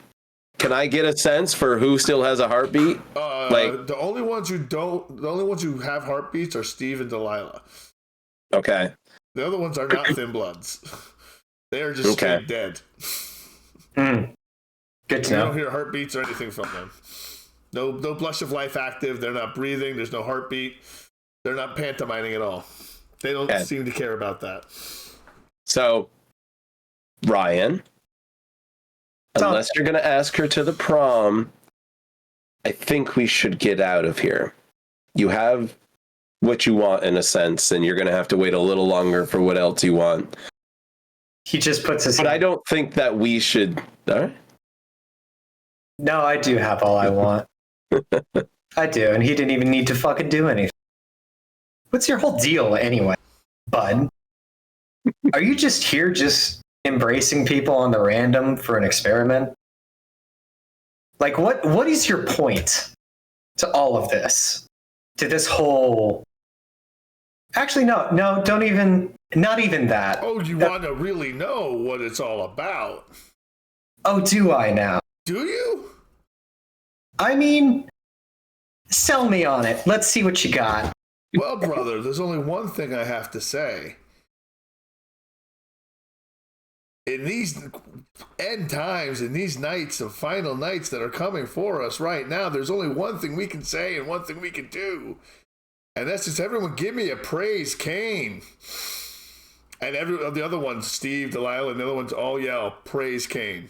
Can I get a sense for who still has a heartbeat? The only ones who have heartbeats are Steve and Delilah. Okay. The other ones are not thin bloods. They are just straight dead. Good to You know. don't hear heartbeats or anything from them. No blush of life active. They're not breathing. There's no heartbeat. They're not pantomiming at all. They don't seem to care about that. So, Ryan, unless you're going to ask her to the prom, I think we should get out of here. You have what you want in a sense, and you're going to have to wait a little longer for what else you want. He just puts his. But I don't think that we should. All right. No, I do have all I want. I do, and he didn't even need to fucking do anything. What's your whole deal anyway, bud? Are you just here just embracing people on the random for an experiment? Like, what is your point to all of this? To this whole... Actually, no, don't even... Not even that. Oh, you want to really know what it's all about? Oh, do I now? Do you? I mean, sell me on it. Let's see what you got. Well, brother, there's only one thing I have to say. In these end times, in these nights of final nights that are coming for us right now, there's only one thing we can say and one thing we can do. And that's just everyone give me a praise, Cain. And the other ones, Steve, Delilah, and the other ones all yell, praise Cain.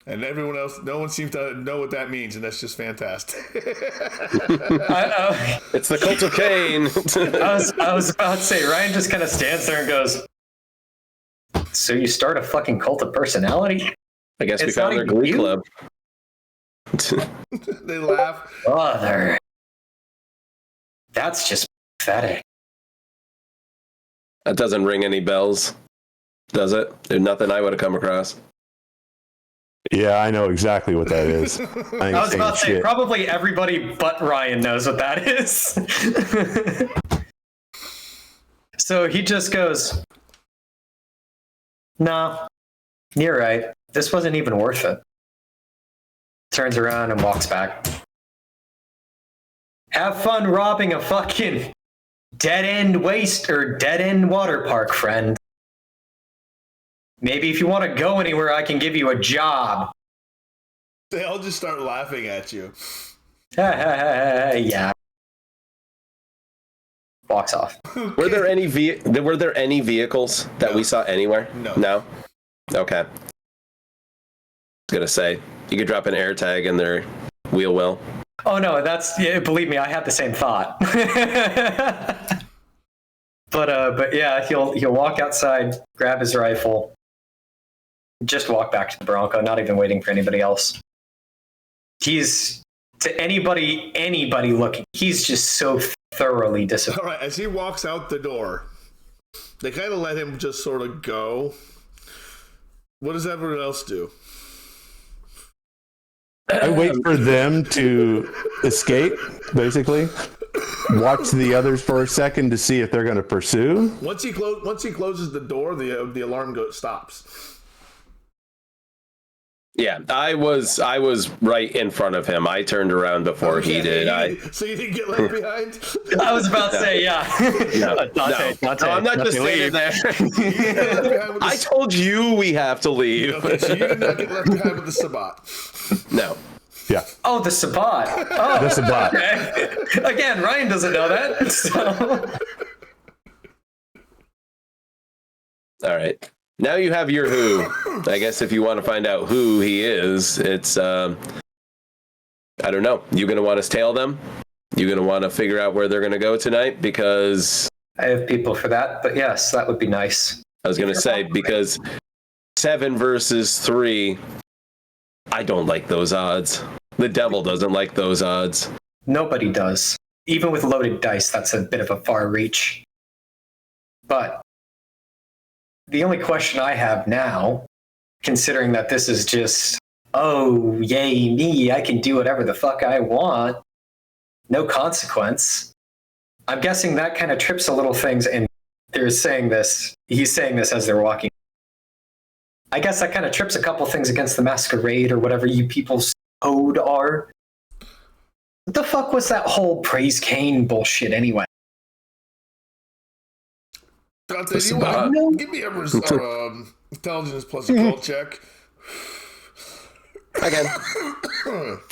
And everyone else, no one seems to know what that means, and that's just fantastic. It's the cult of Cain. I was about to say, Ryan just kind of stands there and goes, so you start a fucking cult of personality? I guess we It's found not our even glee you? club. They laugh. Brother. That's just pathetic. That doesn't ring any bells, does it? There's nothing I would have come across. Yeah, I know exactly what that is. I was about to say, probably everybody but Ryan knows what that is. So he just goes, "No, you're right. This wasn't even worth it." Turns around and walks back. Have fun robbing a fucking dead-end water park, friend. Maybe if you want to go anywhere, I can give you a job. They all just start laughing at you. Yeah. Walks off. Were there any vehicles that we saw anywhere? No. Okay. I was gonna say you could drop an air tag in their wheel well. Oh no, believe me, I had the same thought. But yeah, he'll walk outside, grab his rifle, just walk back to the Bronco, not even waiting for anybody else. He's, to anybody looking, he's just so thoroughly disappointed. All right, as he walks out the door, they kind of let him just sort of go. What does everyone else do? I wait for them to escape, basically. Watch the others for a second to see if they're going to pursue. Once he closes the door, the alarm stops. Yeah, I was right in front of him. I turned around before he did. So you didn't get left behind? I was about to say, yeah. No, Dante, I'm not just standing there. I told you we have to leave. Okay, so you did not get left behind with the Sabat. No. Yeah. Oh, the Sabat. Oh, The Sabat. Okay. Again, Ryan doesn't know that. So. All right. Now you have your who. I guess if you want to find out who he is, it's, I don't know. You going to want to tail them? You going to want to figure out where they're going to go tonight? Because I have people for that, but yes, that would be nice. I was going to say, because 7 versus 3, I don't like those odds. The devil doesn't like those odds. Nobody does. Even with loaded dice, that's a bit of a far reach. But the only question I have now, considering that this is just, oh, yay me, I can do whatever the fuck I want, no consequence. I'm guessing that kind of trips a little things, and he's saying this as they're walking. I guess that kind of trips a couple things against the masquerade or whatever you people's code are. What the fuck was that whole praise Cain bullshit anyway? Dante, give me a intelligence plus a cult check. Again,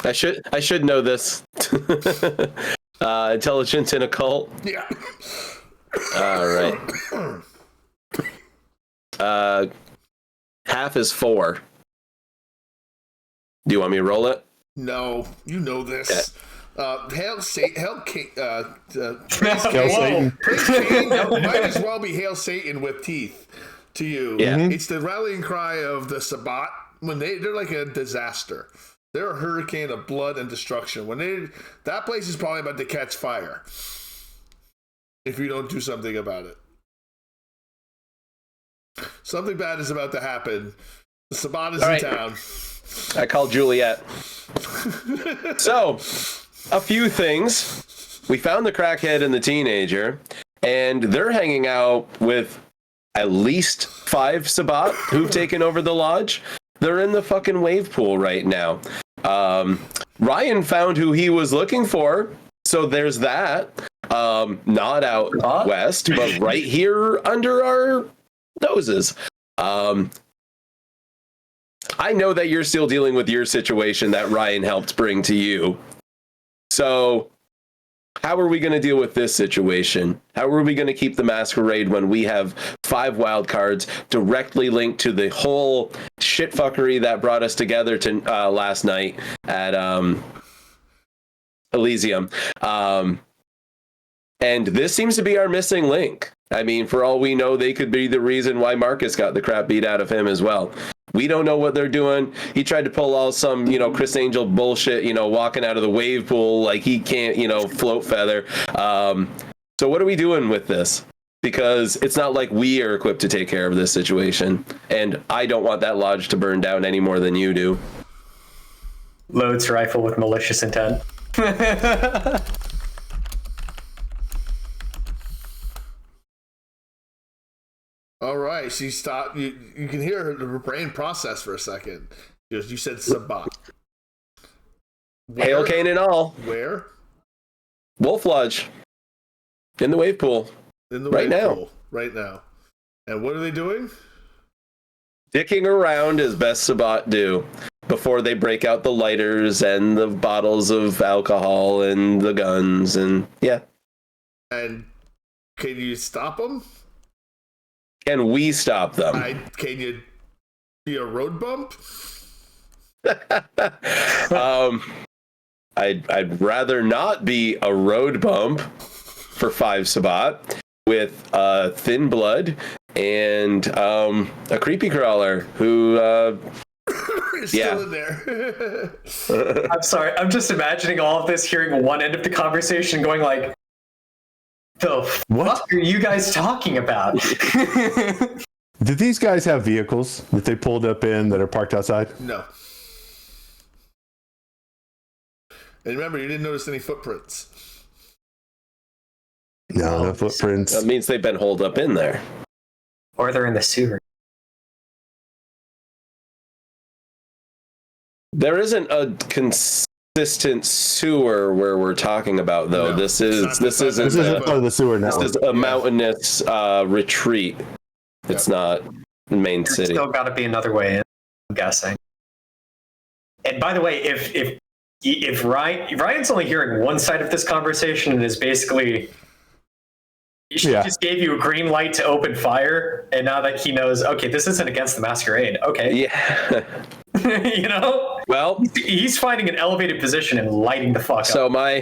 I should know this. Intelligence in a cult. Yeah. All right. Half is 4. Do you want me to roll it? No, you know this. Hail Satan. Praise Cain might as well be Hail Satan with teeth to you. Yeah. It's the rallying cry of the Sabat when they're like a disaster. They're a hurricane of blood and destruction. That place is probably about to catch fire if you don't do something about it. Something bad is about to happen. The Sabat is in town. I called Juliet. So, a few things. We found the crackhead and the teenager, and they're hanging out with at least 5 Sabat who've taken over the lodge. They're in the fucking wave pool right now. Ryan found who he was looking for, so there's that. Not out west, but right here under our noses. I know that you're still dealing with your situation that Ryan helped bring to you. So how are we going to deal with this situation? How are we going to keep the masquerade when we have 5 wild cards directly linked to the whole shitfuckery that brought us together to last night at Elysium? And this seems to be our missing link. I mean, for all we know, they could be the reason why Marcus got the crap beat out of him as well. We don't know what they're doing. He tried to pull all some, Chris Angel bullshit, walking out of the wave pool like he can't, float feather. So what are we doing with this? Because it's not like we are equipped to take care of this situation. And I don't want that lodge to burn down any more than you do. Loads rifle with malicious intent. All right, she stopped. You can hear her brain process for a second. You said Sabat. Hail Cane and all. Where? Wolf Lodge. In the wave pool. In the right wave now. pool. Right now. And what are they doing? Dicking around as best Sabat do before they break out the lighters and the bottles of alcohol and the guns and yeah. And can you stop them? Can we stop them? Can you be a road bump? I'd rather not be a road bump for 5 Sabat with thin blood and a creepy crawler who still in there. I'm sorry. I'm just imagining all of this, hearing one end of the conversation, going like, "The fuck are you guys talking about?" Did these guys have vehicles that they pulled up in that are parked outside? No. And remember, you didn't notice any footprints. No footprints. That means they've been holed up in there. Or they're in the sewer. There isn't a consistent sewer where we're talking about, though. No, this isn't part of the sewer network. This is a mountainous retreat. It's not the main There's city. still got to be another way in, I'm guessing. And by the way, if Ryan's only hearing one side of this conversation and is basically, she just gave you a green light to open fire, and now that he knows, okay, this isn't against the masquerade. Okay, Yeah. Well, he's finding an elevated position and lighting the fuck up. so my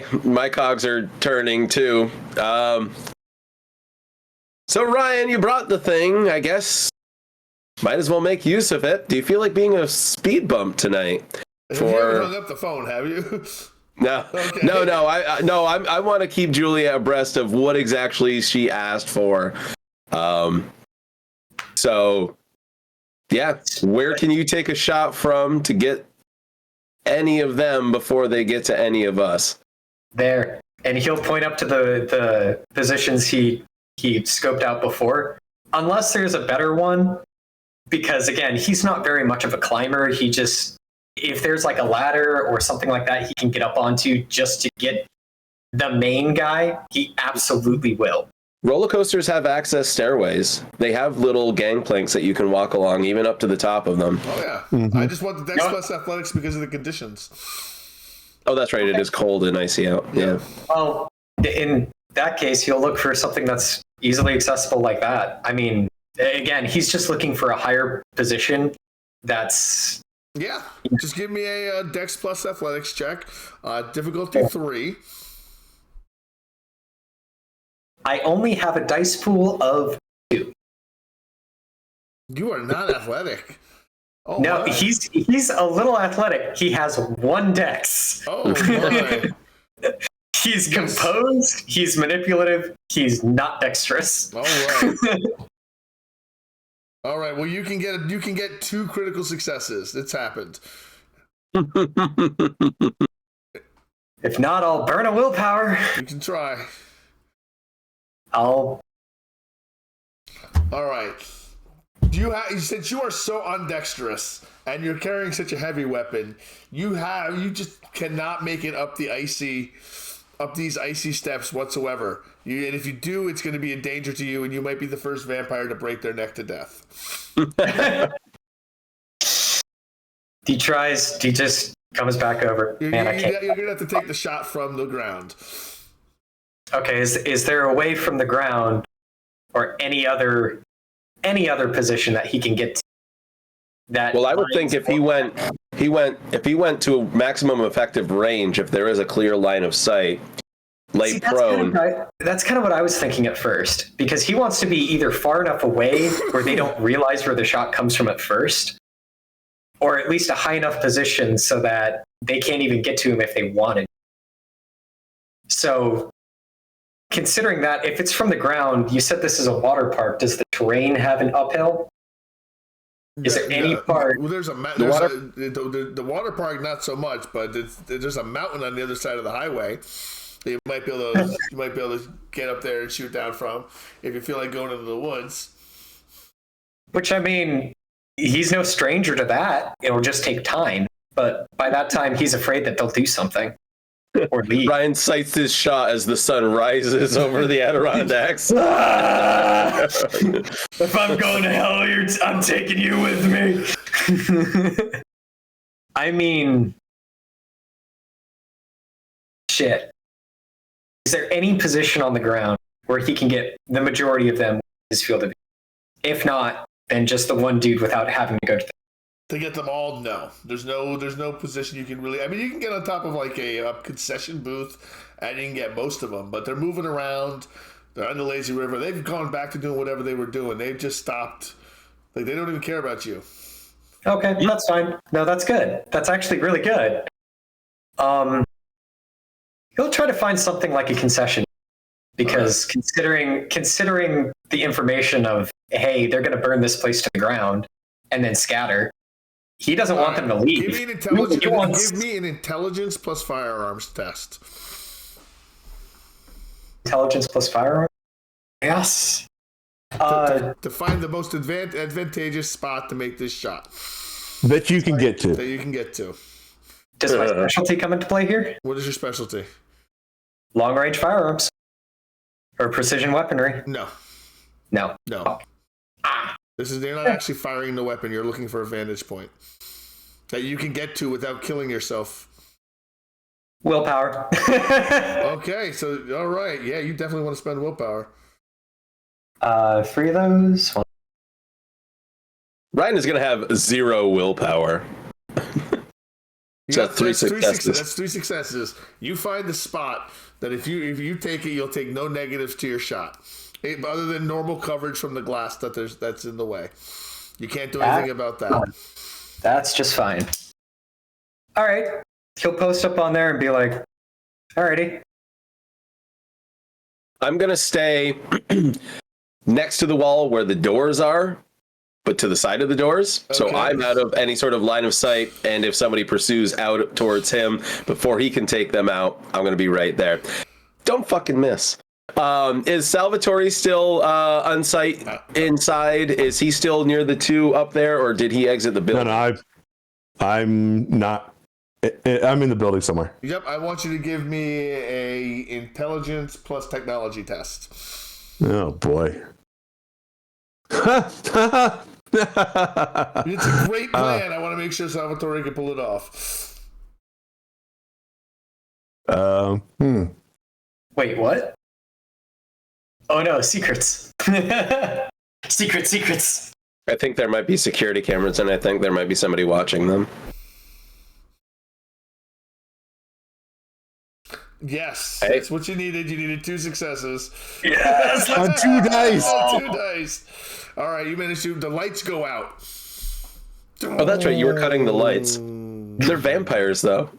cogs are turning too. So Ryan, you brought the thing. I guess might as well make use of it. Do you feel like being a speed bump tonight? You haven't hung up the phone, have you? No, Okay. no. I want to keep Julia abreast of what exactly she asked for. So, yeah, where can you take a shot from to get any of them before they get to any of us? There, and he'll point up to the positions he scoped out before, unless there's a better one. Because again, he's not very much of a climber. He just, if there's like a ladder or something like that he can get up onto just to get the main guy, he absolutely will. Roller coasters have access stairways. They have little gangplanks that you can walk along, even up to the top of them. Oh, yeah. Mm-hmm. I just want the Dex Plus Athletics because of the conditions. Oh, that's right. It is cold and icy out. Yeah. Well, in that case, he'll look for something that's easily accessible like that. I mean, again, he's just looking for a higher position that's... Yeah. Just give me a Dex Plus Athletics check. Difficulty 3. I only have a dice pool of 2. You are not athletic. Oh, No, my. he's a little athletic. He has 1 dex. Oh, my. He's composed. He's manipulative. He's not dexterous. All right. All right. Well, you can get 2 critical successes. It's happened. If not, I'll burn a willpower. You can try. I'll... All right. Since you are so undexterous and you're carrying such a heavy weapon, you just cannot make it up these icy steps whatsoever. And if you do, it's going to be a danger to you, and you might be the first vampire to break their neck to death. He just comes back over. You're Man, I can't. going to have to take the shot from the ground. Okay, is there a way from the ground or any other position that he can get to? That Well, I would think if he went to maximum effective range, if there is a clear line of sight, lay See, prone. That's kind of what I was thinking at first, because he wants to be either far enough away where they don't realize where the shot comes from at first, or at least a high enough position so that they can't even get to him if they wanted. So, considering that, if it's from the ground, you said this is a water park. Does the terrain have an uphill? Is there any part? Well, the water park, not so much, but there's a mountain on the other side of the highway. You might be able to get up there and shoot down from if you feel like going into the woods. Which, I mean, he's no stranger to that. It'll just take time. But by that time, he's afraid that they'll do something or leave. Ryan sights his shot as the sun rises over the Adirondacks. If I'm going to hell, I'm taking you with me. I mean, shit. Is there any position on the ground where he can get the majority of them in his field of view? If not, then just the one dude without having to go to get them all, no. There's no position you can really. I mean, you can get on top of like a concession booth, and you can get most of them. But they're moving around. They're on the lazy river. They've gone back to doing whatever they were doing. They've just stopped. Like they don't even care about you. Okay, that's fine. No, that's good. That's actually really good. He'll try to find something like a concession, because considering the information of, hey, they're going to burn this place to the ground and then scatter, he doesn't want them to leave. Give me an intelligence plus firearms test. Intelligence plus firearms? Yes. To find the most advantageous spot to make this shot. That you can get to. That you can get to. Does my specialty come into play here? What is your specialty? Long range firearms. Or precision weaponry. No. Oh. You're not actually firing the weapon. You're looking for a vantage point that you can get to without killing yourself. Willpower. Okay, so all right, yeah, you definitely want to spend willpower. 3 of those. Ryan is going to have 0 willpower. So that's 3 successes. That's 3 successes. You find the spot that if you take it, you'll take no negatives to your shot, other than normal coverage from the glass that's in the way. You can't do anything about that. That's just fine. All right. He'll post up on there and be like, alrighty. I'm going to stay next to the wall where the doors are, but to the side of the doors. Okay. So I'm out of any sort of line of sight. And if somebody pursues out towards him before he can take them out, I'm going to be right there. Don't fucking miss. Is Salvatore still on site inside? Is he still near the 2 up there, or did he exit the building? No, I'm not. I'm in the building somewhere. Yep, I want you to give me a intelligence plus technology test. Oh boy. It's a great plan. I want to make sure Salvatore can pull it off. Wait, what? Oh no, secrets. Secrets. I think there might be security cameras, and I think there might be somebody watching them. Yes, that's what you needed. You needed 2 successes. Yes, on 2 dice. 2 dice. All right, you managed to. The lights go out. Oh, that's right. You were cutting the lights. They're vampires, though.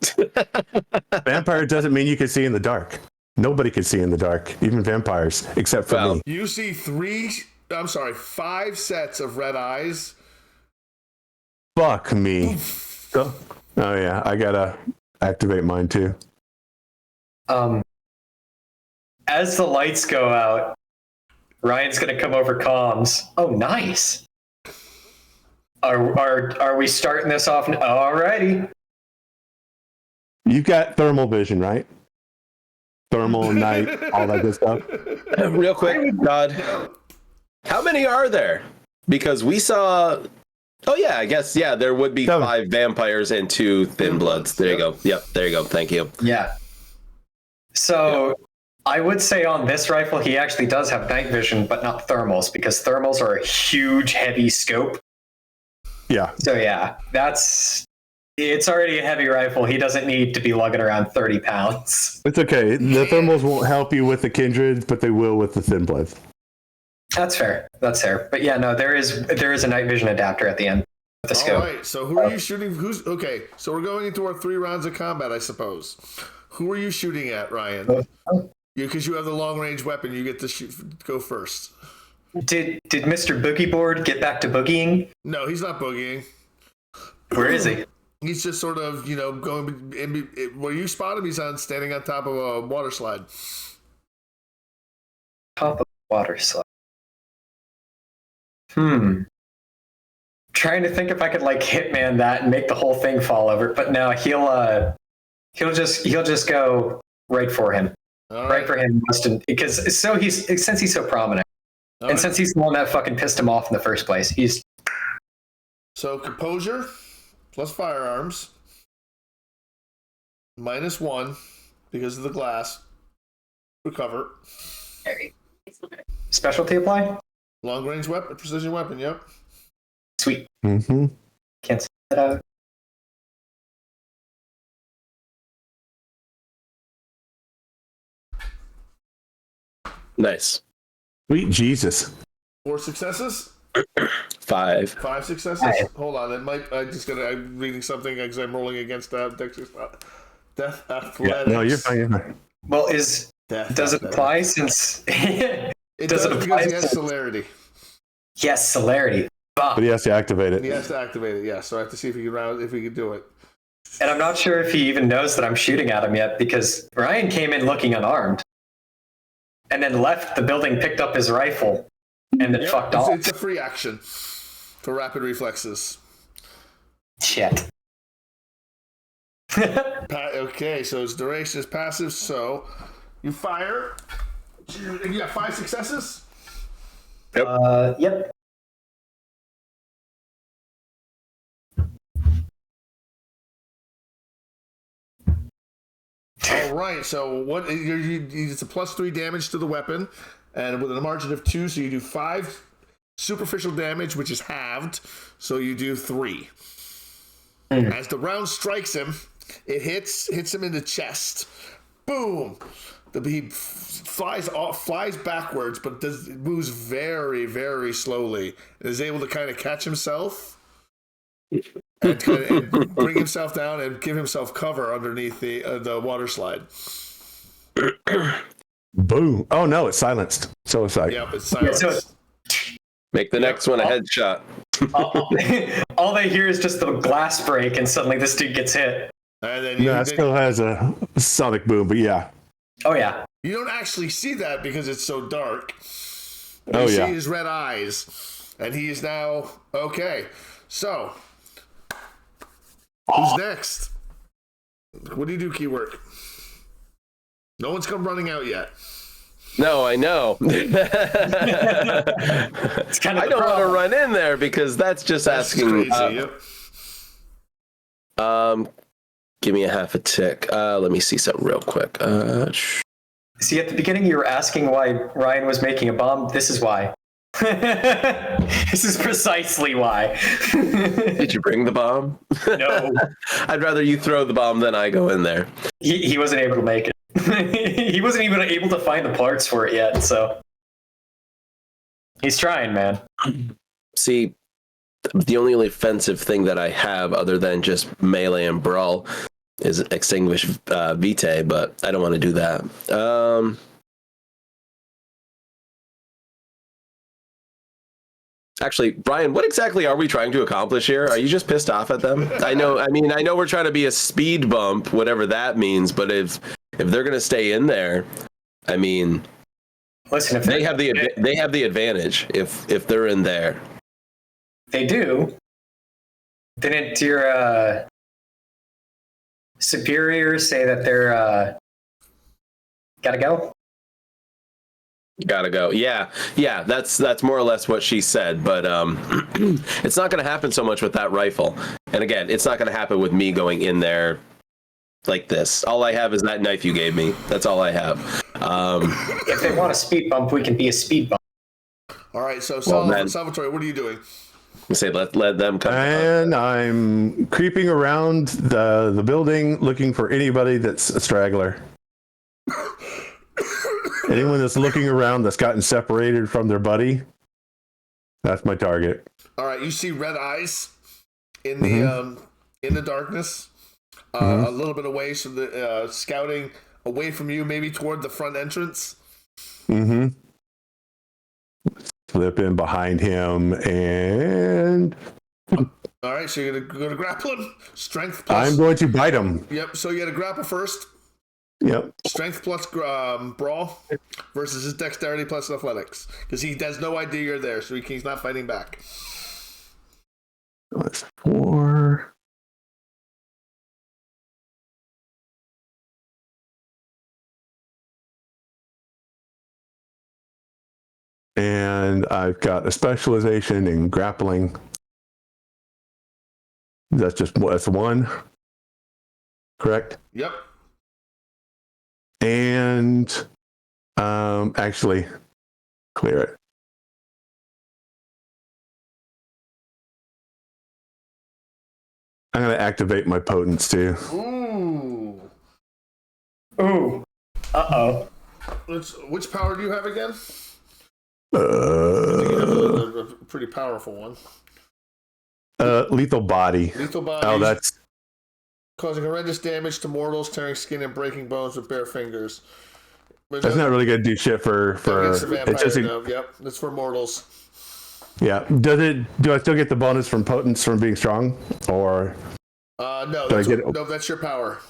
Vampire doesn't mean you can see in the dark. Nobody can see in the dark, even vampires, except for me. You see 5 sets of red eyes. Fuck me. Oh yeah, I gotta activate mine too. As the lights go out, Ryan's gonna come over comms. Oh, nice. Are we starting this off? Alrighty. You've got thermal vision, right? Thermal, night, all that good stuff. Real quick, God, how many are there? Because we saw. Oh yeah, I guess there would be 5 vampires and 2 thin bloods. There you go. Yep, there you go. Thank you. Yeah. So I would say on this rifle, he actually does have night vision, but not thermals, because thermals are a huge, heavy scope. Yeah. So yeah, that's It's already a heavy rifle. He doesn't need to be lugging around 30 pounds. It's okay. The thermals won't help you with the kindred, but they will with the thin blades. That's fair. That's fair. But yeah, no, there is a night vision adapter at the end of the scope. All right. So who are you shooting? Okay. So we're going into our 3 rounds of combat, I suppose. Who are you shooting at, Ryan? Because you have the long range weapon, you get to go first. Did Mr. Boogie Board get back to boogieing? No, he's not boogieing. Where is he? He's just sort of, going in, where you spot him. He's standing on top of a water slide. Top of water slide. Trying to think if I could like Hitman that and make the whole thing fall over, but no, he'll just go right for him. Right for him, because since he's so prominent, and since he's the one that fucking pissed him off in the first place, he's so composure plus firearms -1 because of the glass. Recover. Specialty apply. Long range weapon, precision weapon. Yep. Sweet. Mm-hmm. Cancel that out. Nice. Sweet Jesus. 4 successes. 5. 5 successes. Hold on, it might. I'm reading something because I'm rolling against Death Athletics. Yeah, no, you're fine. You're fine. Well, does it apply since it does apply because he has celerity. Yes, celerity. But he has to activate it. He has to activate it. Yeah, so I have to see if he can do it. And I'm not sure if he even knows that I'm shooting at him yet, because Ryan came in looking unarmed, and then left the building, picked up his rifle, and then fucked off. It's a free action for rapid reflexes. Shit. Okay, so its duration is passive. So you fire. You got 5 successes. Yep. All right. So what? It's a +3 damage to the weapon, and with a margin of 2, so you do 5 superficial damage, which is halved. So you do 3. As the round strikes him, it hits him in the chest. Boom. He flies backwards, but moves very, very slowly, and is able to kind of catch himself and bring himself down and give himself cover underneath the water slide. Boom. Oh no, it's silenced. So it's like, yep, it's silenced. Make the next one a headshot. all they hear is just the glass break, and suddenly this dude gets hit. And then it still has a sonic boom, but yeah. Oh yeah. You don't actually see that because it's so dark. You see his red eyes, and he is now okay. So, who's next? What do you do, Keywork? No one's come running out yet. No, I know. It's kind of I don't want to run in there because that's asking. Crazy, yep. Give me a half a tick. Let me see something real quick. See, at the beginning you were asking why Ryan was making a bomb. This is why. This is precisely why. Did you bring the bomb? No. I'd rather you throw the bomb than I go in there. He wasn't able to make it. He wasn't even able to find the parts for it yet, so he's trying, man. See, the only offensive thing that I have other than just melee and brawl is extinguish vitae, but I don't want to do that. Actually, Brian, what exactly are we trying to accomplish here? Are you just pissed off at them? I know we're trying to be a speed bump, whatever that means, but if they're going to stay in there, I mean, listen, if they have the advantage if they're in there. They do. Didn't your superiors say that they're gotta go? Gotta go. Yeah, that's more or less what she said, but it's not going to happen so much with that rifle. And again, it's not going to happen with me going in there like this. All I have is that knife you gave me. That's all I have. If they want a speed bump, we can be a speed bump. All right, so Well, Salvatore, what are you doing? I say let them come. And I'm creeping around the building looking for anybody that's a straggler. Anyone that's looking around that's gotten separated from their buddy, that's my target. All right, you see red eyes in the darkness, a little bit away, so the scouting away from you, maybe toward the front entrance. Mm-hmm. Slip in behind him and. All right, so you're gonna grapple him. Strength plus. I'm going to bite him. Yep. So you got to grapple first. Yep. Strength plus brawl versus his dexterity plus athletics, because he has no idea you're there, so he's not fighting back. That's 4. And I've got a specialization in grappling. That's 1. Correct? Yep. And actually clear it. I'm going to activate my potence too. Ooh. Uh-oh. Which power do you have again? I think you have a pretty powerful one. Lethal body. Lethal body. Oh, that's causing horrendous damage to mortals, tearing skin and breaking bones with bare fingers. that's not really going to do shit for Against the vampire, it's just no. Yep, that's for mortals. yeah. Do I still get the bonus from potence from being strong, or No, that's your power.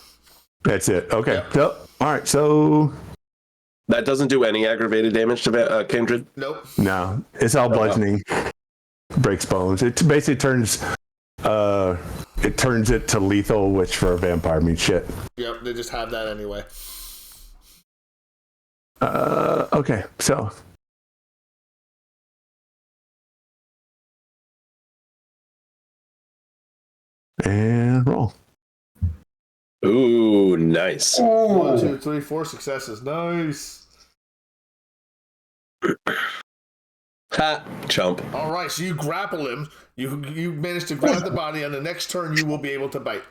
that's it? Okay. Yep. So, all right. So That doesn't do any aggravated damage to Kindred? Nope. no, it's all bludgeoning. Breaks bones. It basically turns it to lethal, which for a vampire means shit. Yep, they just have that anyway. Okay, so and roll. Ooh, nice. 1, 2, 3, 4 successes. Nice. Ha, chump. All right, so you grapple him. You manage to grab the body. On the next turn, you will be able to bite.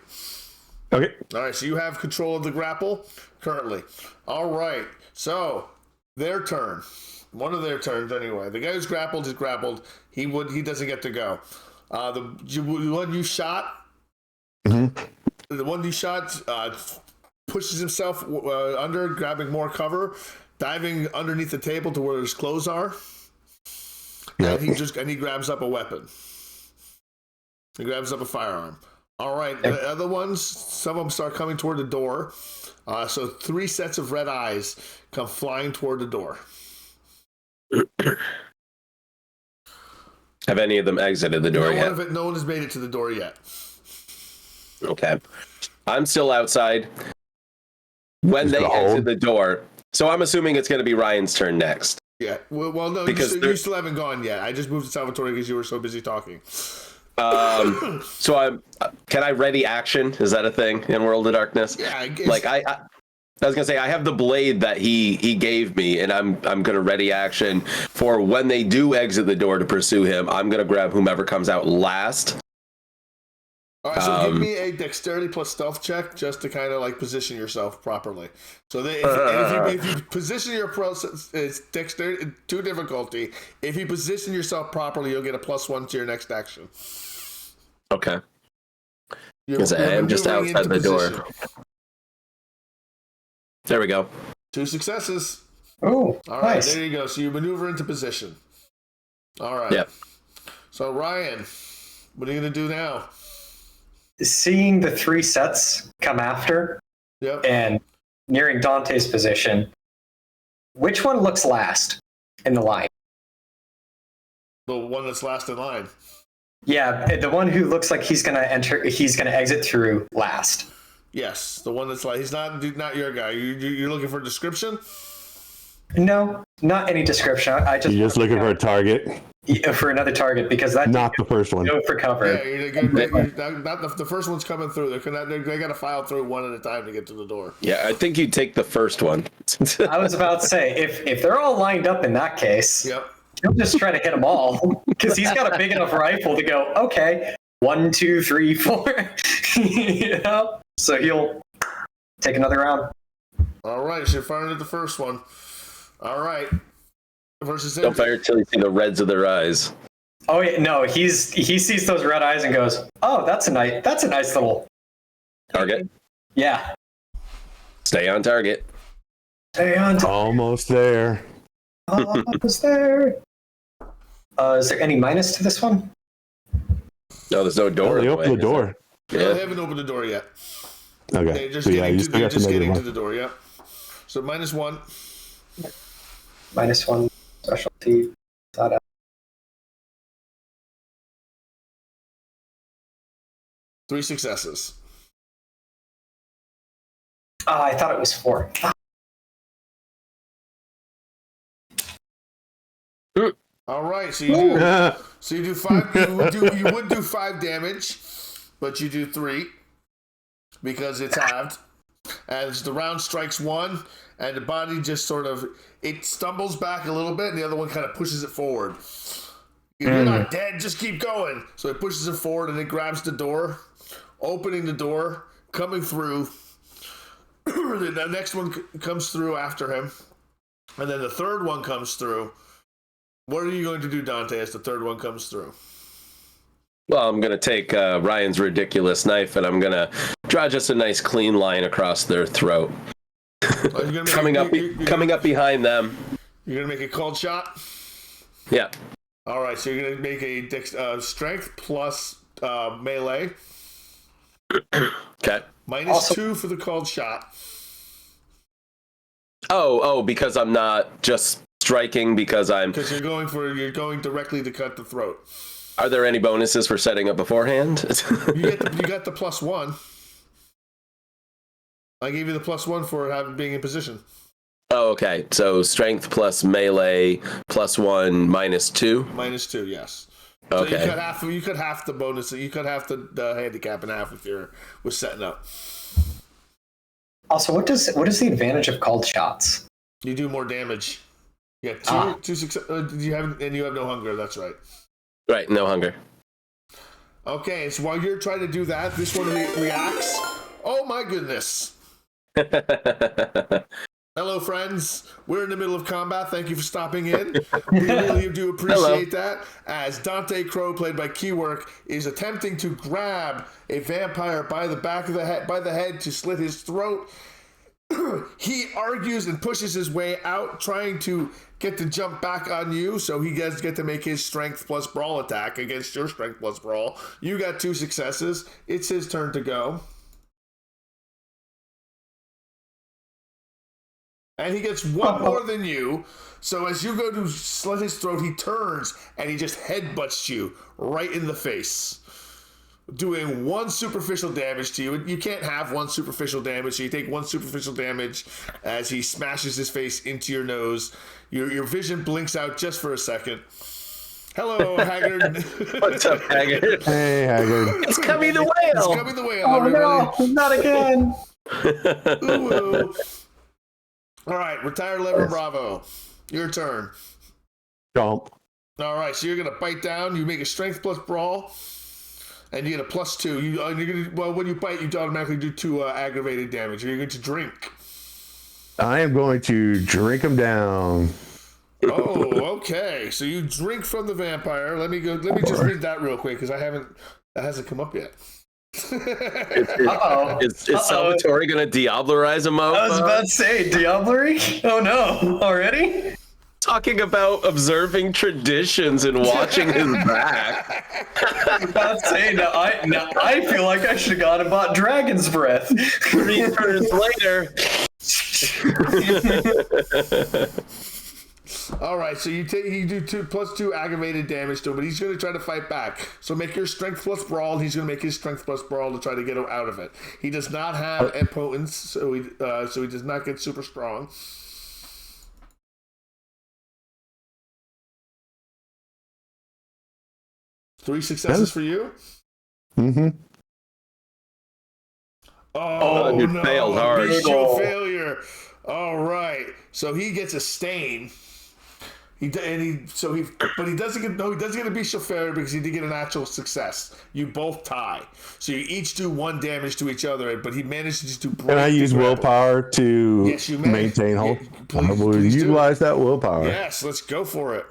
Okay. All right, so you have control of the grapple currently. All right, so their turn. One of their turns anyway. The guy who's grappled is grappled. He doesn't get to go. The one you shot. Mm-hmm. The one you shot pushes himself under, grabbing more cover, diving underneath the table to where his clothes are. Yep. And he grabs up a weapon. He grabs up a firearm. All right, the other ones, some of them start coming toward the door. So 3 sets of red eyes come flying toward the door. Have any of them exited the door yet? No one has made it to the door yet. Okay. I'm still outside. When they exit the door, so I'm assuming it's going to be Ryan's turn next. Yeah. Well, no, because you still haven't gone yet. I just moved to Salvatore because you were so busy talking. So can I ready action? Is that a thing in World of Darkness? Yeah, I guess. Like I was gonna say I have the blade that he gave me, and I'm gonna ready action for when they do exit the door to pursue him. I'm gonna grab whomever comes out last. All right, so give me a dexterity plus stealth check just to kind of like position yourself properly. So if you position your process, it's dexterity 2 difficulty. If you position yourself properly, you'll get a +1 to your next action. Okay. You're I am just maneuvering outside into the door. position. There we go. 2 successes. Oh, All right, nice. there you go. So you maneuver into position. All right. Yep. So Ryan, what are you gonna do now? Seeing the 3 sets come after Yep. and nearing Dante's position, which one looks last in the line? The one that's last in line. Yeah, the one who looks like he's gonna exit through last. Yes, the one that's like he's not your guy. You're looking for a description. No, not any description. I just You're just looking for a target, for another target because that not the first one. go for cover. Yeah, not the first one's coming through. They got to file through one at a time to get to the door. Yeah, I think you take the first one. I was about to say if they're all lined up in that case. Yep. He'll just try to hit them all because he's got a big enough rifle to go, okay, 1, 2, 3, 4. You know? So he'll take another round. All right, so you're firing at the first one. All right. Versus Don't fire till you see the reds of their eyes. Oh yeah, no, he sees those red eyes and goes, oh, that's a nice little Target. Yeah. Stay on target. Stay on target. Almost there. Almost there. Is there any minus to this one? No, there's no door. They opened the door. Yeah. They haven't opened the door yet. Okay. They're just So, getting, you still got the getting negative to the door, yeah. So -1. -1 specialty. 3 successes. I thought it was 4. All right, so you do 5. You would do 5 damage, but you do 3 because it's halved. As the round strikes 1, and the body just sort of it stumbles back a little bit, and the other one kind of pushes it forward. You're not dead, just keep going. So it pushes it forward, and it grabs the door, opening the door, coming through. The next one comes through after him, and then the third one comes through. What are you going to do, Dante, as the third one comes through? Well, I'm going to take Ryan's ridiculous knife, and I'm going to draw just a nice clean line across their throat. Coming up behind them. You're going to make a cold shot? Yeah. All right, so you're going to make a strength plus melee. Okay. -2 for the cold shot. Oh, because I'm not just striking because you're going directly to cut the throat. Are there any bonuses for setting up beforehand? you got the +1. I gave you the +1 for being in position. Oh, okay. So strength plus melee +1 -2. -2, yes. Okay. So you could half the bonus. You could half the handicap in half if you was setting up. Also, what is the advantage of called shots? You do more damage. Yeah, two success. You have no hunger. That's right. Right, no hunger. Okay, so while you're trying to do that, this one reacts. Oh my goodness. Hello, friends. We're in the middle of combat. Thank you for stopping in. We really do appreciate that. As Dante Crow, played by Keywork, is attempting to grab a vampire by the back of the head to slit his throat. He argues and pushes his way out, trying to get to jump back on you, so he does get to make his strength plus brawl attack against your strength plus brawl. You got 2 successes. It's his turn to go. And he gets 1 more than you. So as you go to slit his throat, he turns and he just headbutts you right in the face, doing 1 superficial damage to you. You can't have 1 superficial damage, so you take 1 superficial damage as he smashes his face into your nose. Your vision blinks out just for a second. Hello, Haggard. What's up, Haggard? Hey, Haggard. It's Cubby the Whale. It's Cubby the Whale, Oh everybody. no, not again. Ooh. All right, retire lever Bravo. Your turn. Jump. All right, so you're going to bite down. You make a strength plus brawl, and you get a +2. When you bite, you automatically do 2 aggravated damage. You're going to drink. I am going to drink him down. Oh, okay. So you drink from the vampire. Let me just read that real quick because that hasn't come up yet. Is Salvatore going to Diablerize him up? I was about to say, Diablery? Oh no, already? Talking about observing traditions and watching his back. I was about to say, now I feel like I should have gone and bought Dragon's Breath. 3 turns later. All right, so you do 2 aggravated damage to him, but he's going to try to fight back. So make your strength plus brawl, and he's going to make his strength plus brawl to try to get him out of it. He does not have impotence, so he does not get super strong. Three successes for you. Mm-hmm. Oh, you no. failed hard. Visual failure. All right. So he gets a stain. But he doesn't get a bestial failure because he did get an actual success. You both tie, so you each do 1 damage to each other. But he manages to break. Can I use willpower to Yes, you may. maintain hold? Yeah, I will utilize that willpower. Yes, let's go for it.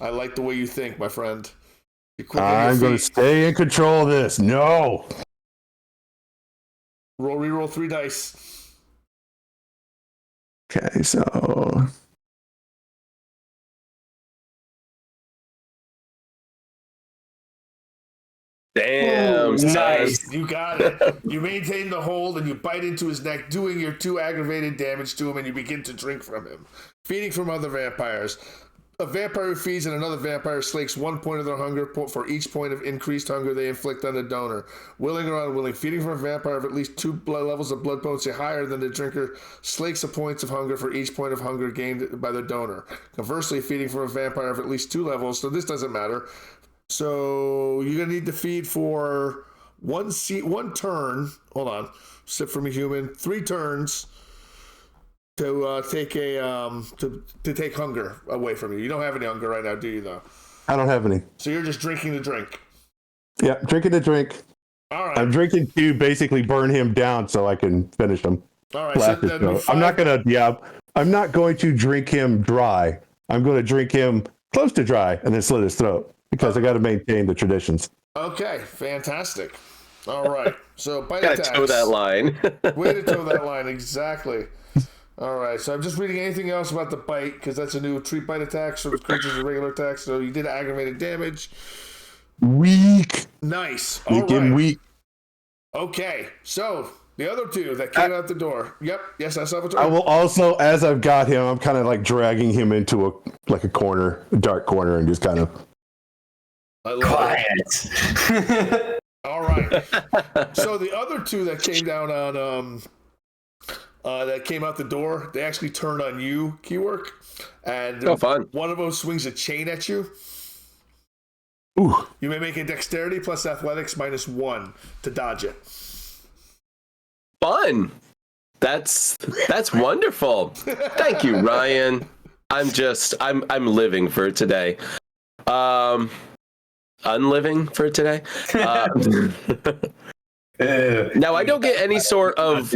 I like the way you think, my friend. I'm going to stay in control of this. No. Reroll 3 dice. Okay, so Damn, nice. You got it. You maintain the hold and you bite into his neck, doing your 2 aggravated damage to him, and you begin to drink from him. Feeding from other vampires. A vampire who feeds and another vampire slakes 1 point of their hunger for each point of increased hunger they inflict on the donor. Willing or unwilling, feeding from a vampire of at least 2 blood levels of blood potency higher than the drinker slakes a point of hunger for each point of hunger gained by the donor. Conversely, feeding from a vampire of at least 2 levels, so this doesn't matter. So you're gonna need to feed for 1 turn. Hold on, sip from a human. 3 turns. To take hunger away from you. You don't have any hunger right now, do you? Though I don't have any. So you're just drinking the drink. Yeah, drinking the drink. All right. I'm drinking to basically burn him down so I can finish him. All right. So that'd be 5. I'm not going to drink him dry. I'm going to drink him close to dry and then slit his throat because I got to maintain the traditions. Okay, fantastic. All right. So bite Gotta attacks. toe that line. Way to toe that line, exactly. All right, so I'm just reading anything else about the bite because that's a new treat bite attack. So it's creatures with regular attacks. So you did aggravated damage. Weak. Nice. Weak and weak. Okay, so the other 2 that came out the door. Yep. Yes, I saw it. I will also, as I've got him, I'm kind of like dragging him into a corner, a dark corner, and just kind of Quiet. All right. So the other 2 that came down on that came out the door, they actually turned on you, Keywork, and fun. One of them swings a chain at you. Ooh. You may make a dexterity plus athletics -1 to dodge it. Fun. That's wonderful. Thank you, Ryan. I'm living for today. Unliving for today. Now I don't get any sort of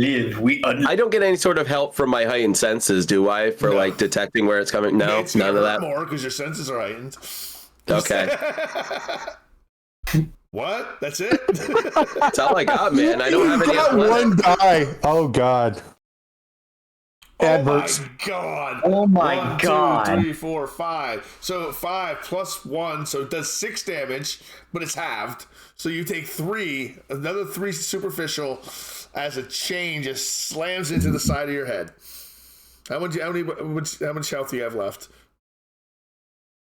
help from my heightened senses, do I? For like detecting where it's coming? No, it's none of that. More because your senses are heightened. Okay. What? That's it? That's all I got, man. I don't have any. Got one die. Oh God. Adverts. Oh my God. Oh my 1, God. 2, 3, 4, 5. So 5 plus 1, so it does 6 damage, but it's halved. So you take 3, another 3 superficial, as a chain just slams into the side of your head. How much health do you have left?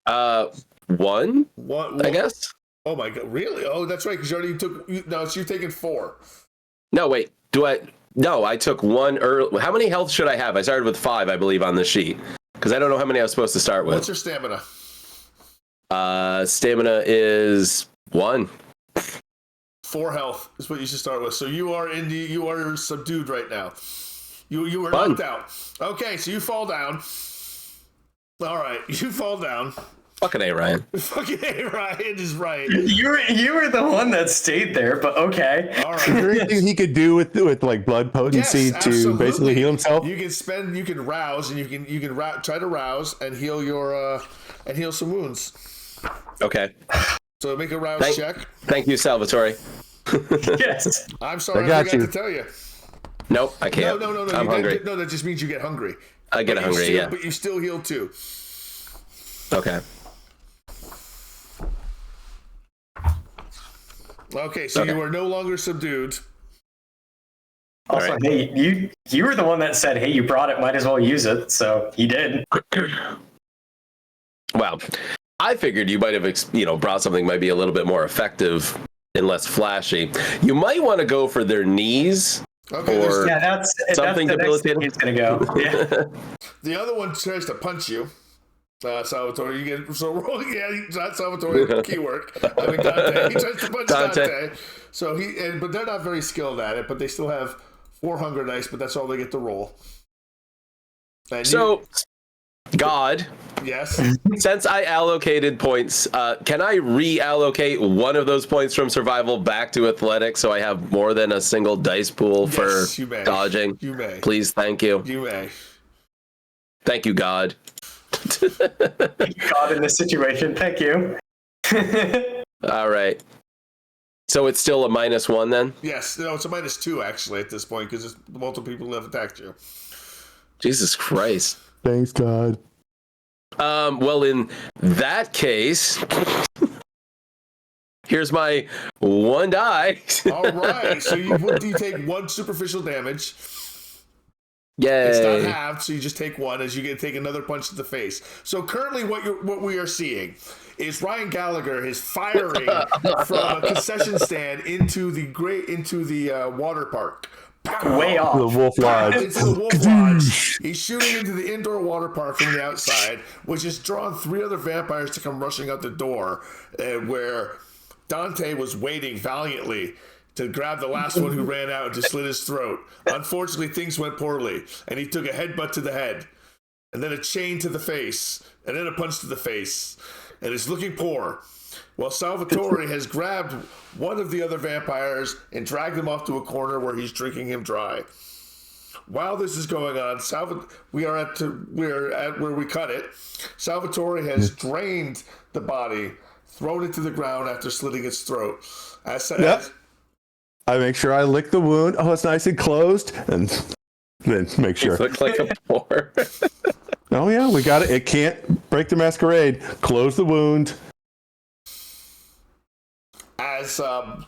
1. One, I guess. Oh my God! Really? Oh, that's right. Because you already took. No, so you're taking 4. No, wait. No, I took 1 early. How many health should I have? I started with 5, I believe, on the sheet. Because I don't know how many I was supposed to start with. What's your stamina? Stamina is 1. 4 health is what you should start with. So you are subdued right now. You were Fun. knocked out. Okay, so you fall down. All right, you fall down. Fucking A, Ryan. Fucking A, Ryan is right. You were the one that stayed there, but okay. All Is there right. anything he could do with like blood potency Yes, to absolutely. basically heal himself? You can rouse, and you can try to rouse and heal and heal some wounds. Okay. So make a rouse check. Thank you, Salvatore. Yes. I'm sorry, I I got forgot you. to tell you. Nope, I can't. No. I'm hungry. No, that just means you get hungry. I get hungry, yeah. But you still heal too. Okay. Okay, so you are no longer subdued. Also, Right. hey, you were the one that said, "Hey, you brought it, might as well use it." So he did. Well, I figured you might have, brought something might be a little bit more effective and less flashy. You might want to go for their knees. Okay, Or that's something the next thing debilitating. he's gonna go. Yeah. the other one tries to punch you. Salvatore, you get not Salvatore. Keyword. I mean Dante. He tries to punch Dante. So but they're not very skilled at it. But they still have 4 hunger dice. But that's all they get to roll. And God, Yes. since I allocated points, can I reallocate one of those points from survival back to athletics so I have more than a single dice pool for Yes, you may. dodging? You may. Please, thank you. You may. Thank you, God. God in this situation. Thank you. All right. So it's still a -1 then? Yes. No, it's a -2 actually at this point because multiple people have attacked you. Jesus Christ. Thanks, God. Well, in that case, here's my 1 die. All right. So you take 1 superficial damage. Yay. It's not halved, so you just take 1 as you take another punch to the face. So currently, what we are seeing is Ryan Gallagher is firing from a concession stand into the water park. Way off. The Wolf Lodge. Into the Wolf Lodge. He's shooting into the indoor water park from the outside, which has drawn 3 other vampires to come rushing out the door, where Dante was waiting valiantly to grab the last one who ran out and to slit his throat. Unfortunately, things went poorly, and he took a headbutt to the head, and then a chain to the face, and then a punch to the face, and is looking poor. Well, Salvatore has grabbed one of the other vampires and dragged him off to a corner where he's drinking him dry. While this is going on, we are at where we cut it. Salvatore has drained the body, thrown it to the ground after slitting its throat. I make sure I lick the wound. Oh, it's nice and closed, and then make sure. Looks like a pour. Oh yeah, we got it. It can't break the masquerade. Close the wound. As Ryan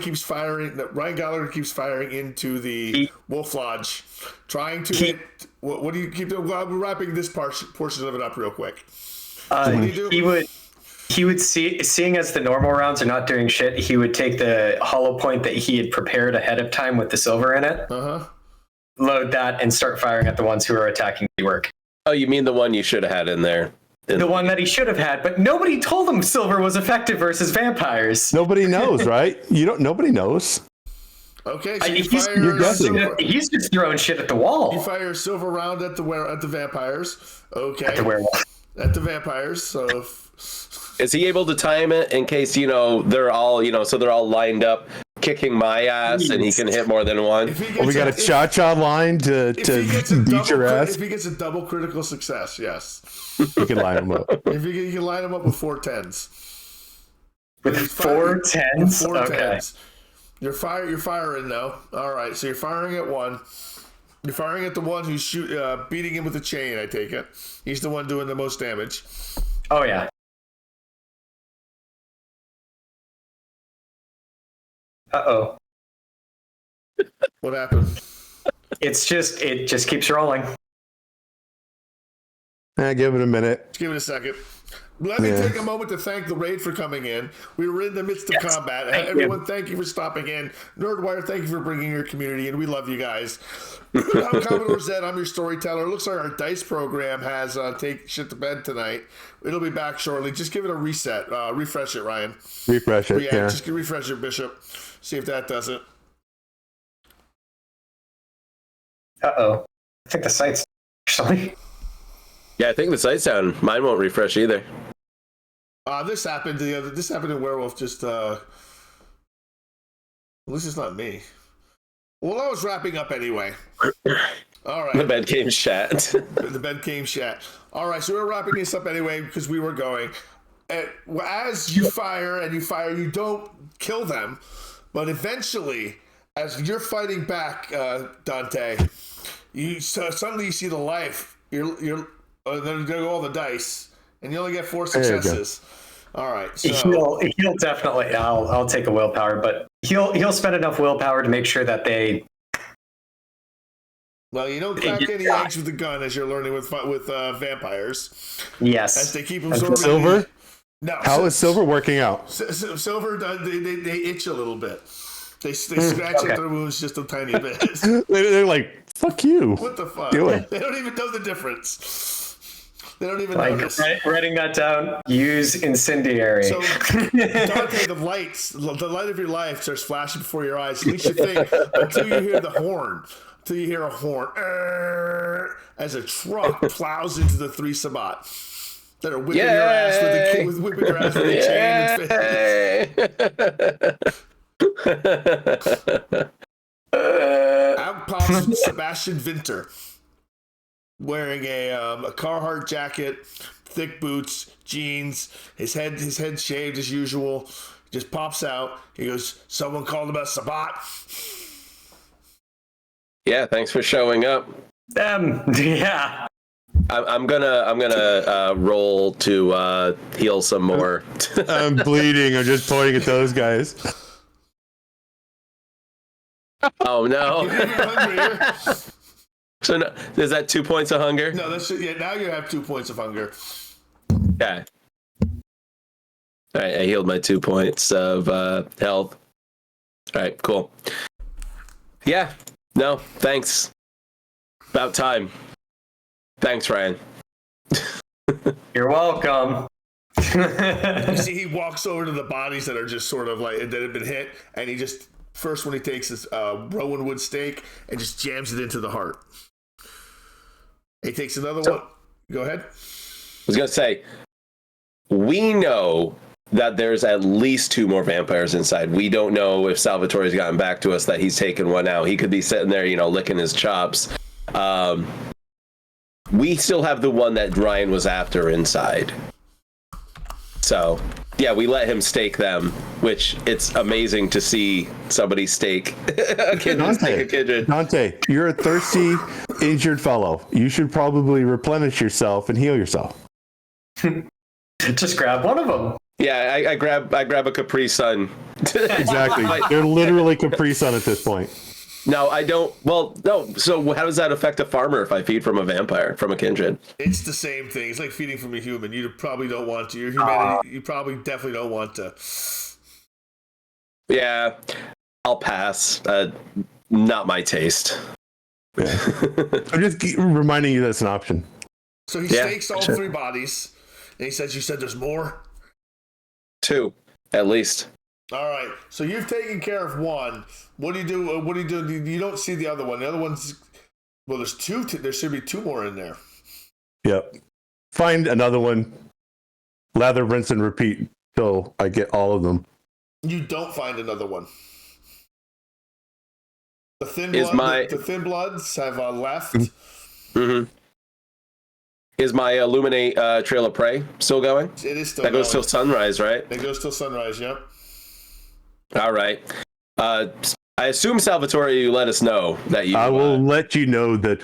keeps firing, Ryan Gallagher keeps firing into the Wolf Lodge, trying to hit. What do you keep doing? Well, we're wrapping this portion of it up real quick. What do you do? He would seeing as the normal rounds are not doing shit, he would take the hollow point that he had prepared ahead of time with the silver in it, load that, and start firing at the ones who are attacking the work. Oh, you mean the one you should have had in there? The one that he should have had, but nobody told him silver was effective versus vampires. Nobody knows, right? Nobody knows. Okay, so he's just throwing shit at the wall. You fire a silver round at the vampires. Okay. At the werewolf. At the vampires. So. Is he able to time it in case they're all so they're all lined up kicking my ass and he can hit more than one? We got a cha-cha line to beat your ass. If he gets a double critical success, yes. You can line him up. If you can line him up with 4 10s. With 4 10s? Okay. You're firing though. All right, so you're firing at one. You're firing at the one who's beating him with a chain, I take it. He's the one doing the most damage. Oh, yeah. Uh-oh. What happened? It just keeps rolling. Give it a minute. Just give it a second. Let me take a moment to thank the raid for coming in. We were in the midst of combat. Everyone, thank you for stopping in. Nerdwire, thank you for bringing your community in. We love you guys. I'm Commodore Zed. I'm your storyteller. It looks like our dice program has take shit to bed tonight. It'll be back shortly. Just give it a reset. Refresh it, Ryan. Refresh it. Yeah. Just refresh it, Bishop. See if that does it. Uh-oh. I think the site's actually. Yeah, I think the site's down. Mine won't refresh either. This happened in Werewolf. Just at least it's not me. Well, I was wrapping up anyway. All right. The bed came shat. The bed came shat. All right, so we're wrapping this up anyway because we were going. As you fire, you don't kill them, but eventually, as you're fighting back, Dante, suddenly you see the life. Then you go all the dice, and you only get 4 successes. All right, so he'll definitely. I'll take a willpower, but he'll spend enough willpower to make sure that they. Well, you don't crack any eggs with a gun, as you're learning with vampires. Yes. As they keep absorbing Silver. No. How is Silver working out? Silver, they itch a little bit. They scratch at their wounds just a tiny bit. They're like, fuck you. What the fuck? Do it. They don't even know the difference. They don't even notice. Writing that down, use incendiary. So, Dante, the light of your life starts flashing before your eyes. At least you think until you hear the horn. till you hear a horn as a truck plows into the 3 Sabbat that are whipping your ass with whipping your ass with a chain and out pops Sebastian Winter wearing a Carhartt jacket, thick boots, jeans, his head shaved as usual. Just pops out. He goes, "Someone called about Sabbat." Yeah, thanks for showing up. Yeah. I'm gonna roll to heal some more. I'm bleeding. I'm just pointing at those guys. Oh no! You're hungry. So no, is that 2 points of hunger? No, that's now you have 2 points of hunger. Okay. All right, I healed my 2 points of health. All right, cool. Yeah, no, thanks. About time. Thanks, Ryan. You're welcome. You see, he walks over to the bodies that are just sort of like that have been hit, and he just first one he takes is Rowan wood steak and just jams it into the heart. He takes another one. Go ahead. I was gonna say, we know that there's at least 2 more vampires inside. We don't know if Salvatore's gotten back to us that he's taken one out. He could be sitting there, licking his chops. We still have the one that Ryan was after inside. So, yeah, we let him stake them, which it's amazing to see somebody stake a kindred. Dante, you're a thirsty, injured fellow. You should probably replenish yourself and heal yourself. Just grab one of them. Yeah, I grab a Capri Sun. Exactly. They're literally Capri Sun at this point. No, I don't. Well, no. So how does that affect a farmer if I feed from a vampire, from a kindred? It's the same thing. It's like feeding from a human. You probably don't want to. Your humanity, you probably definitely don't want to. Yeah, I'll pass. Not my taste. Yeah. I'm just reminding you that's an option. So he stakes all 3 bodies, and he says, "You said there's more?" 2, at least. All right. So you've taken care of one. What do you do? You don't see the other one. The other one's there's 2. There should be 2 more in there. Yep. Find another one. Lather, rinse, and repeat till I get all of them. You don't find another one. The thin bloods have left. Mm-hmm. Is my Illuminate Trail of Prey still going? It is still going. That goes till sunrise, right? It goes till sunrise, yep. All right. I assume, Salvatore, you let us know that you... I will let you know that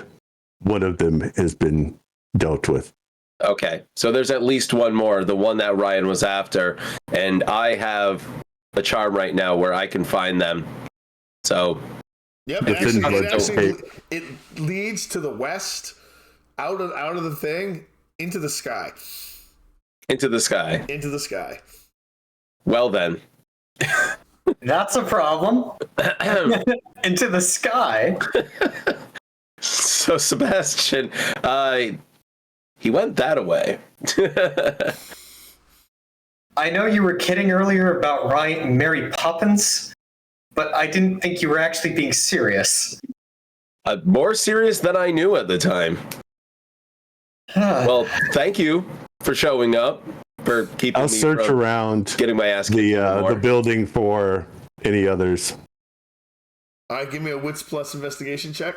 one of them has been dealt with. Okay. So there's at least one more, the one that Ryan was after. And I have a charm right now where I can find them. So... Yep, it leads to the west, out of the thing, into the sky. Into the sky. Into the sky. Well then. That's a problem. Into the sky. So Sebastian, he went that way. I know you were kidding earlier about Ryan and Mary Poppins, but I didn't think you were actually being serious. More serious than I knew at the time. Well, thank you for showing up, for keeping I'll me search from around getting my ass kicked the building for any others. All right, give me a Wits Plus investigation check.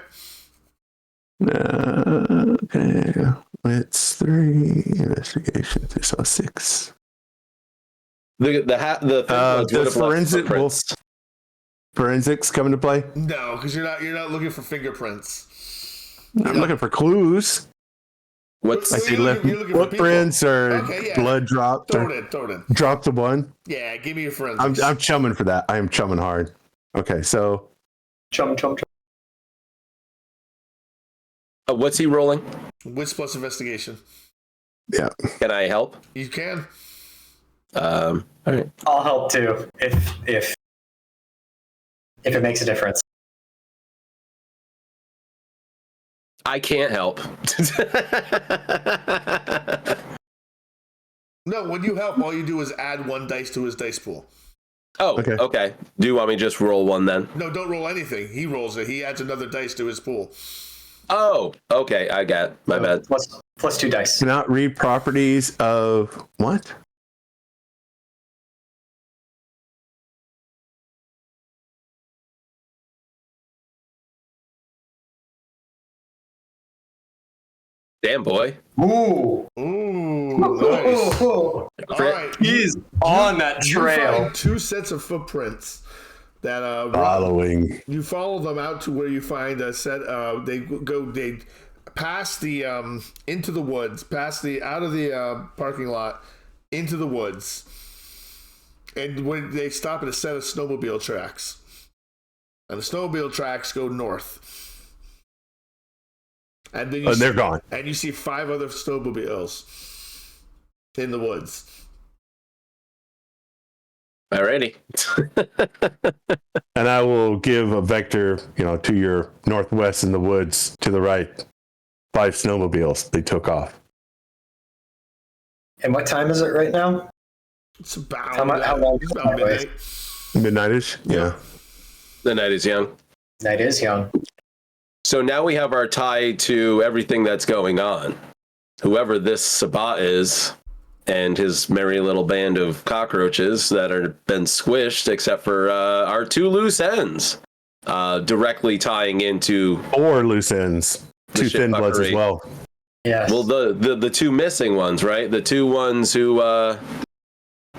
Okay. It's 3 investigation. So 6. The forensics come into play? No, because you're not looking for fingerprints. I'm looking for clues. What's I see footprints or blood dropped. Throw it in. Drop the one. Yeah, give me your forensics. I'm chumming for that. I am chumming hard. Okay, so Chum. what's he rolling? Wits Plus investigation. Yeah. Can I help? You can. All right. I'll help too if it makes a difference. I can't help. No, when you help, all you do is add 1 dice to his dice pool. Oh, Okay. okay. Do you want me to just roll one then? No, don't roll anything. He rolls it. He adds another dice to his pool. Oh, okay. I got it. My bad. Plus 2 dice. Cannot read properties of what? Damn, boy. Ooh. Ooh, nice. All right, He's on that you trail. find 2 sets of footprints that Following. you follow them out to where you find a set. They pass the into the woods, past the out of the parking lot into the woods, and when they stop at a set of snowmobile tracks, and the snowmobile tracks go north. And then They're gone. And you see 5 other snowmobiles in the woods. Alrighty. And I will give a vector, to your northwest in the woods to the right. 5 snowmobiles. They took off. And what time is it right now? It's about, How long? it's about midnight. Midnightish? Yeah. The night is young. Night is young. So now we have our tie to everything that's going on. Whoever this Sabat is, and his merry little band of cockroaches that are been squished, except for our 2 loose ends, directly tying into 4 loose ends. 2 thin bloods as well. Yeah. well the 2 missing ones, right? The 2 ones who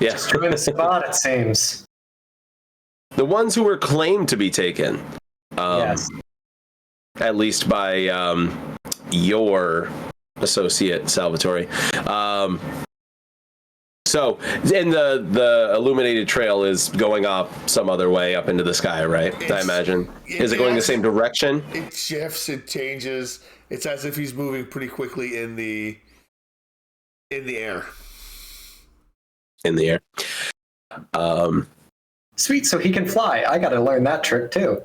Destroy the spot, it seems. the ones who were claimed to be taken. Yes. At least by your associate Salvatore. So, and the illuminated trail is going up some other way up into the sky, right? I imagine. Is it going the same direction? It shifts, it changes. It's as if he's moving pretty quickly in the air. In the air. Sweet, so he can fly. I got to learn that trick too.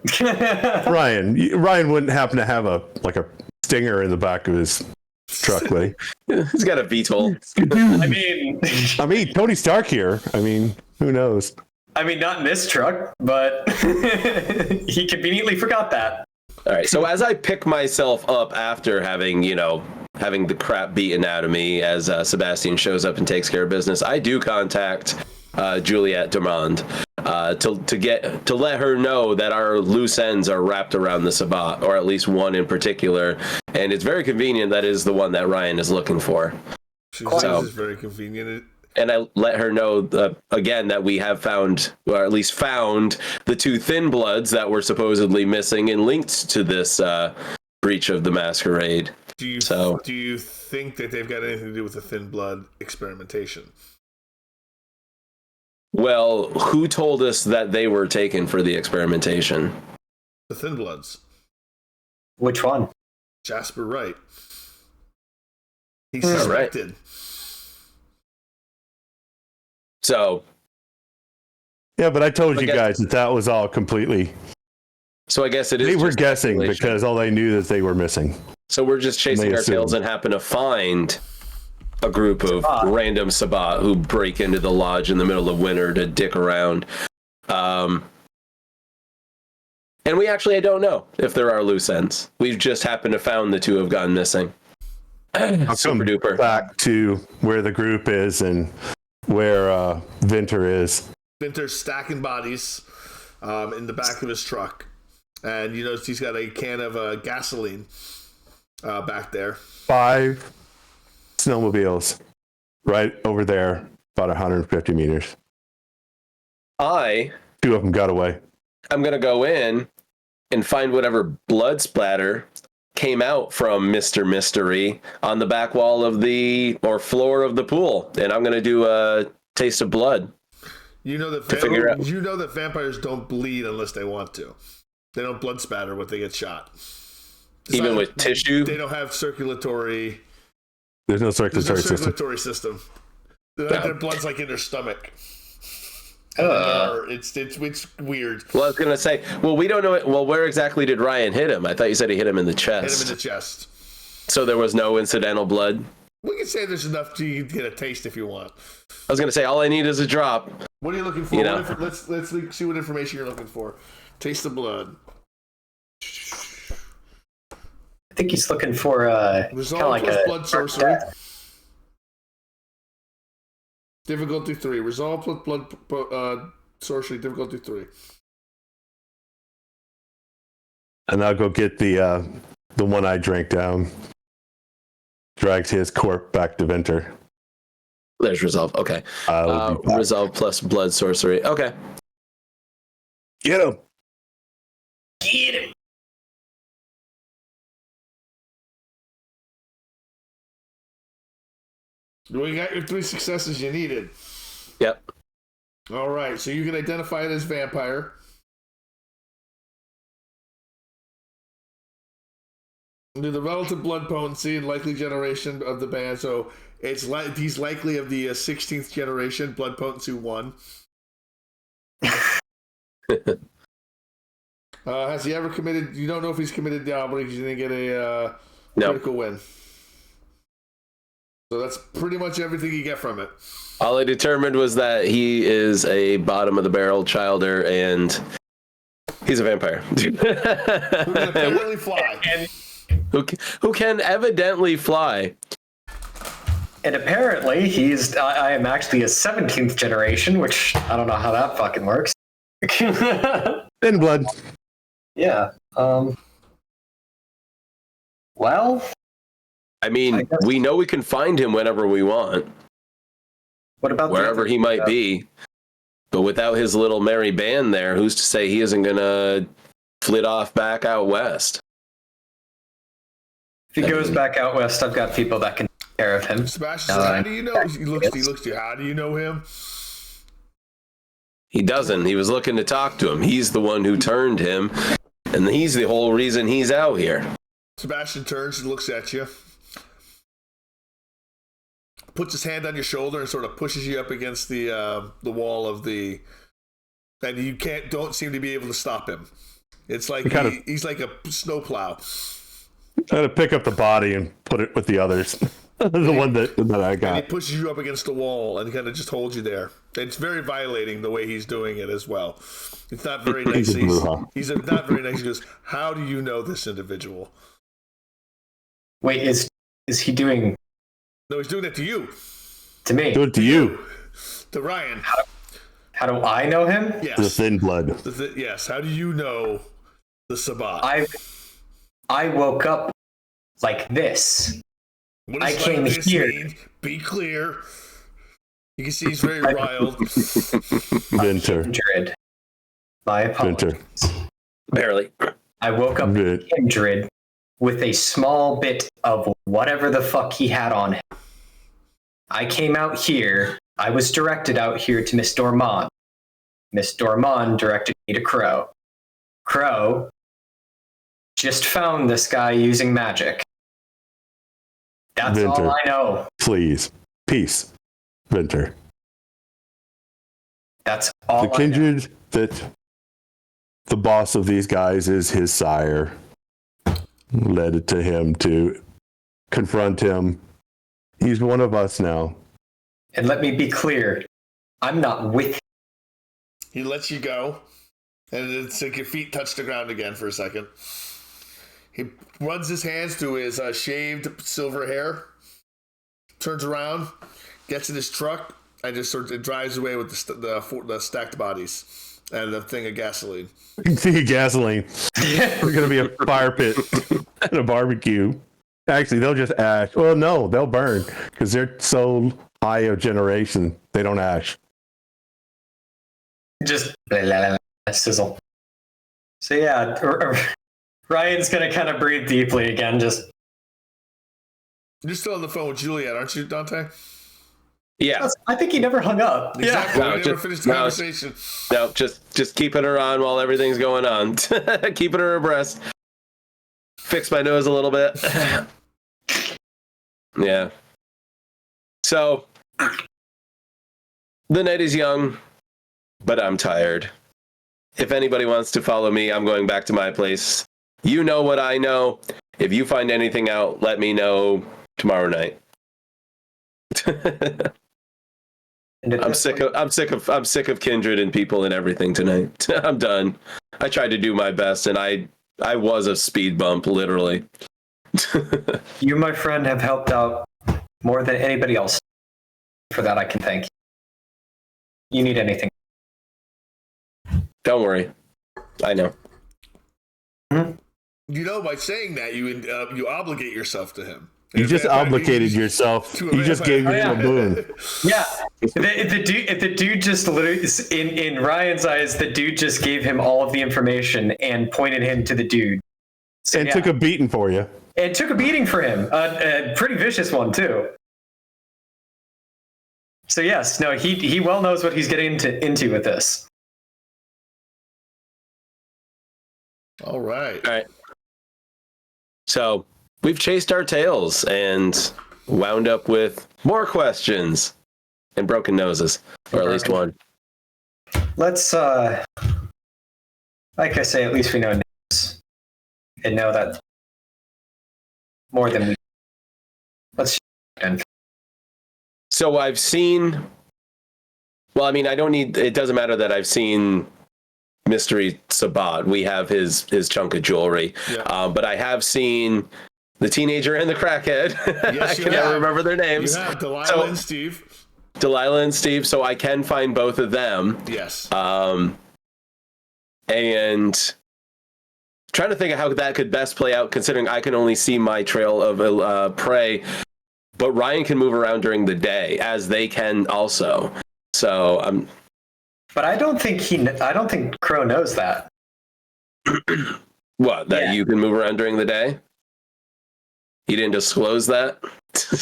Ryan wouldn't happen to have a stinger in the back of his truck, would he? He's got a VTOL. I mean, Tony Stark here. Who knows? not in this truck, but he conveniently forgot that. All right. So as I pick myself up after having the crap beaten out of me as Sebastian shows up and takes care of business, I do contact Juliette Dumond to let her know that our loose ends are wrapped around the Sabat, or at least one in particular, and it's very convenient that is the one that Ryan is looking for. This is very convenient. And I let her know again that we have found, or at least found, the 2 thin bloods that were supposedly missing and linked to this breach of the masquerade. Do you think that they've got anything to do with the thin blood experimentation? Well, who told us that they were taken for the experimentation? The thin bloods. Which one? Jasper Wright. He's suspected. So. Yeah, but I told you guys that was all completely. So I guess it is. They were guessing because all they knew that they were missing. So we're just chasing our tails and happen to find a group of random Sabat who break into the lodge in the middle of winter to dick around. And we actually, I don't know if there are loose ends. We've just happened to found the 2 have gone missing. I'll Super come duper. back to where the group is and where Vinter is. Vinter's stacking bodies in the back of his truck. And you notice he's got a can of gasoline back there. 5 snowmobiles right over there, about 150 meters. 2 of them got away. I'm going to go in and find whatever blood splatter came out from Mr. Mystery on the back wall of floor of the pool. And I'm going to do a taste of blood. You know that vampires don't bleed unless they want to. They don't blood spatter when they get shot. Even with tissue? They don't have circulatory. There's no circulatory system. Their blood's like in their stomach. It's weird. Well, I was going to say, we don't know it. Well, where exactly did Ryan hit him? I thought you said he hit him in the chest. Hit him in the chest. So there was no incidental blood? We can say there's enough to you get a taste if you want. I was gonna say all I need is a drop. What are you looking for? You know. Let's see what information you're looking for. Taste the blood. I think he's looking for Resolve like plus a blood sorcery. Difficulty 3. Resolve plus blood sorcery. Difficulty 3. And I'll go get the one I drank down. Drags his corpse back to Venter. There's resolve. Okay. Resolve plus blood sorcery. Okay. Get him. Get him. You got your 3 successes you needed. Yep. All right, so you can identify it as vampire. Do the relative blood potency and likely generation of the band. So it's he's likely of the 16th generation, blood potency 1. Has he ever committed? You don't know if he's committed diablo because you didn't get a critical win. So that's pretty much everything you get from it. All I determined was that he is a bottom of the barrel childer and he's a vampire. Who can apparently fly. Who can evidently fly. And apparently I am actually a 17th generation, which I don't know how that fucking works. In blood. Yeah. Well, I mean, we know we can find him whenever we want. What about wherever he might be? But without his little merry band there, who's to say he isn't gonna flit off back out west? If he goes back out west, I've got people that can take care of him. Sebastian says, how do you know? He looks to you. How do you know him? He doesn't. He was looking to talk to him. He's the one who turned him, and he's the whole reason he's out here. Sebastian turns and looks at you. Puts his hand on your shoulder and sort of pushes you up against the wall of the, and you don't seem to be able to stop him. It's like he's like a snowplow. Try to pick up the body and put it with the others. The one that I got. And he pushes you up against the wall and kind of just holds you there. It's very violating the way he's doing it as well. It's not very nice. He's not very nice. He goes, "How do you know this individual?" Wait, is he doing? No, he's doing it to you. To me. Do it to you. To Ryan. How do I know him? Yes. The thin blood. Yes. How do you know the Sabbat? I woke up like this. What does came like this here. mean? Be clear. You can see he's very riled. Venter. Kindred. My apologies. Venter. Barely. I woke up Kindred with a small bit of whatever the fuck he had on him. I came out here. I was directed out here to Miss Dormont. Miss Dormont directed me to Crow. Crow just found this guy using magic. That's Venter. all I know. Please. Peace. Venter. That's all The kindred that the boss of these guys is his sire led it to him to confront him. He's one of us now. And let me be clear, I'm not with him. He lets you go, and it's like your feet touch the ground again for a second. He runs his hands through his shaved silver hair, turns around, gets in his truck, and just sort of drives away with the stacked bodies and the thing of gasoline. You can see gasoline. We're going to be a fire pit and a barbecue. Actually, they'll just ash. Well, no, they'll burn because they're so high of generation. They don't ash. Just blah, blah, blah, sizzle. So yeah, Ryan's gonna kind of breathe deeply again. You're still on the phone with Juliet, aren't you, Dante? Yeah. I think he never hung up. Exactly. No, We never finished the conversation. No, just keeping her on while everything going on. Keeping her abreast. Fix my nose a little bit. Yeah. So, the night is young, but I'm tired. If anybody wants to follow me, I'm going back to my place. You know what I know. If you find anything out, let me know tomorrow night. I'm sick of Kindred and people and everything tonight. I'm done. I tried to do my best, and I was a speed bump, literally. You, my friend, have helped out more than anybody else. For that, I can thank you. You need anything? Don't worry. I know. You know, by saying that, you obligate yourself to him. You just obligated yourself. You just gave him a boon. Yeah. If the dude just literally, in Ryan's eyes, the dude just gave him all of the information and pointed him to the dude. So, And took a beating for you. And took a beating for him. A pretty vicious one, too. So yes, no, he well knows what he's getting into with this. All right. So we've chased our tails and wound up with more questions and broken noses, or at least one. Let's, like I say, at least we know names and know that more than we. Let's. So I've seen. Well, I mean, I don't need. It doesn't matter that I've seen Mystery Sabat. We have his chunk of jewelry, but I have seen the teenager and the crackhead. Yes, I can never remember their names. You have Delilah and Steve. Delilah and Steve, so I can find both of them. Yes. And trying to think of how that could best play out, considering I can only see my trail of prey, but Ryan can move around during the day, as they can also. So But I don't think Crow knows that. What? That you can move around during the day? He didn't disclose that?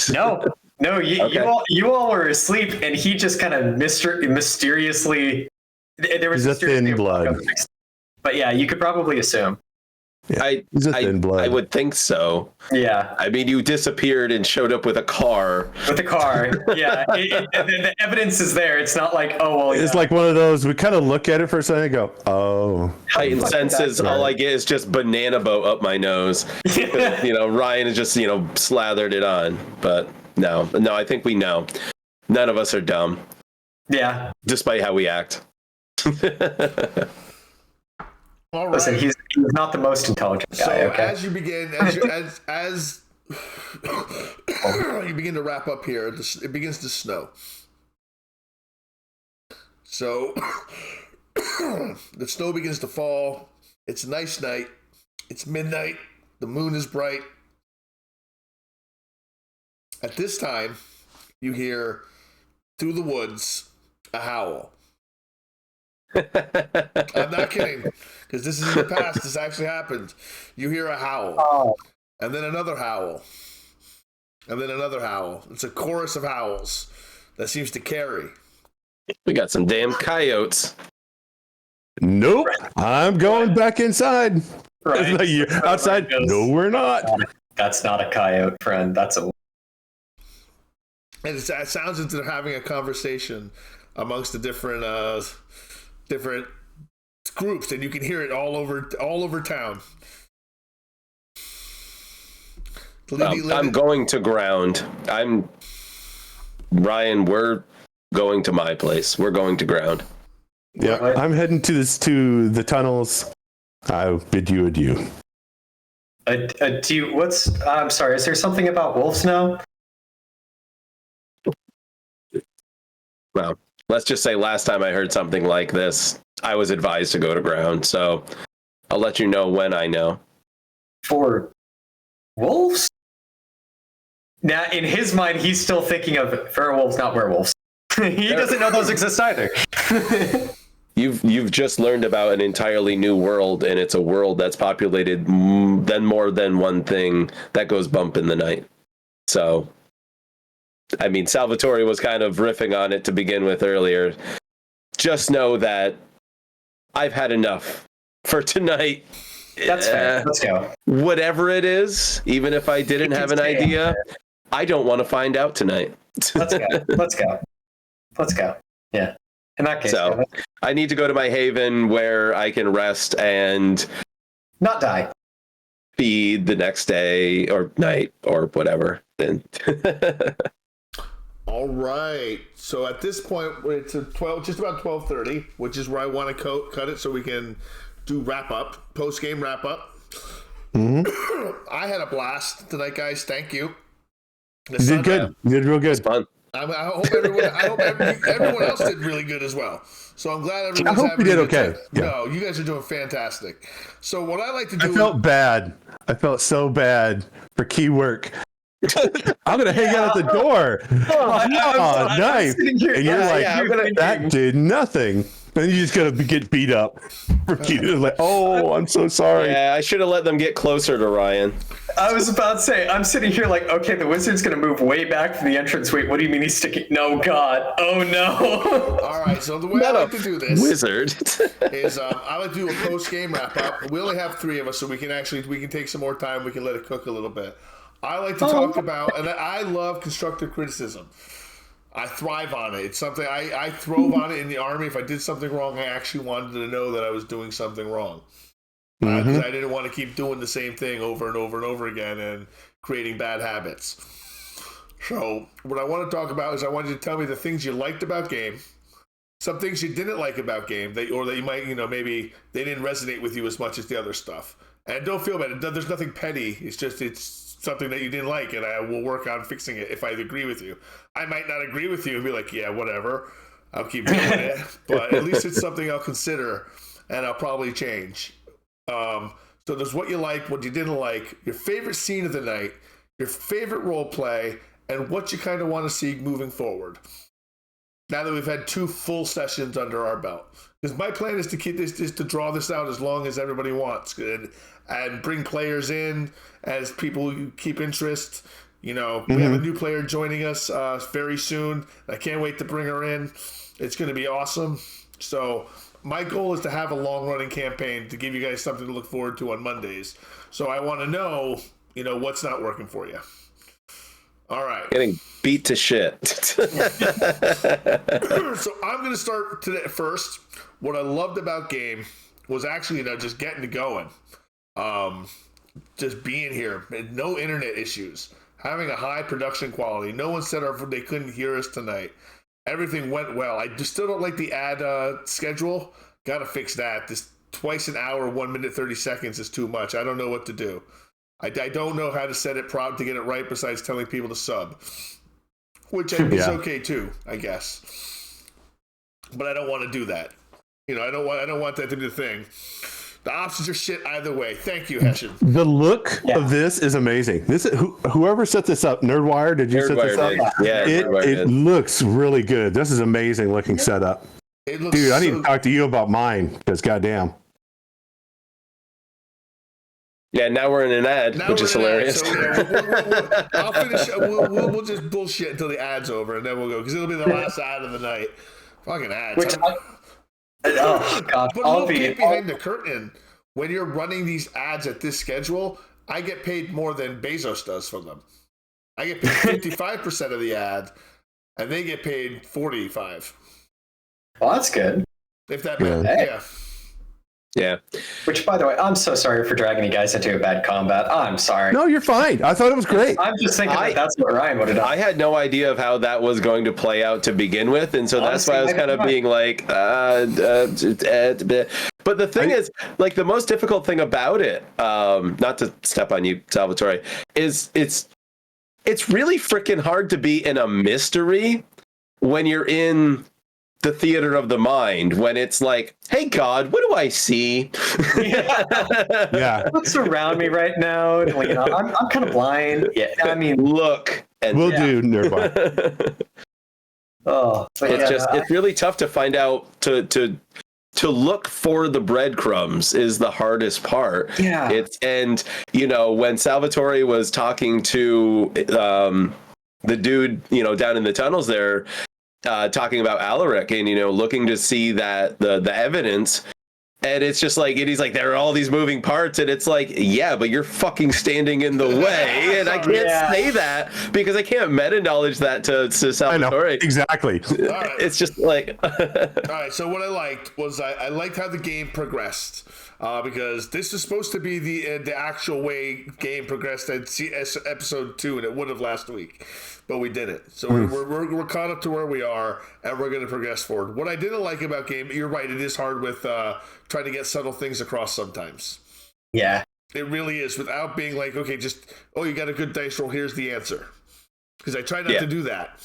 No, you all were asleep, and he just kind of mysteriously. There was He's a thin blood. But yeah, you could probably assume. Yeah, he's a thin blood. I would think so. Yeah. I mean, you disappeared and showed up with a car. With a car, yeah. The evidence is there. It's not like, oh, well, It's like one of those, we kind of look at it for a second and go, oh. Heightened senses, all I get is just banana boat up my nose. Ryan is just, slathered it on. But no, I think we know. None of us are dumb. Yeah. Despite how we act. All right. Listen, he's not the most intelligent guy. So okay? as you begin, as you begin to wrap up here, it begins to snow. So the snow begins to fall. It's a nice night. It's midnight. The moon is bright. At this time, you hear through the woods a howl. I'm not kidding, because this is in the past. This actually happened. You hear a howl, and then another howl, and then another howl. It's a chorus of howls that seems to carry. We got some damn coyotes. Nope, I'm going back inside. Right. It's like, you're outside? No, we're not. That's not a coyote, friend. That's a. And it sounds as if they're having a conversation amongst the different groups, and you can hear it all over town. I'm going to ground. Ryan, we're going to my place. We're going to ground. Yeah, I'm heading to the tunnels. I bid you adieu. I'm sorry, is there something about wolves now? Well, let's just say last time I heard something like this, I was advised to go to ground. So I'll let you know when I know. For wolves? Now, in his mind, he's still thinking of werewolves, not werewolves. He doesn't know those exist either. You've just learned about an entirely new world, and it's a world that's populated more than one thing that goes bump in the night. So, I mean, Salvatore was kind of riffing on it to begin with earlier. Just know that I've had enough for tonight. That's fair. Let's go. Whatever it is, even if I didn't have an idea, I don't want to find out tonight. Let's go. Yeah. In that case, so I need to go to my haven where I can rest and not die. Feed the next day or night or whatever. Then All right. So at this point, it's just about 12:30, which is where I want to cut it so we can do post game wrap up. I had a blast tonight, guys. Thank you. You did good. You did real good. It's fun. I hope everyone else did really good as well. So I'm glad everyone's hope having you did a good okay. time. Yeah. No, you guys are doing fantastic. So what I like to do I felt bad. I felt so bad for key work. I'm gonna hang out at the door. Nice. And you're like, that did nothing. Then you just gotta get beat up. Like, oh, I'm so sorry. Yeah, I should have let them get closer to Ryan. I was about to say, I'm sitting here like, okay, the wizard's gonna move way back from the entrance. Wait, what do you mean he's sticking? No, God. Oh no. All right, so the way I like to do this wizard is I like to do a post game wrap up. We only have 3 of us, so we can take some more time. We can let it cook a little bit. I like to talk about, and I love constructive criticism. I thrive on it. It's something I throve on it in the Army. If I did something wrong, I actually wanted to know that I was doing something wrong. Because I didn't want to keep doing the same thing over and over and over again and creating bad habits. So what I want to talk about is I want you to tell me the things you liked about game, some things you didn't like about game, that you might, maybe they didn't resonate with you as much as the other stuff. And don't feel bad. There's nothing petty. It's something that you didn't like, and I will work on fixing it if I agree with you. I might not agree with you and be like, yeah, whatever. I'll keep doing it. But at least it's something I'll consider, and I'll probably change. So there's what you liked, what you didn't like, your favorite scene of the night, your favorite role play, and what you kind of want to see moving forward. Now that we've had 2 full sessions under our belt. Because my plan is to keep this, is to draw this out as long as everybody wants, and bring players in as people who keep interest. We have a new player joining us very soon. I can't wait to bring her in. It's going to be awesome. So my goal is to have a long-running campaign to give you guys something to look forward to on Mondays. So I want to know, what's not working for you. All right. Getting beat to shit. So I'm going to start today first. What I loved about game was actually just getting it going. Just being here. No internet issues. Having a high production quality. No one said they couldn't hear us tonight. Everything went well. I just still don't like the ad schedule. Got to fix that. This twice an hour, 1 minute, 30 seconds is too much. I don't know what to do. I don't know how to set it to get it right besides telling people to sub, which is okay too, I guess. But I don't want to do that. I don't want that to be the thing. The options are shit either way. Thank you, Hessian. The look of this is amazing. Whoever set this up, Nerdwire, did you set this up? Yeah, it looks really good. This is amazing looking setup. Dude, I need to talk to you about mine because goddamn. Yeah, now we're in an ad, which is hilarious. So, I'll finish. We'll just bullshit until the ad's over, and then we'll go because it'll be the last ad of the night. Fucking ads. Oh God! But I'll be behind the curtain. When you're running these ads at this schedule, I get paid more than Bezos does for them. I get paid 55% of the ad, and they get paid 45%. Well, that's good. If that matters, Yeah. Which, by the way, I'm so sorry for dragging you guys into a bad combat. I'm sorry. No, you're fine. I thought it was great. I'm just thinking that's what Ryan would have done. I had no idea of how that was going to play out to begin with, and so that's why I was kind of being like, but the thing is, like, the most difficult thing about it, not to step on you, Salvatore, is it's really freaking hard to be in a mystery when you're in the theater of the mind, when it's like, hey God, what do I see? Yeah. What's around me right now? I'm kind of blind. Yeah, I mean, look, and we'll do Nerdwire. It's really tough to find out to look for the breadcrumbs is the hardest part. Yeah. And when Salvatore was talking to the dude, down in the tunnels there, talking about Alaric and, looking to see that the evidence. And it's just like, he's like, there are all these moving parts. And it's like, yeah, but you're fucking standing in the way. And I can't say that because I can't meta knowledge that to Salvatore. I know, exactly. Right. It's just like. All right. So what I liked was I liked how the game progressed. because this is supposed to be the actual way game progressed at episode 2, and it would have last week, but we didn't. So we're caught up to where we are, and we're going to progress forward. What I didn't like about game, you're right, it is hard with trying to get subtle things across sometimes. Yeah. It really is, without being like, okay, just, you got a good dice roll, here's the answer. Because I try not to do that.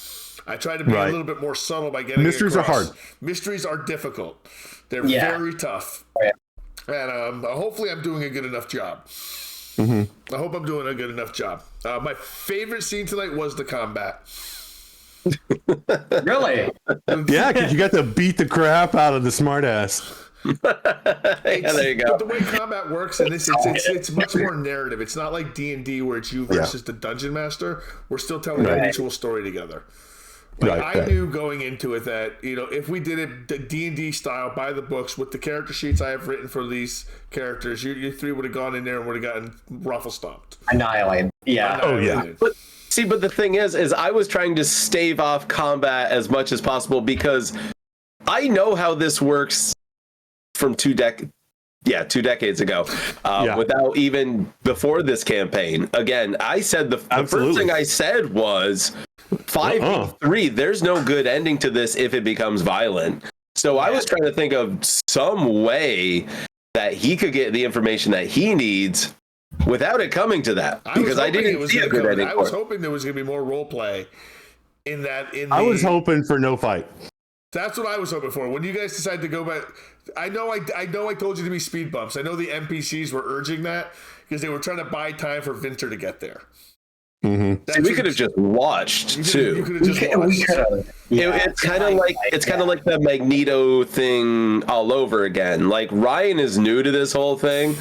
I try to be a little bit more subtle by getting mysteries across. are hard. Mysteries are difficult. They're very tough. And hopefully I'm doing a good enough job. I hope I'm doing a good enough job. My favorite scene tonight was the combat. Really? Yeah, because you got to beat the crap out of the smartass. There you go. But the way combat works, and it's much more narrative. It's not like D&D where it's you versus the dungeon master. We're still telling a mutual story together. I knew going into it that, if we did it the D&D style by the books with the character sheets I have written for these characters, you three would have gone in there and would have gotten ruffle stomped. Annihilated. Yeah. Annihilated. But the thing is I was trying to stave off combat as much as possible because I know how this works from 2 decades ago, without even before this campaign. Again, I said the first thing I said was 5v3. There's no good ending to this if it becomes violent. So I was trying to think of some way that he could get the information that he needs without it coming to that, because I didn't see a good ending. I was hoping there was going to be more role play in that. I was hoping for no fight. That's what I was hoping for. When you guys decided to go back, I know I told you to be speed bumps. I know the NPCs were urging that because they were trying to buy time for Vinter to get there. See, we could have just watched too. You could have just watched. It's kind of like the Magneto thing all over again. Like, Ryan is new to this whole thing.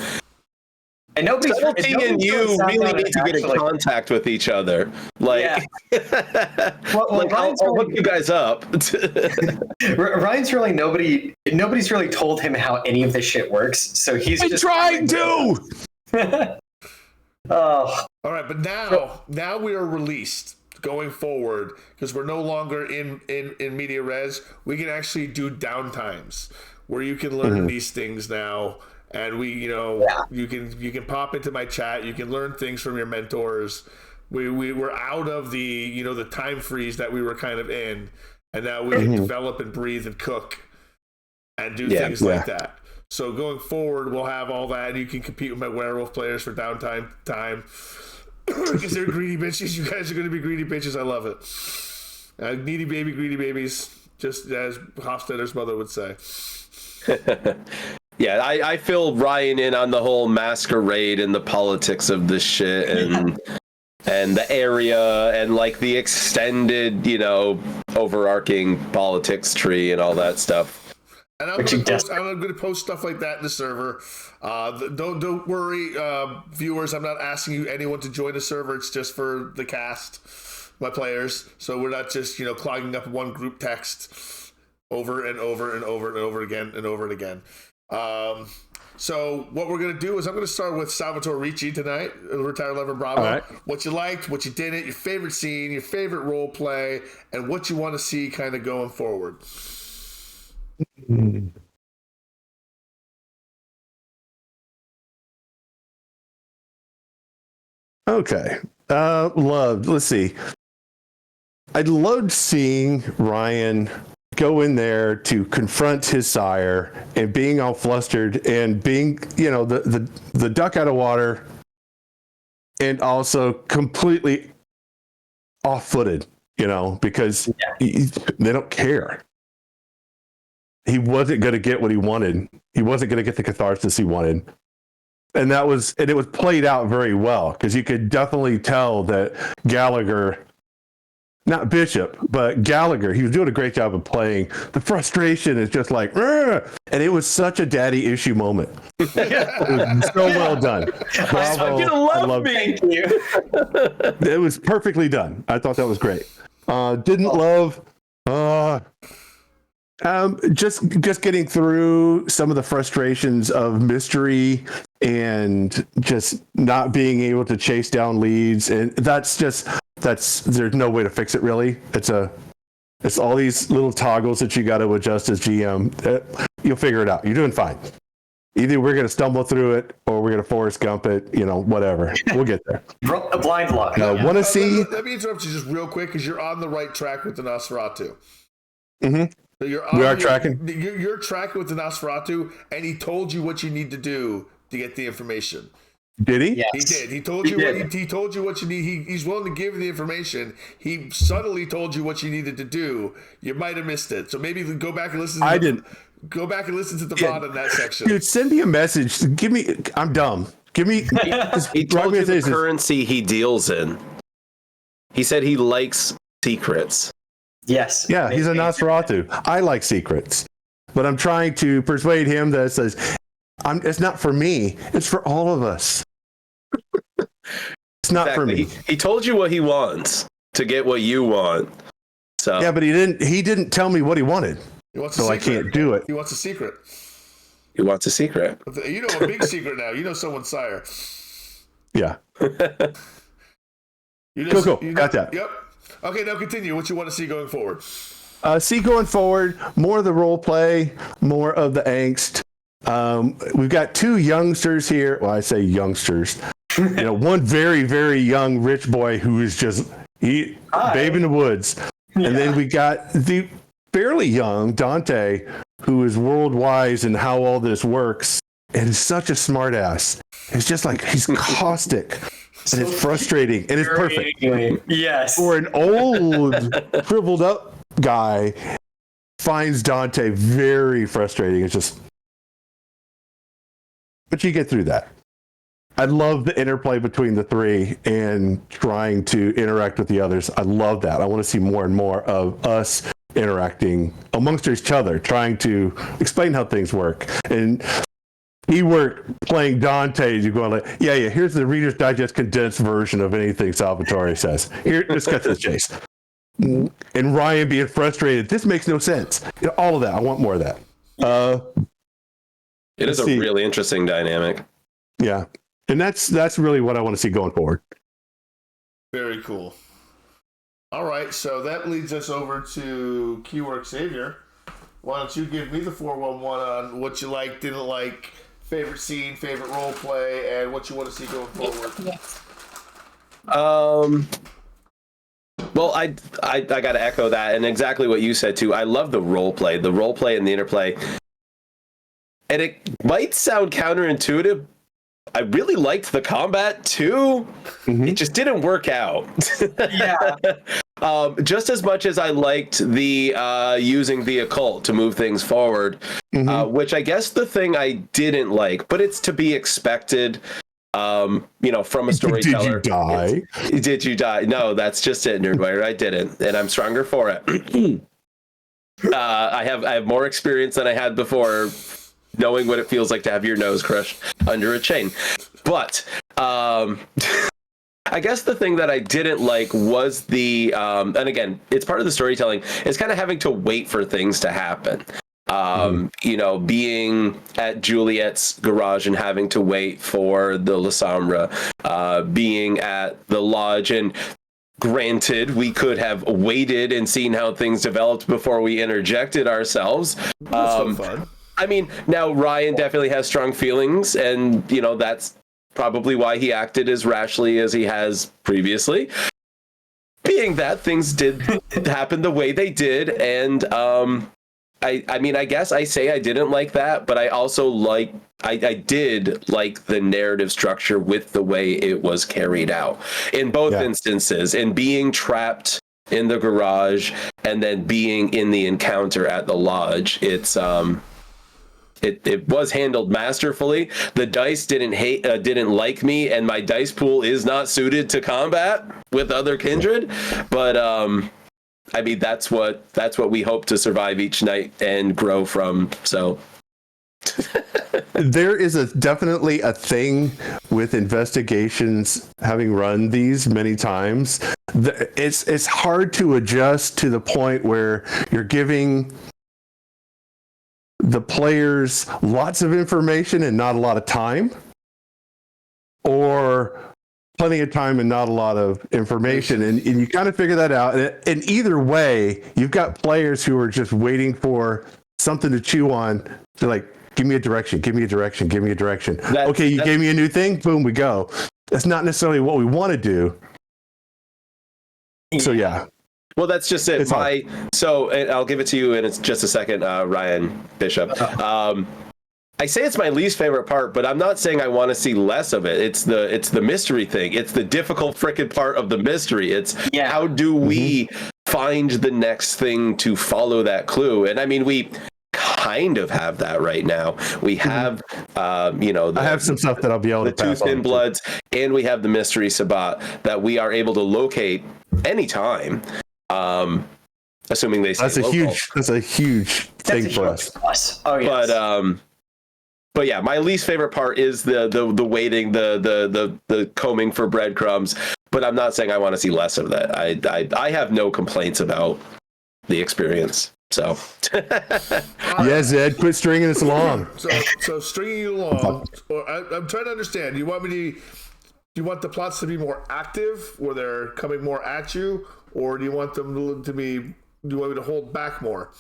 And Subtlety and you really need to get in contact with each other. Like, I'll hook you guys up. Ryan's really nobody's really told him how any of this shit works, so he's just trying to. Oh. All right, but now we are released going forward because we're no longer in media res. We can actually do downtimes where you can learn these things now. And you can pop into my chat. You can learn things from your mentors. We were out of the the time freeze that we were kind of in, and now we can develop and breathe and cook and do things like that. So going forward, we'll have all that, and you can compete with my werewolf players for downtime time because they're greedy bitches. You guys are going to be greedy bitches. I love it. Needy baby, greedy babies, just as Hofstadter's mother would say. Yeah, I fill Ryan in on the whole masquerade and the politics of this shit and the area and like the extended, overarching politics tree and all that stuff. And I'm going to post stuff like that in the server. Don't worry, viewers. I'm not asking anyone to join the server. It's just for the cast, my players. So we're not just clogging up one group text over and over and over and over again and over and again. So what we're going to do is I'm going to start with Salvatore Ricci tonight, Retired Lever Bravo. Right. What you liked, what you didn't, your favorite scene, your favorite role play, and what you want to see kind of going forward. Okay. Let's see. I loved seeing Ryan go in there to confront his sire and being all flustered and being, the duck out of water and also completely off-footed, because they don't care. He wasn't going to get what he wanted. He wasn't going to get the catharsis he wanted. And it was played out very well because you could definitely tell that Gallagher, not Bishop, but Gallagher, he was doing a great job of playing. The frustration is just like, "Rrr!" And it was such a daddy issue moment. It was so well done. Bravo. You love me. Thank you. It was perfectly done. I thought that was great. Didn't love just getting through some of the frustrations of mystery and just not being able to chase down leads, and there's no way to fix it really. It's all these little toggles that you got to adjust as GM. You'll figure it out. You're doing fine. Either we're going to stumble through it or we're going to Forrest Gump it, whatever. We'll get there. A blind luck. Want to see? Let me interrupt you just real quick because you're on the right track with the Nosferatu. Mm-hmm. So we are tracking. You're tracking with the Nosferatu, and he told you what you need to do to get the information. Did he? Yes. He did. He told you. He told you what you need. He's willing to give you the information. He subtly told you what you needed to do. You might have missed it. So maybe go back and listen. Go back and listen to the VOD in that section. Dude, send me a message. I'm dumb. Give me. He told you the currency he deals in. He said he likes secrets. Yes. Yeah, he's a Nosferatu. I like secrets, but I'm trying to persuade him that it says, it's not for me. It's for all of us. It's not for me. He told you what he wants to get what you want. So yeah, but he didn't tell me what he wanted. So I can't do it. He wants a secret. He wants a secret. You know a big secret now. You know someone's sire. Yeah. Cool. Got that. Yep. Okay, now continue. What you want to see going forward? Going forward, more of the role play, more of the angst. We've got two youngsters here. Well, I say youngsters. One very, very young rich boy who is just babe in the woods. Yeah. And then we got the fairly young Dante, who is world wise in how all this works and is such a smart ass. It's just like he's caustic and it's frustrating and it's perfect. Yes. For an old, shriveled up guy, finds Dante very frustrating. It's just, but you get through that. I love the interplay between the three and trying to interact with the others. I love that. I want to see more and more of us interacting amongst each other, trying to explain how things work. And he worked playing Dante. You're going like, yeah, here's the Reader's Digest condensed version of anything Salvatore says. Here, let's cut to the chase. And Ryan being frustrated. This makes no sense. All of that. I want more of that. It is a really interesting dynamic. Yeah. And that's really what I want to see going forward. Very cool. All right, so that leads us over to Keyword Savior. Why don't you give me the 411 on what you like, didn't like, favorite scene, favorite role play, and what you want to see going forward? Yes. Well, I got to echo that, and exactly what you said too. I love the role play and the interplay. And it might sound counterintuitive. I really liked the combat too. Mm-hmm. It just didn't work out. Yeah. Just as much as I liked the using the occult to move things forward, which I guess the thing I didn't like, but it's to be expected. From a storyteller. Did you die? Did you die? No, that's just it, Nerdwire. I didn't, and I'm stronger for it. I have more experience than I had before, knowing what it feels like to have your nose crushed under a chain. But I guess the thing that I didn't like was the, and again, it's part of the storytelling, is kind of having to wait for things to happen. Being at Juliet's garage and having to wait for the La Sombra, being at the lodge, and granted, we could have waited and seen how things developed before we interjected ourselves. That's so fun. I mean, now Ryan definitely has strong feelings, and that's probably why he acted as rashly as he has previously. Being that things did happen the way they did, and I guess I say I didn't like that, but I also I did like the narrative structure with the way it was carried out in both instances, and being trapped in the garage and then being in the encounter at the lodge. It's it was handled masterfully. The dice didn't like me, and my dice pool is not suited to combat with other kindred, but that's what we hope to survive each night and grow from. So there is definitely a thing with investigations, having run these many times. It's hard to adjust to the point where you're giving the players lots of information and not a lot of time, or plenty of time and not a lot of information, and you kind of figure that out. And either way, you've got players who are just waiting for something to chew on. They're like, give me a direction, give me a direction, give me a direction. Okay, you gave me a new thing, boom, we go. That's not necessarily what we want to do. So yeah. Well, that's just it. It's So I'll give it to you in just a second, Ryan Bishop. I say it's my least favorite part, but I'm not saying I want to see less of it. It's the mystery thing. It's the difficult frickin' part of the mystery. It's how do we find the next thing to follow that clue? And I mean, we kind of have that right now. We have, I have some stuff that I'll be able to pass the two thin on bloods, and we have the mystery Sabbat that we are able to locate anytime. Assuming they say that's a huge thing for us. Oh yes. But yeah, my least favorite part is the waiting, the combing for breadcrumbs. But I'm not saying I want to see less of that. I have no complaints about the experience. So yeah, Zed, quit stringing us along. So stringing you along. I'm trying to understand. Do you want the plots to be more active, where they're coming more at you, or do you want them to be? Do you want me to hold back more?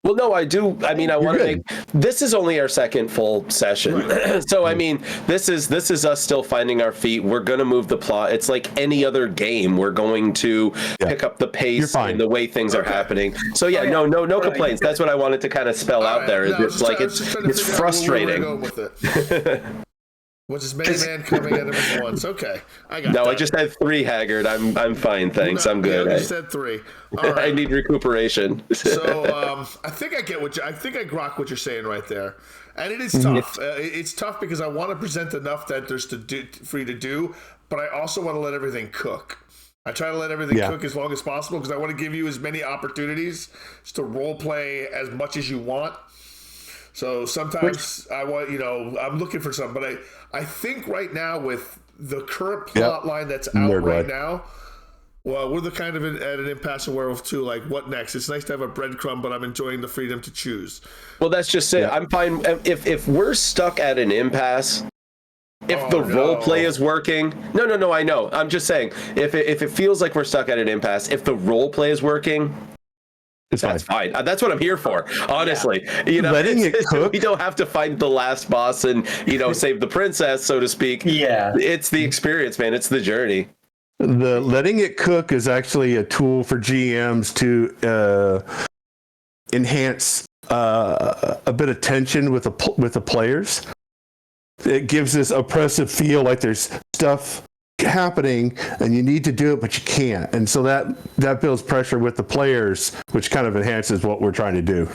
Well, no, I do. I mean, I want to make this is only our second full session. Right. So, I mean, this is us still finding our feet. We're going to move the plot. It's like any other game. We're going to pick up the pace and the way things are happening. So, yeah, no complaints. That's what I wanted to kind of spell out there. It's frustrating. Was his mini man coming at him at once? Okay, I got. No, that. I just had 3, Haggard. I'm fine, thanks. I'm good. I just had 3. All right. I need recuperation. So I think I get I think I grok what you're saying right there, and it is tough. It's tough because I want to present enough that there's for you to do, but I also want to let everything cook. I try to let everything cook as long as possible because I want to give you as many opportunities to role play as much as you want. So sometimes I want, I'm looking for something, but I think right now with the current plot line that's out right now, well, we're the kind of at an impasse in Werewolf 2, like what next? It's nice to have a breadcrumb, but I'm enjoying the freedom to choose. Well, that's just it. I'm fine. If we're stuck at an impasse, if the role play is working, no, I know. I'm just saying, if it feels like we're stuck at an impasse, if the role play is working, that's fine. That's what I'm here for, honestly. Letting it cook. We don't have to fight the last boss and, save the princess, so to speak. Yeah. It's the experience, man. It's the journey. The letting it cook is actually a tool for GMs to enhance a bit of tension with the players. It gives this oppressive feel like there's stuff happening and you need to do it but you can't, and so that builds pressure with the players, which kind of enhances what we're trying to do.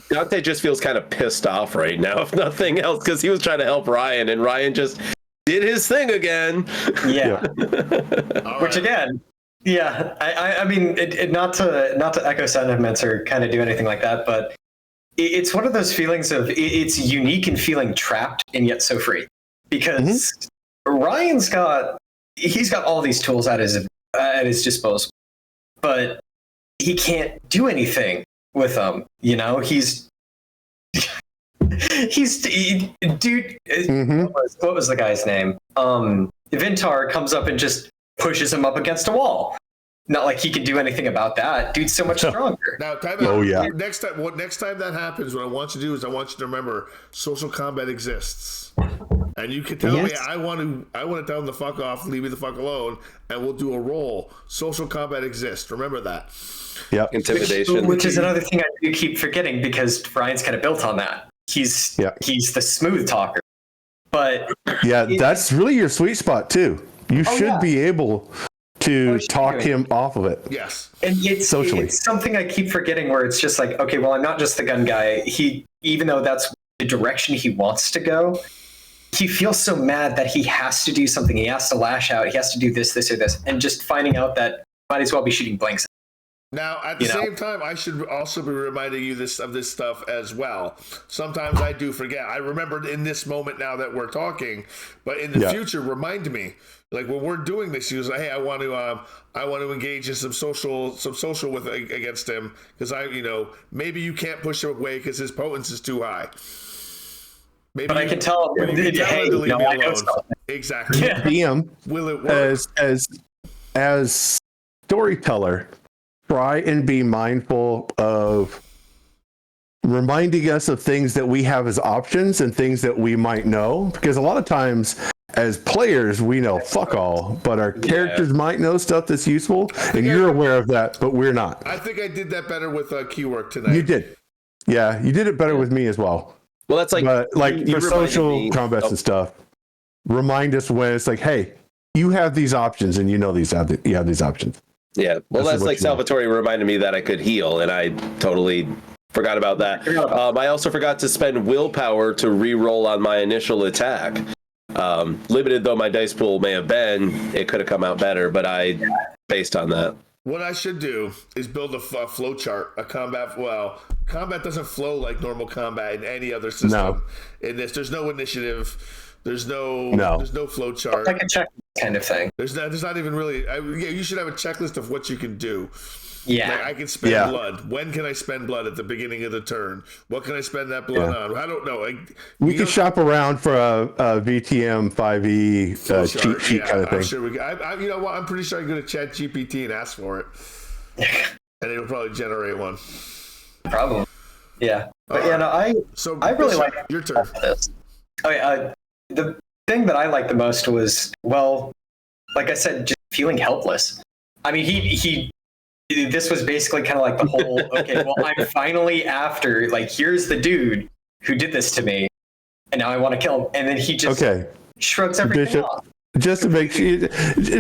Dante just feels kind of pissed off right now, if nothing else, because he was trying to help Ryan and Ryan just did his thing again. Which again, I mean, not to echo sentiments or kind of do anything like that, but it's one of those feelings of it's unique and feeling trapped and yet so free, because Ryan's got all these tools at his disposal, but he can't do anything with them. He's dude. What was the guy's name? Vintar comes up and just pushes him up against a wall. Not like he can do anything about that. Dude's so much stronger. Now, next time that happens, what I want you to do is I want you to remember social combat exists. And you can tell me I want to tell them the fuck off, leave me the fuck alone, and we'll do a roll. Social combat exists. Remember that. Yep. Intimidation. Which is another thing I do keep forgetting because Ryan's kind of built on that. He's the smooth talker. But that's really your sweet spot too. You should be able to talk him off of it. Yes. And it's something I keep forgetting where it's just like, okay, well, I'm not just the gun guy. Even though that's the direction he wants to go, he feels so mad that he has to do something. He has to lash out. He has to do this, or this. And just finding out that might as well be shooting blanks. Now, at the same time, I should also be reminding you of this stuff as well. Sometimes I do forget. I remembered in this moment now that we're talking, but in the future, remind me. Like when we're doing this, you say, "Hey, I want to engage in some social with against him because maybe you can't push him away because his potence is too high." Maybe but I can tell him, hey, to leave me alone. Exactly. DM, will it work? As storyteller, try and be mindful of reminding us of things that we have as options and things that we might know. Because a lot of times, as players, we know fuck all, but our characters might know stuff that's useful, and you're aware of that, but we're not. I think I did that better with keyword tonight. You did. Yeah, you did it better with me as well. Well, that's like, but like you for social combats and stuff, remind us when it's like, hey, you have these options, and you know you have these options. Yeah, well, that's like Salvatore reminded me that I could heal, and I totally forgot about that. I also forgot to spend willpower to re-roll on my initial attack. Limited though my dice pool may have been, it could have come out better, but I based on that. What I should do is build a flow chart, a combat. Well, combat doesn't flow like normal combat in any other system. No. In this, there's no initiative. There's no flow chart. Like a checklist kind of thing. There's not even really. You should have a checklist of what you can do. Yeah. Like I can spend blood. When can I spend blood at the beginning of the turn? What can I spend that blood on? I don't know. We can shop around for a VTM 5e cheat sheet kind of thing. I'm sure we can. You know what? I'm pretty sure I can go to Chat GPT and ask for it, and it'll probably generate one. Probably. Yeah. But I really like your turn. This. Okay. The thing that I liked the most was, well, like I said, just feeling helpless. I mean, he this was basically kind of like the whole, okay, well, I'm finally after, like, here's the dude who did this to me, and now I want to kill him. And then he just shrugs everything Bishop, off. Just to make sure,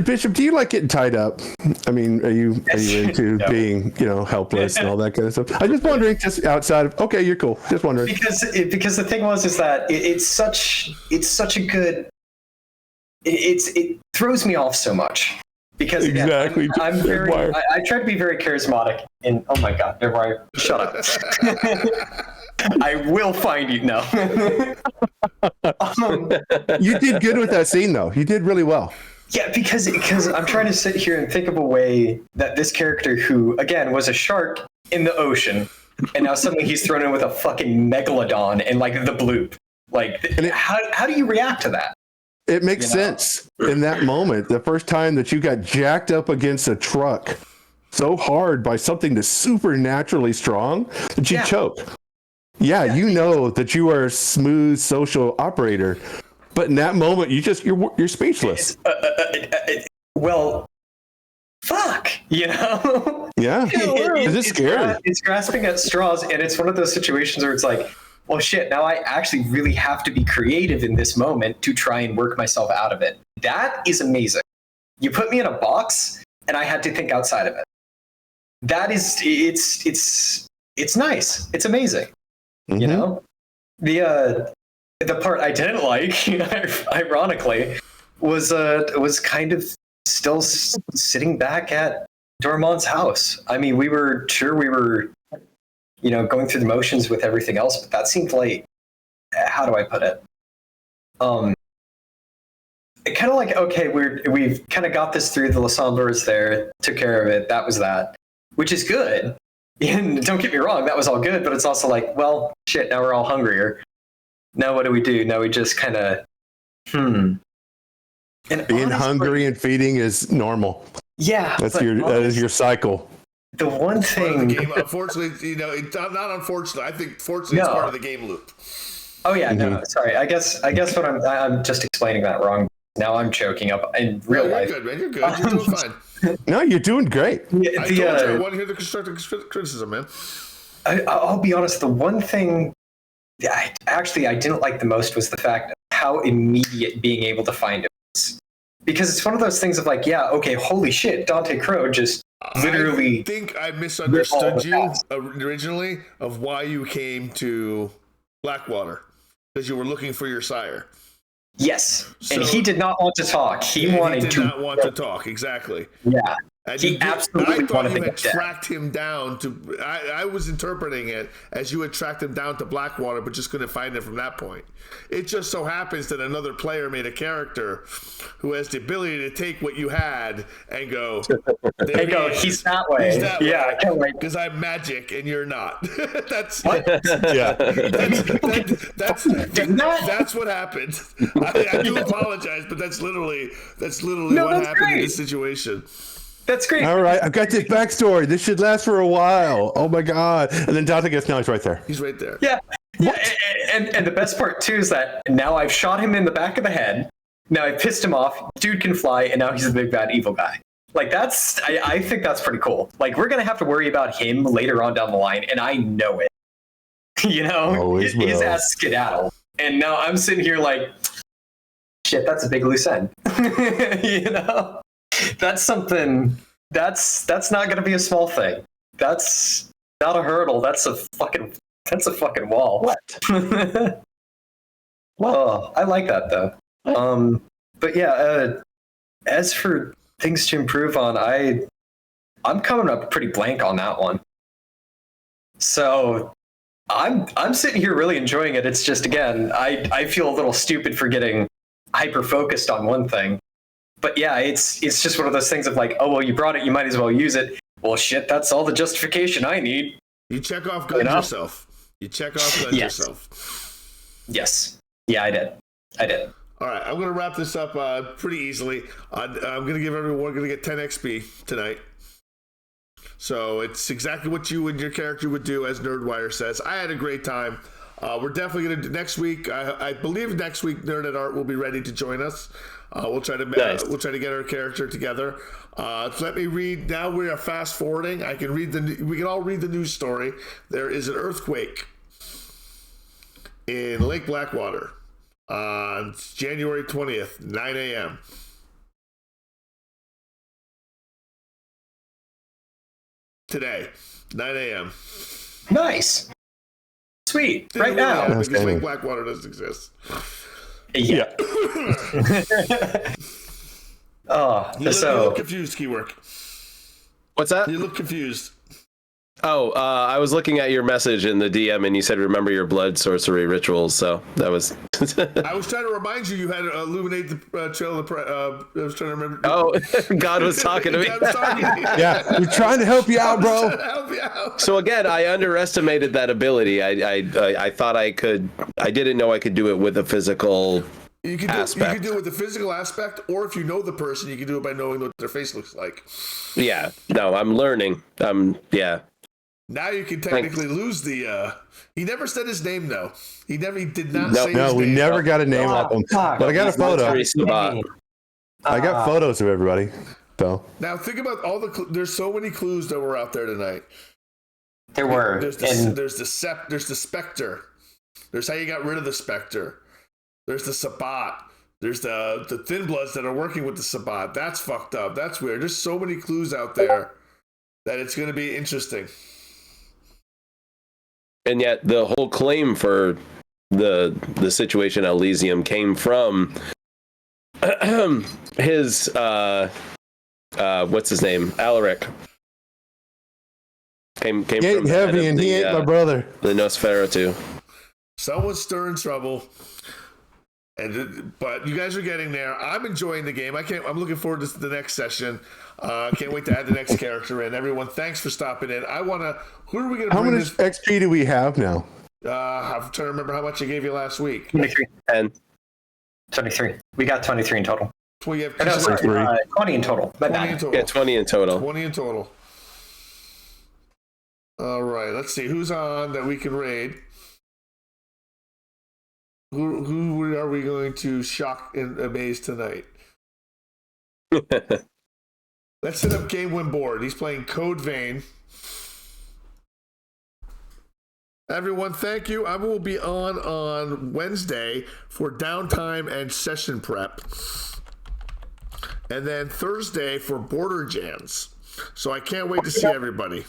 Bishop, do you like getting tied up? I mean, are you into being, helpless and all that kind of stuff? I'm just wondering, just outside of, okay, you're cool. Just wondering. Because the thing is that it's such a good, it throws me off so much. Because again, exactly. I try to be very charismatic. And oh my God, Deadwire, shut up! I will find you. No. You did good with that scene, though. You did really well. Yeah, because I'm trying to sit here and think of a way that this character, who again was a shark in the ocean, and now suddenly he's thrown in with a fucking megalodon and like the bloop. Like, how do you react to that? It makes sense in that moment. The first time that you got jacked up against a truck so hard by something that's supernaturally strong that you choke. Yeah, you know that you are a smooth social operator, but in that moment, you're speechless. Well, fuck, Yeah. It's scary. It's grasping at straws, and it's one of those situations where it's like, well, shit, now I actually really have to be creative in this moment to try and work myself out of it. That is amazing. You put me in a box, and I had to think outside of it. That is, it's nice. It's amazing. Mm-hmm. The part I didn't like, ironically, was kind of still sitting back at Dormont's house. I mean, we were going through the motions with everything else, but that seemed like, how do I put it? It kind of like, okay, we've kind of got this through. The Lasombras there, took care of it. That was that, which is good. And don't get me wrong, that was all good, but it's also like, well, shit, now we're all hungrier. Now what do we do? Now we just kind of, And being hungry and feeding is normal. Yeah. That is your cycle. The one thing, the game, unfortunately, it's not unfortunately. I think fortunately it's part of the game loop. Oh yeah, no, sorry. I guess what I'm just explaining that wrong. Now I'm choking up in real life. You're good, man. You're good. You're doing fine. No, you're doing great. I want to hear the constructive criticism, man. I'll be honest. The one thing I didn't like the most was the fact of how immediate being able to find it was. Because it's one of those things of like, yeah, okay, holy shit, Dante Crow just literally. I think I misunderstood you originally of why you came to Blackwater, because you were looking for your sire. Yes, and he did not want to talk. He did not want to talk. Exactly. Yeah. And he absolutely I thought wanted you had to get tracked him down to. I was interpreting it as you had tracked him down to Blackwater, but just couldn't find him from that point. It just so happens that another player made a character who has the ability to take what you had and go. He's that way. He's that way. way. Because I'm magic and you're not. That's what? That's what happened. I do apologize, but that's literally what happened in this situation. That's great. All right, I've got this backstory. This should last for a while. Oh my god! And then Dante gets, now he's right there. He's right there. Yeah. And the best part too is that now I've shot him in the back of the head. Now I pissed him off. Dude can fly, and now he's a big bad evil guy. Like I think that's pretty cool. Like we're gonna have to worry about him later on down the line, and I know it. You know, Always his will. ass skedaddle, and now I'm sitting here like, shit, that's a big loose end. You know, that's something. That's not gonna be a small thing. That's not a hurdle. That's a fucking wall. What? Oh, I like that though. But yeah, as for things to improve on, I'm coming up pretty blank on that one. So I'm sitting here really enjoying it. It's just, again, I feel a little stupid for getting hyper focused on one thing. But yeah, it's just one of those things of like, oh well, you brought it, you might as well use it. Well, shit, that's all the justification I need. You check off guns yourself. You check off guns yourself. Yes. Yeah, I did. All right, I'm going to wrap this up pretty easily. I'm going to give everyone going to get 10 XP tonight. So it's exactly what you and your character would do, as Nerdwire says. I had a great time. We're definitely going to do next week. I believe next week Nerd at Art will be ready to join us. We'll try to get our character together. Let me read. Now we are fast forwarding. We can all read the news story. There is an earthquake in Lake Blackwater on January 20th, 9 a.m. Today, 9 a.m. Nice. Sweet. Right now. Because Lake Blackwater doesn't exist. Yeah. You look confused, Keywork. What's that? You look confused. Oh, I was looking at your message in the DM, and you said remember your blood sorcery rituals. So that was. I was trying to remind you had to illuminate the trail of the. I was trying to remember. Oh, God was talking to me. Yeah, we're trying to help you out, bro. Help you out. So again, I underestimated that ability. I thought I could. I didn't know I could do it with a physical. You can do it with the physical aspect, or if you know the person, you can do it by knowing what their face looks like. Yeah. No, I'm learning. Yeah. Now you can technically lose the. He never said his name, though. He did not say his name. No, we never got a name off him. But I got a photo. I got photos of everybody. So now think about all the. There's so many clues that were out there tonight. There were. There's the Specter. There's how you got rid of the Specter. There's the Sabbat. There's the Thin Bloods that are working with the Sabbat. That's fucked up. That's weird. There's so many clues out there that it's going to be interesting. And yet the whole claim for the situation at Elysium came from his what's his name? Alaric. Came he ain't from heavy and he ain't my brother. The Nosferatu. Someone's stirring trouble. But you guys are getting there. I'm enjoying the game. I'm looking forward to the next session. Can't wait to add the next character in. Everyone, thanks for stopping in. Who are we going to How bring much XP do we have now? I'm trying to remember how much I gave you last week. 23. And 23. We got 23 in total. Well, you have 20 in total. 20 in total. Yeah, 20 in total. 20 in total. All right. Let's see who's on that we can raid. Who are we going to shock and amaze tonight? Let's set up Game Win Board. He's playing Code Vein. Everyone, thank you. I will be on Wednesday for downtime and session prep. And then Thursday for Border Jams. So I can't wait to see everybody.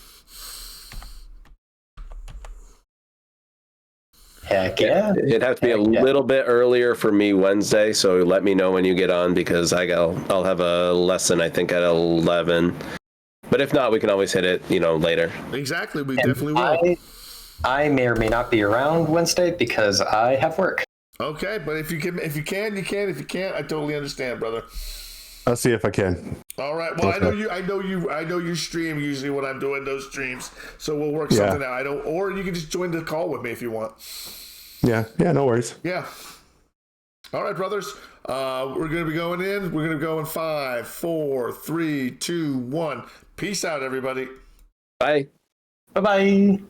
Heck yeah. It'd have to be a little bit earlier for me Wednesday, so let me know when you get on because I'll have a lesson I think at 11. But if not, we can always hit it, later. Exactly, we definitely will. I may or may not be around Wednesday because I have work. Okay, but if you can, you can. If you can't, I totally understand, brother. I'll see if I can. All right. Well, okay. I know you stream usually when I'm doing those streams, so we'll work something out. Or you can just join the call with me if you want. Yeah, no worries. Yeah. All right, brothers. We're going to be going in. We're going to go in 5, 4, 3, 2, 1. Peace out, everybody. Bye. Bye bye.